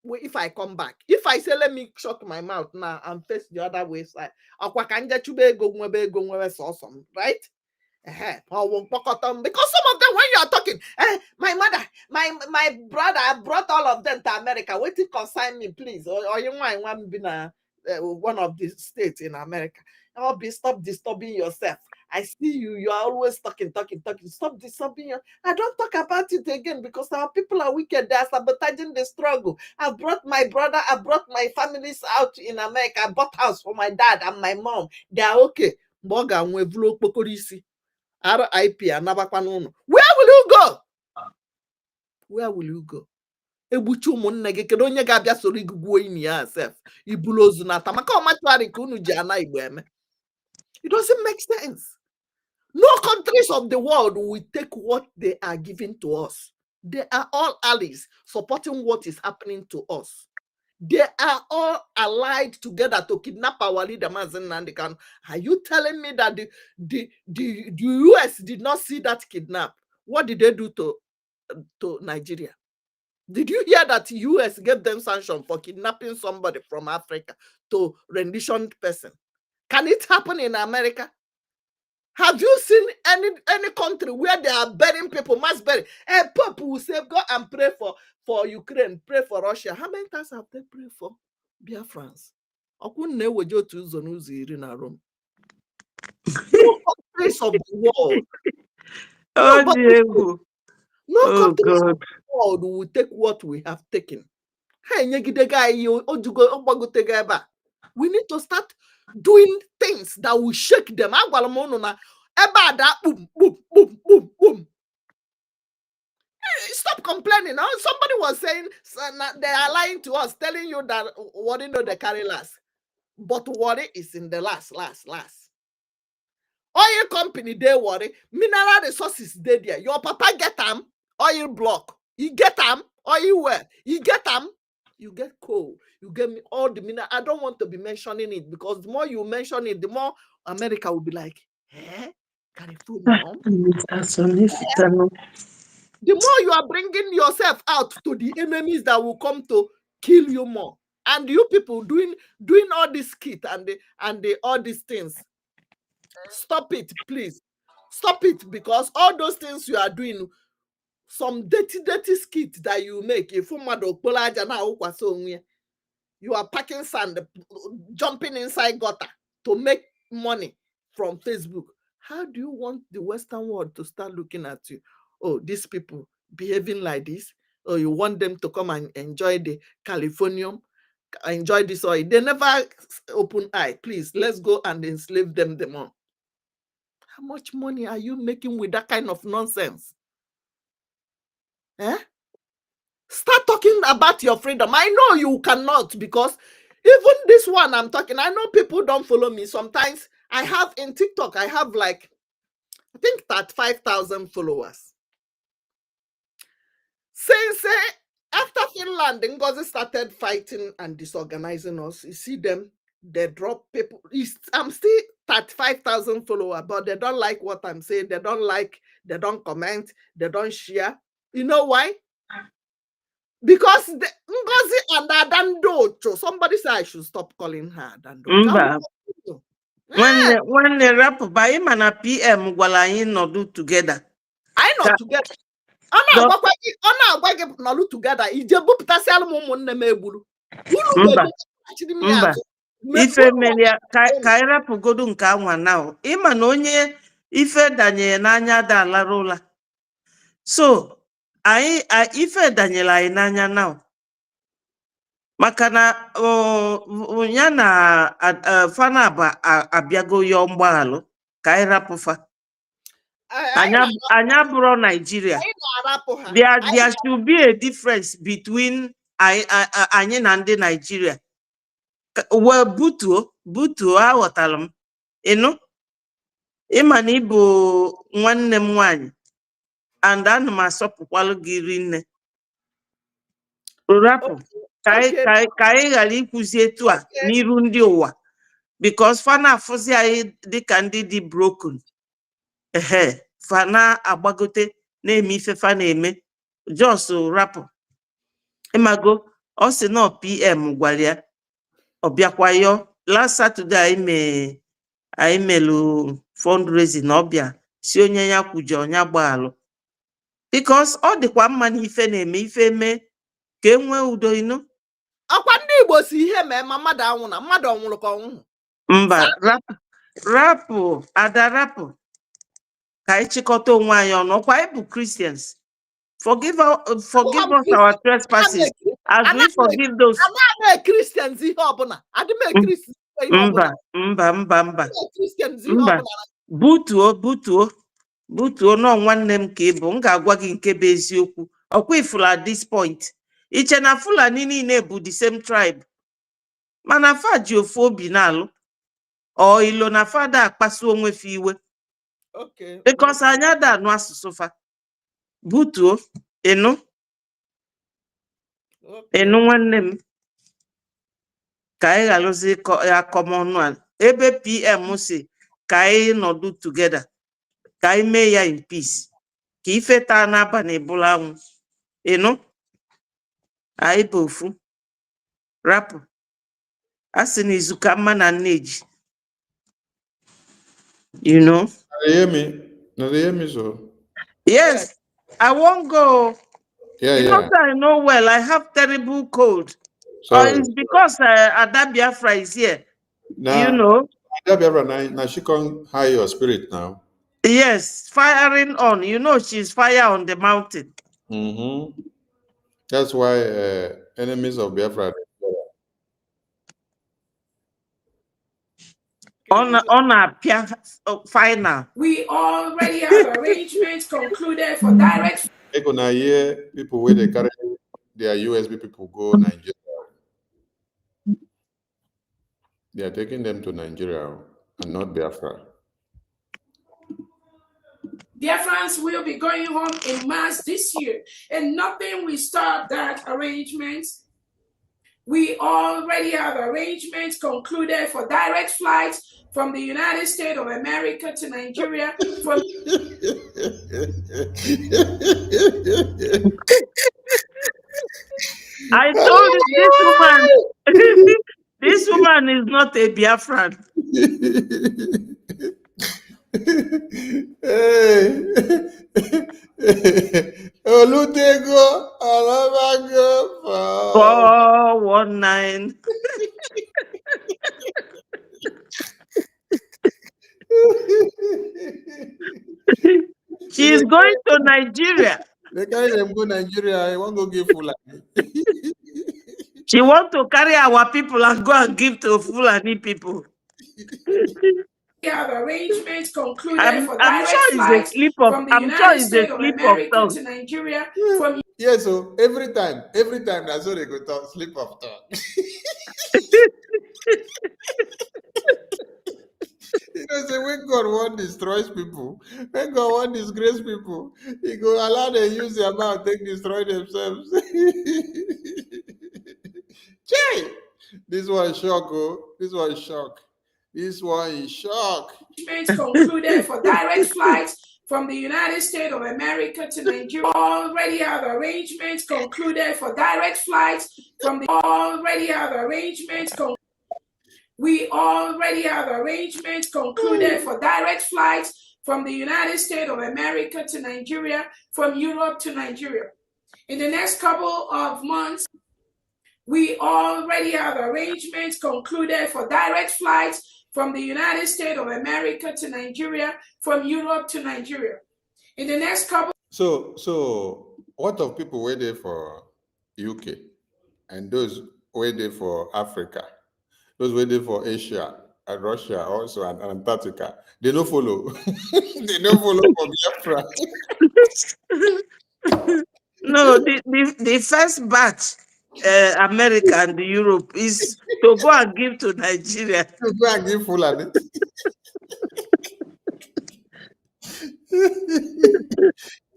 if I come back? If I say, let me shut my mouth now and face the other way side, right? Because some of them, when you are talking, my mother, my brother, I brought all of them to America. Wait to consign me, please. Or you might want to be one of the states in America. Oh, stop disturbing yourself. I see you. You are always talking. Stop disturbing you. I don't talk about it again because our people are wicked. They are sabotaging the struggle. I brought my brother. I brought my families out in America. I bought house for my dad and my mom. They are okay. RIP Anabakwanono. Where will you go? Where will you go? Ebuchu ụmụnne gị kedu onye ga-abịa soro igugbuo imi ya sef ibulu ozu nata maka ọmachụarị ka unu ji ana Igbo eme. It doesn't make sense. No countries of the world will take what they are giving to us. They are all allies supporting what is happening to us. They are all allied together to kidnap our leader, Mazen Nandekan. Are you telling me that the US did not see that kidnap? What did they do to Nigeria? Did you hear that US gave them sanction for kidnapping somebody from Africa to rendition person? Can it happen in America? Have you seen any country where they are burying people, mass burying? And Pope will say, go and pray for Ukraine, pray for Russia. How many times have they prayed for Biafrans? No countries of the world. No countries of the world will take what we have taken. We need to start doing things that will shake them. Boom, boom, boom, boom, boom. Stop complaining. Somebody was saying they are lying to us, telling you that worry no they carry last. But worry is in the last. Oil company, they worry. Mineral resources, they there. Your papa get them. Oil block. You get them. Oil well. You get them. You get coal. You get me all the mineral. I don't want to be mentioning it because the more you mention it, the more America will be like, California. The more you are bringing yourself out to the enemies that will come to kill you more. And you people doing all this skit and all these things. Stop it, please. Stop it, because all those things you are doing, some dirty skit that you make, you are packing sand, jumping inside gutter to make money from Facebook. How do you want the Western world to start looking at you? Oh, these people behaving like this. Oh, you want them to come and enjoy the Californium, enjoy this oil. They never open eye. Please, let's go and enslave them the more. How much money are you making with that kind of nonsense? Start talking about your freedom. I know you cannot, because even this one I'm talking, I know people don't follow me. Sometimes I have in TikTok, I have like, I think 35,000 followers. Since after Finland, Ngozi started fighting and disorganizing us, you see them, they drop people. I'm still 35,000 followers, but they don't like what I'm saying. They don't like, they don't comment, they don't share. You know why? Because Ngozi and Adandocho, somebody said I should stop calling her Adandocho. When the rap by mana PM while I not do together. I not together. Not together. Ife melia kaira pogodu nke anwa now. Ima na onye ife danye n'anya da alarola. So ife danyela anyị n'anya now. Maka na ya na fana abịago yo mgbaghalụ kaira pụfa. Anya bụrụ Nigeria. There should be a difference between anyị na ndị Nigeria. Well, butuo aghọtara m. Ịnụ ịma na ịbụ nwanne m nwanyị and ana m asọpụkwalụ gị rinne. Rapụ ka anyị ghara ikwuzi etu a n'iru ndị ụwa, because fa na-afụzi anyị dịka ndị dị broken. Fa na-agbagote na-eme ife fa na-eme. Just rapụ. Ịmago ọ sị na PM gwara ya ọ bịakwa yọ. Last Saturday anyị melu fundraising na ọbịa si onye ya kwuje onye gbaalụ, because ọ dịkwa mma na ife na-eme ife mee ka enwee udo ino. Akwa ndị Igbo si ihe mee ma mmadụ anwụ na mmadụ ọnwụrụ ka ọnwụ. Mba, rapụ ada, rapụ ka anyị chịkọta onwe anyị ọnụ. Ọkwa anyị bụ Christians. Forgive us our trespasses as we forgive those. I'm a Christians ihe ọbụla. Adịm a Christian ihe ọbụla. Mba. Butuo nọ nwanne m ka ị bụ. M ga-agwa gị nke bụ eziokwu. Ọkwa ifulu at this point. Iche na Fulani niile bụ the same tribe. Mana fa ji ofu obi na-alụ. Ọ ilo na fada akpasu onwe fa iwe. Okay. Because anya da anụ asụsụ fa. Butuo enu nwanne m ka anyị ghalụzi ya kọmọnụ a. Ebe PM si ka anyị nọdụ together, ka anyị mee ya in peace, ka ife taa n'abalị bụla anwụ. Enu anyị bụ ofu. Rapụ a sị na izu ka mma na nneji. You know? Yes, I won't go. Because I know well, I have terrible cold. Or it's because Ada Biafra is here. You know? Ada Biafra, now she can high your spirit now. Yes, firing on. You know, she's fire on the mountain. That's why enemies of Biafra. On a final. We already have arrangements concluded for direct. People where they carry their USB people go Nigeria. They are taking them to Nigeria and not Biafra. Biafrans will be going home in mass this year, and nothing will stop that arrangement. We already have arrangements concluded for direct flights from the United States of America to Nigeria. From I told you this woman is not a Biafran. Olutego, Alabago, 419. She is going to Nigeria. They carry them go Nigeria. I want to give Fulani. She want to carry our people and go and give to Fulani people. We have arrangements concluded for I'm sure it's a slip of. I'm sure it's a slip of tongue. To Nigeria. Yes, so every time that's how they go talk, slip of tongue. You know, say when God wants destroys people, when God wants disgrace people, He go allow them use their mouth, take destroy themselves. Jay, this one shock, oh, this one shock. This one is shock. Arrangements concluded for direct flights from the United States of America to Nigeria. Already have arrangements concluded for direct flights from the. Already have arrangements. We already have arrangements concluded for direct flights from the United States of America to Nigeria, from Europe to Nigeria. In the next couple of months, we already have arrangements concluded for direct flights from the United States of America to Nigeria, from Europe to Nigeria. In the next couple. So what of people waiting for UK and those waiting for Africa, those waiting for Asia and Russia also and Antarctica? They don't follow. They don't follow for Biafra. No, the first batch, America and Europe, is to go and give to Nigeria. To go and give Fulani.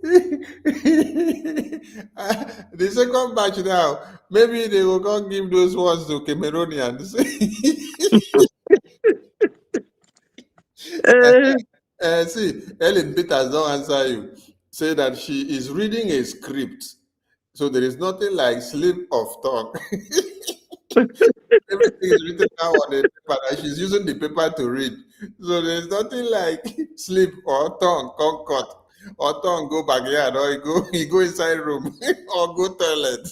The second batch now, maybe they will go give those ones to Cameroonians. See, Ellen Peters don't answer you. Say that she is reading a script. So there is nothing like slip of tongue. Everything is written down on the paper and she's using the paper to read. So there's nothing like slip or tongue concord or tongue go backyard or he go inside room or go toilet.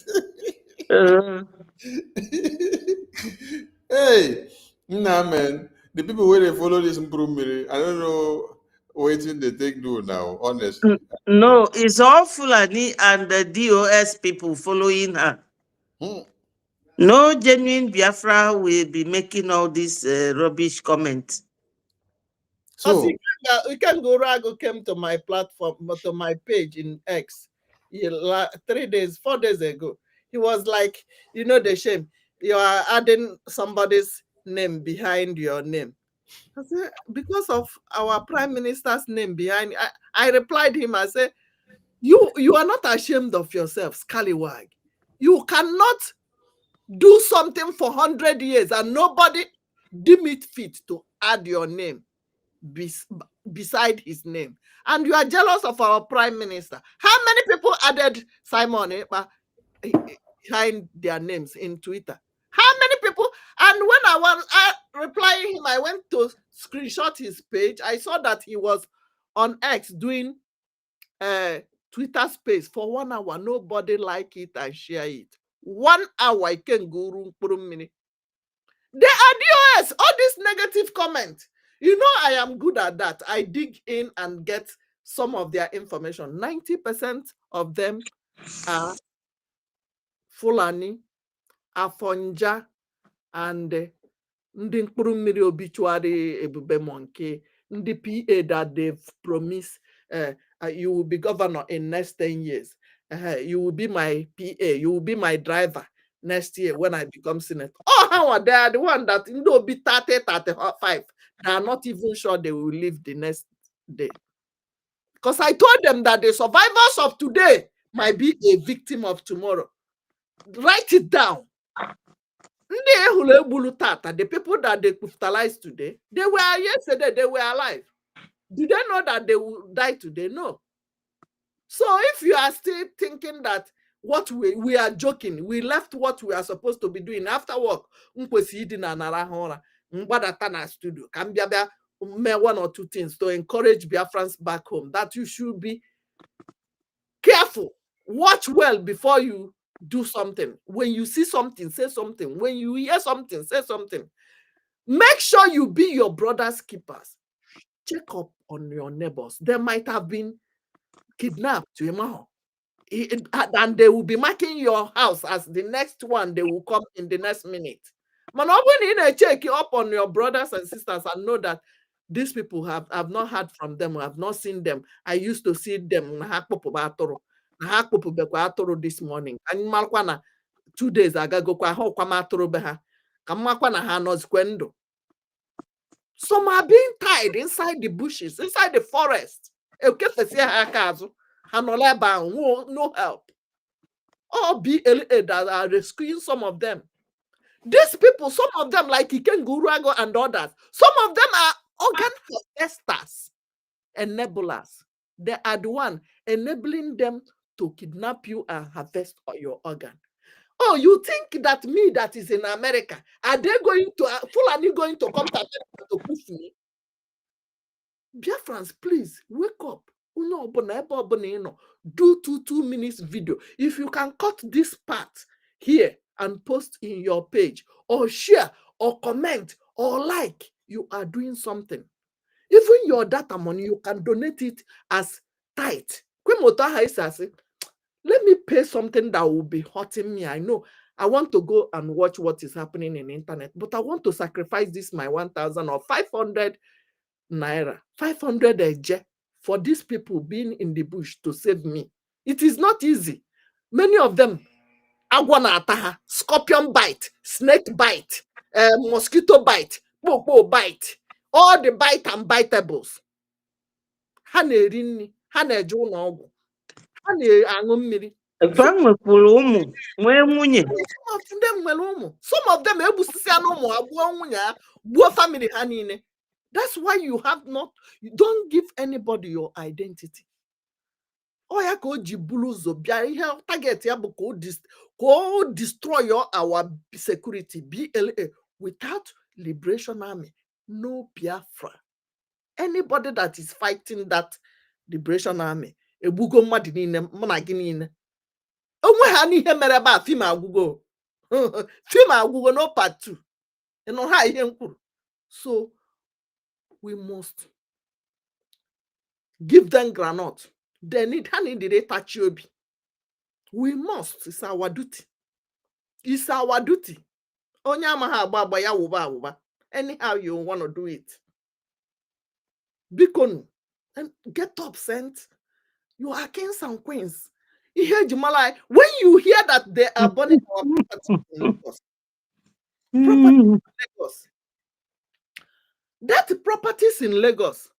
Hey, nah man, the people where they follow this improvement, I don't know waiting they take do now, honestly. No, it's all Fulani and the DOS people following her. No genuine Biafra will be making all these rubbish comments. So Ikengo Rago came to my platform, to my page in X 4 days ago. He was like, you know the shame, you are adding somebody's name behind your name. I said, because of our prime minister's name behind it. I replied him, I said, you are not ashamed of yourself, scallywag. You cannot do something for 100 years and nobody deem it fit to add your name beside his name. And you are jealous of our prime minister. How many people added Simon behind their names in Twitter? How many people? And when I was replying him, I went to screenshot his page. I saw that he was on X doing Twitter space for 1 hour. Nobody like it and share it. 1 hour, I can go room for a minute. They are DOS, all this negative comment. You know, I am good at that. I dig in and get some of their information. 90% of them are Fulani, Afonja, and ndị mkpụrụ mmiri obituary Ebube Monkey, ndị PA that they've promised you will be governor in next 10 years. You will be my PA, you will be my driver next year when I become senator. Oh, how they are the one that will be 30, 35. They are not even sure they will live the next day. Because I told them that the survivors of today might be a victim of tomorrow. Write it down. The people that they hospitalized today, they were yesterday, they were alive. Do they know that they will die today? No. So if you are still thinking that what we are joking, we left what we are supposed to be doing after work, studio, one or two things to encourage Biafrans back home, that you should be careful. Watch well before you do something. When you see something, say something. When you hear something, say something. Make sure you be your brother's keepers. Check up on your neighbors. They might have been kidnapped, and they will be marking your house as the next one. They will come in the next minute. Man, when check up on your brothers and sisters and know that these people have not heard from them, have not seen them. I used to see them this morning. And 2 days ago, some are being tied inside the bushes, inside the forest. No help. Or BLA that are rescuing some of them. These people, some of them, like Iken Gurago and others, some of them are organ harvesters, enablers. They are the one enabling them to kidnap you and harvest your organ. Oh, you think that me that is in America, are they going to, Fulani going to come to America to push me? Biafrans, please, wake up. Do 2 minutes video. If you can cut this part here and post in your page, or share, or comment, or like, you are doing something. Even your data money, you can donate it as tithe. Let me pay something that will be hurting me. I know I want to go and watch what is happening in the internet, but I want to sacrifice this, my 1,000 or 500 naira, 500 eje for these people being in the bush to save me. It is not easy. Many of them, agwana ataha, scorpion bite, snake bite, mosquito bite, popo bite, all the bite and biteables. Ha na-eri nri, ha na-eje ụlọ ọgwụ. Some of them some of them family. That's why you have not, you don't give anybody your identity. Oh, ya ko jibuluzo bia ihe target ya bu ko destroy our security BLA. Without Liberation Army, no Biafra. Anybody that is fighting that Liberation Army, ebugo mmadụ niile mma gị niile. Onwe ha n'ihe mere ba film agwugo. Film agwugo no part 2. You know ha ihe nkwuru. So we must give them granite. They need the touch obi. We must. It's our duty. It's our duty. Anyhow you want to do it. Beacon and get up, sent. You are kings and queens. When you hear that they are burning our property in Lagos, that properties in Lagos,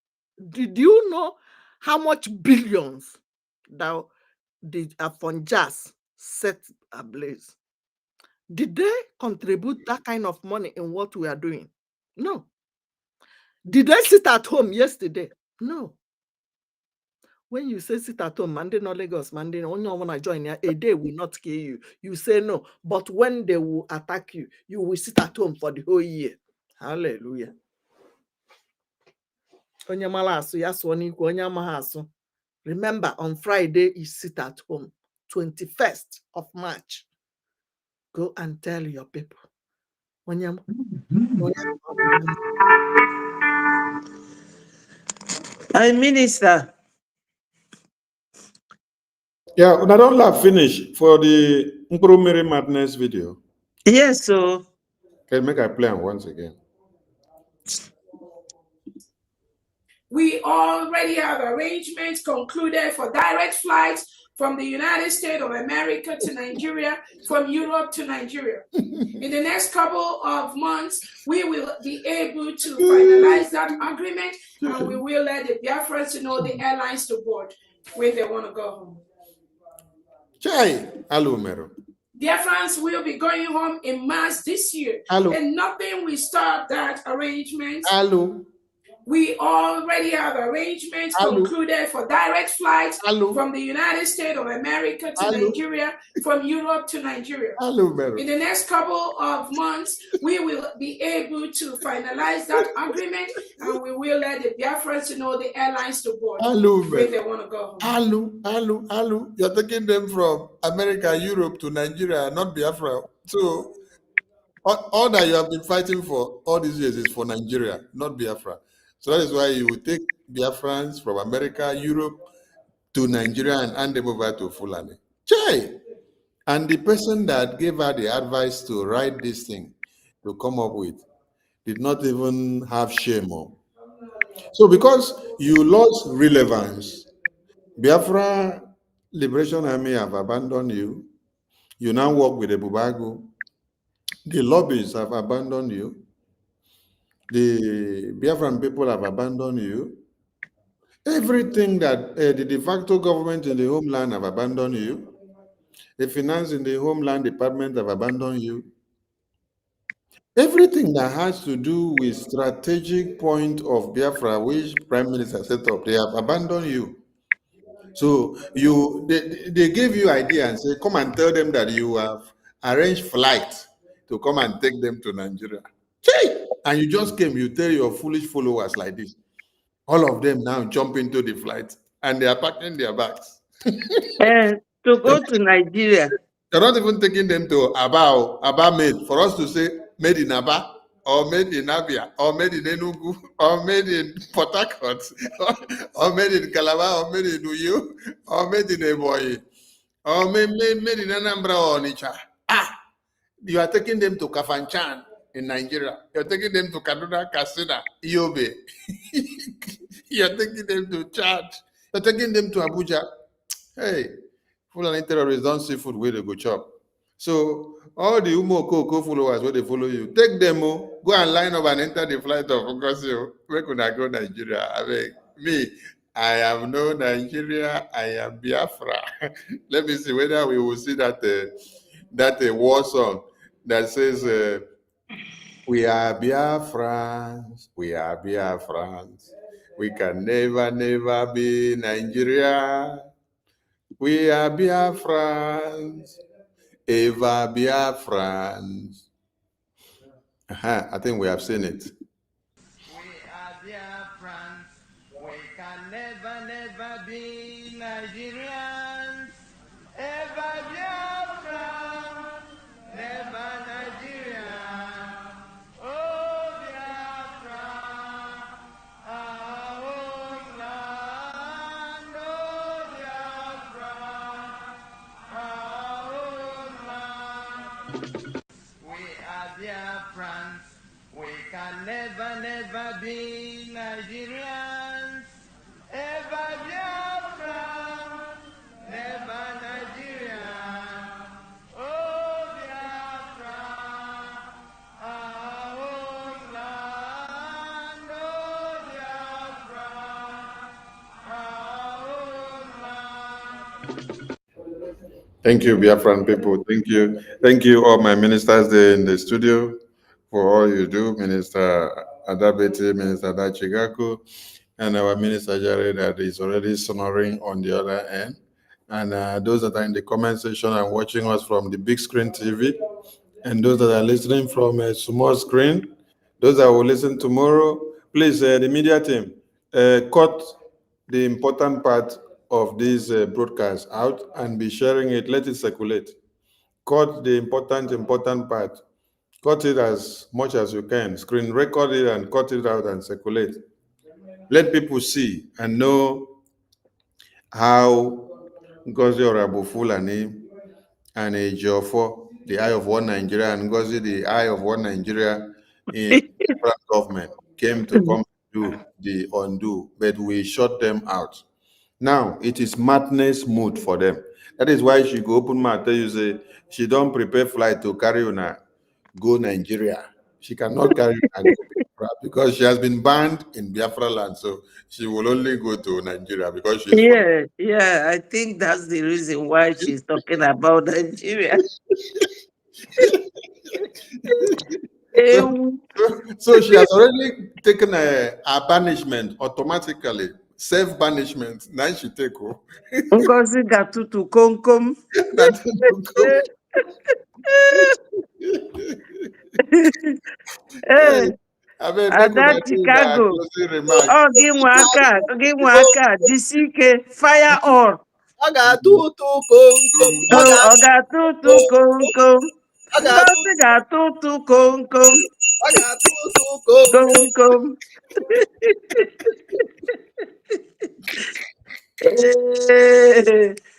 did you know how much billions that the Afonjas set ablaze? Did they contribute that kind of money in what we are doing? No. Did they sit at home yesterday? No. When you say sit at home, Monday no Lagos, Monday only want to join a day will not kill you. You say no. But when they will attack you, you will sit at home for the whole year. Hallelujah. Remember, on Friday is sit at home, 21st of March. Go and tell your people. Minister. Yeah, I don't laugh finish for the Mary Madness video. Yes, so. Okay, make I play once again. We already have arrangements concluded for direct flights from the United States of America to Nigeria, from Europe to Nigeria. In the next couple of months, we will be able to finalize that agreement, and we will let the Biafrans know the airlines to board when they want to go home. Biafrans will be going home in March this year, and nothing will stop that arrangement. We already have arrangements concluded for direct flights from the United States of America to Nigeria, from Europe to Nigeria. In the next couple of months, we will be able to finalize that agreement, and we will let the Biafrans know the airlines to board when they want to go home. You're taking them from America, Europe to Nigeria, not Biafra. So all that you have been fighting for all these years is for Nigeria, not Biafra. So that is why you will take Biafrans from America, Europe to Nigeria and hand them over to Fulani. And the person that gave her the advice to write this thing, to come up with, did not even have shame on. So because you lost relevance, Biafra Liberation Army have abandoned you. You now work with the Bubagu. The lobbies have abandoned you. The Biafran people have abandoned you. Everything that the de facto government in the homeland have abandoned you. The finance in the homeland department have abandoned you. Everything that has to do with strategic point of Biafra, which Prime Minister set up, they have abandoned you. So they gave you idea and say, come and tell them that you have arranged flight to come and take them to Nigeria. And you just came, you tell your foolish followers like this. All of them now jump into the flight and they are packing their bags. To go to Nigeria. You're not even taking them to Aba made, for us to say made in Aba, or made in Abia, or made in Enugu, or made in Port Harcourt, or made in Calabar, or made in Uyo, or made in Eboyi, or made in Anambra or Onitsha. You are taking them to Kafanchan in Nigeria. You're taking them to Kaduna, Katsina, Yobe. You're taking them to Chad. You're taking them to Abuja. Hey, Fulani terrorists don't see food where they go chop. So all the Umo Koko followers where they follow you, take them, go and line up and enter the flight of Ngozi. Where could I go Nigeria? I mean, me, I am no Nigeria, I am Biafra. Let me see whether we will see that war song that says, we are Biafrans, we are Biafrans. We can never, never be Nigeria. We are Biafrans, ever Biafrans. I think we have seen it. We are Biafrans. We can never, never be Nigerians. Ever Biafran, never Nigeria. Oh Biafra, our own land. Oh Biafra, our own land. We are Biafrans. We can never, never be Nigerians. Ever Biafra, never Nigeria. Oh Biafra, our own land. Oh Biafra, our own land. Thank you, Biafran people. Thank you. Thank you, all my ministers there in the studio, for all you do, Minister Adabete, Minister Dachigaku, and our Minister Jared that is already sonoring on the other end. And those that are in the comment section and watching us from the big screen TV, and those that are listening from a small screen, those that will listen tomorrow, please, the media team, cut the important part of this broadcast out and be sharing it. Let it circulate. Cut the important part. Cut it as much as you can. Screen record it and cut it out and circulate. Let people see and know how Ngozi Fulani and Ejiofor, the eye of one Nigeria, and Ngozi, the eye of one Nigeria in the government, came to come do the undo, but we shut them out. Now it is madness mood for them. That is why she go open mouth tell you say she don't prepare flight to carry una go Nigeria. She cannot carry una go Biafra because she has been banned in Biafra land, so she will only go to Nigeria because she's Yeah, I think that's the reason why she's talking about Nigeria. So she has already taken a banishment automatically, self-banishment. Now she take her. Ngozi Gatutu Konkom. Ada Chicago. Ogi Mwaka, Jisike, fire on. Ogatutu Konkom. Ogatutu Konkom. Ngozi Gatutu Konkom. Konkom.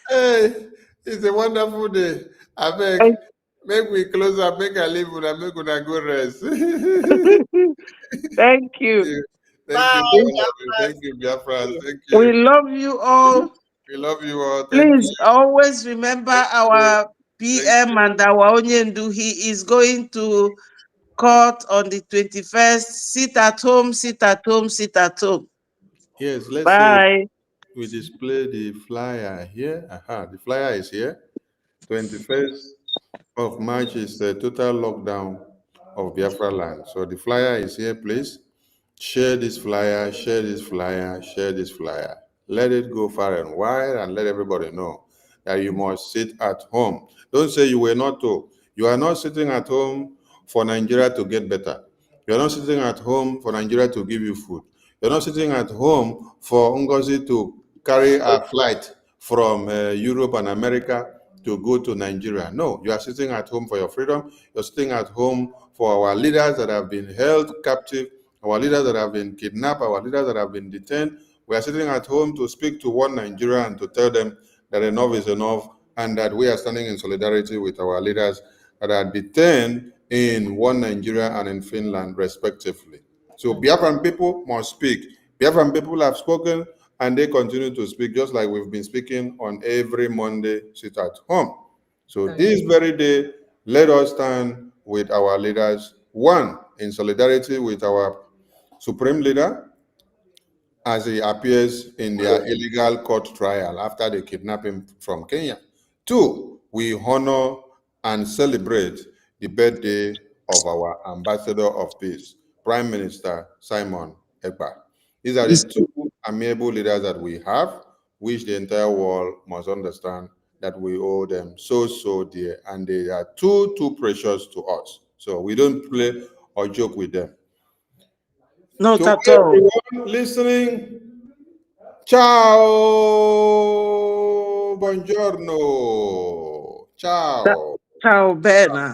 Hey, it's a wonderful day. I beg, make we close up, make I leave, and make una go rest. Thank you. Thank you, Biafra. Thank you. We love you all. We love you all. Thank Please always remember our PM and our Onyendu. He is going to court on the 21st. Sit at home, sit at home, sit at home. Yes, let's Bye. We display the flyer here. The flyer is here. 21st of March is the total lockdown of Biafra land. So the flyer is here, please. Share this flyer, share this flyer, share this flyer. Let it go far and wide and let everybody know that you must sit at home. Don't say you were not told. You are not sitting at home for Nigeria to get better. You are not sitting at home for Nigeria to give you food. You're not sitting at home for Ngozi to carry a flight from Europe and America to go to Nigeria. No, you are sitting at home for your freedom. You're sitting at home for our leaders that have been held captive, our leaders that have been kidnapped, our leaders that have been detained. We are sitting at home to speak to one Nigeria and to tell them that enough is enough and that we are standing in solidarity with our leaders that are detained in one Nigeria and in Finland, respectively. So Biafran people must speak. Biafran people have spoken and they continue to speak just like we've been speaking on every Monday, sit at home. So this very day, let us stand with our leaders, one, in solidarity with our supreme leader, as he appears in their illegal court trial after they kidnapped him from Kenya. 2, we honor and celebrate the birthday of our Ambassador of Peace, Prime Minister Simon Ekpa. These are the 2 amiable leaders that we have, which the entire world must understand that we owe them so dear, and they are too precious to us. So we don't play or joke with them. Not to at all. everyone listening, ciao, buongiorno, ciao. Ciao, Bena.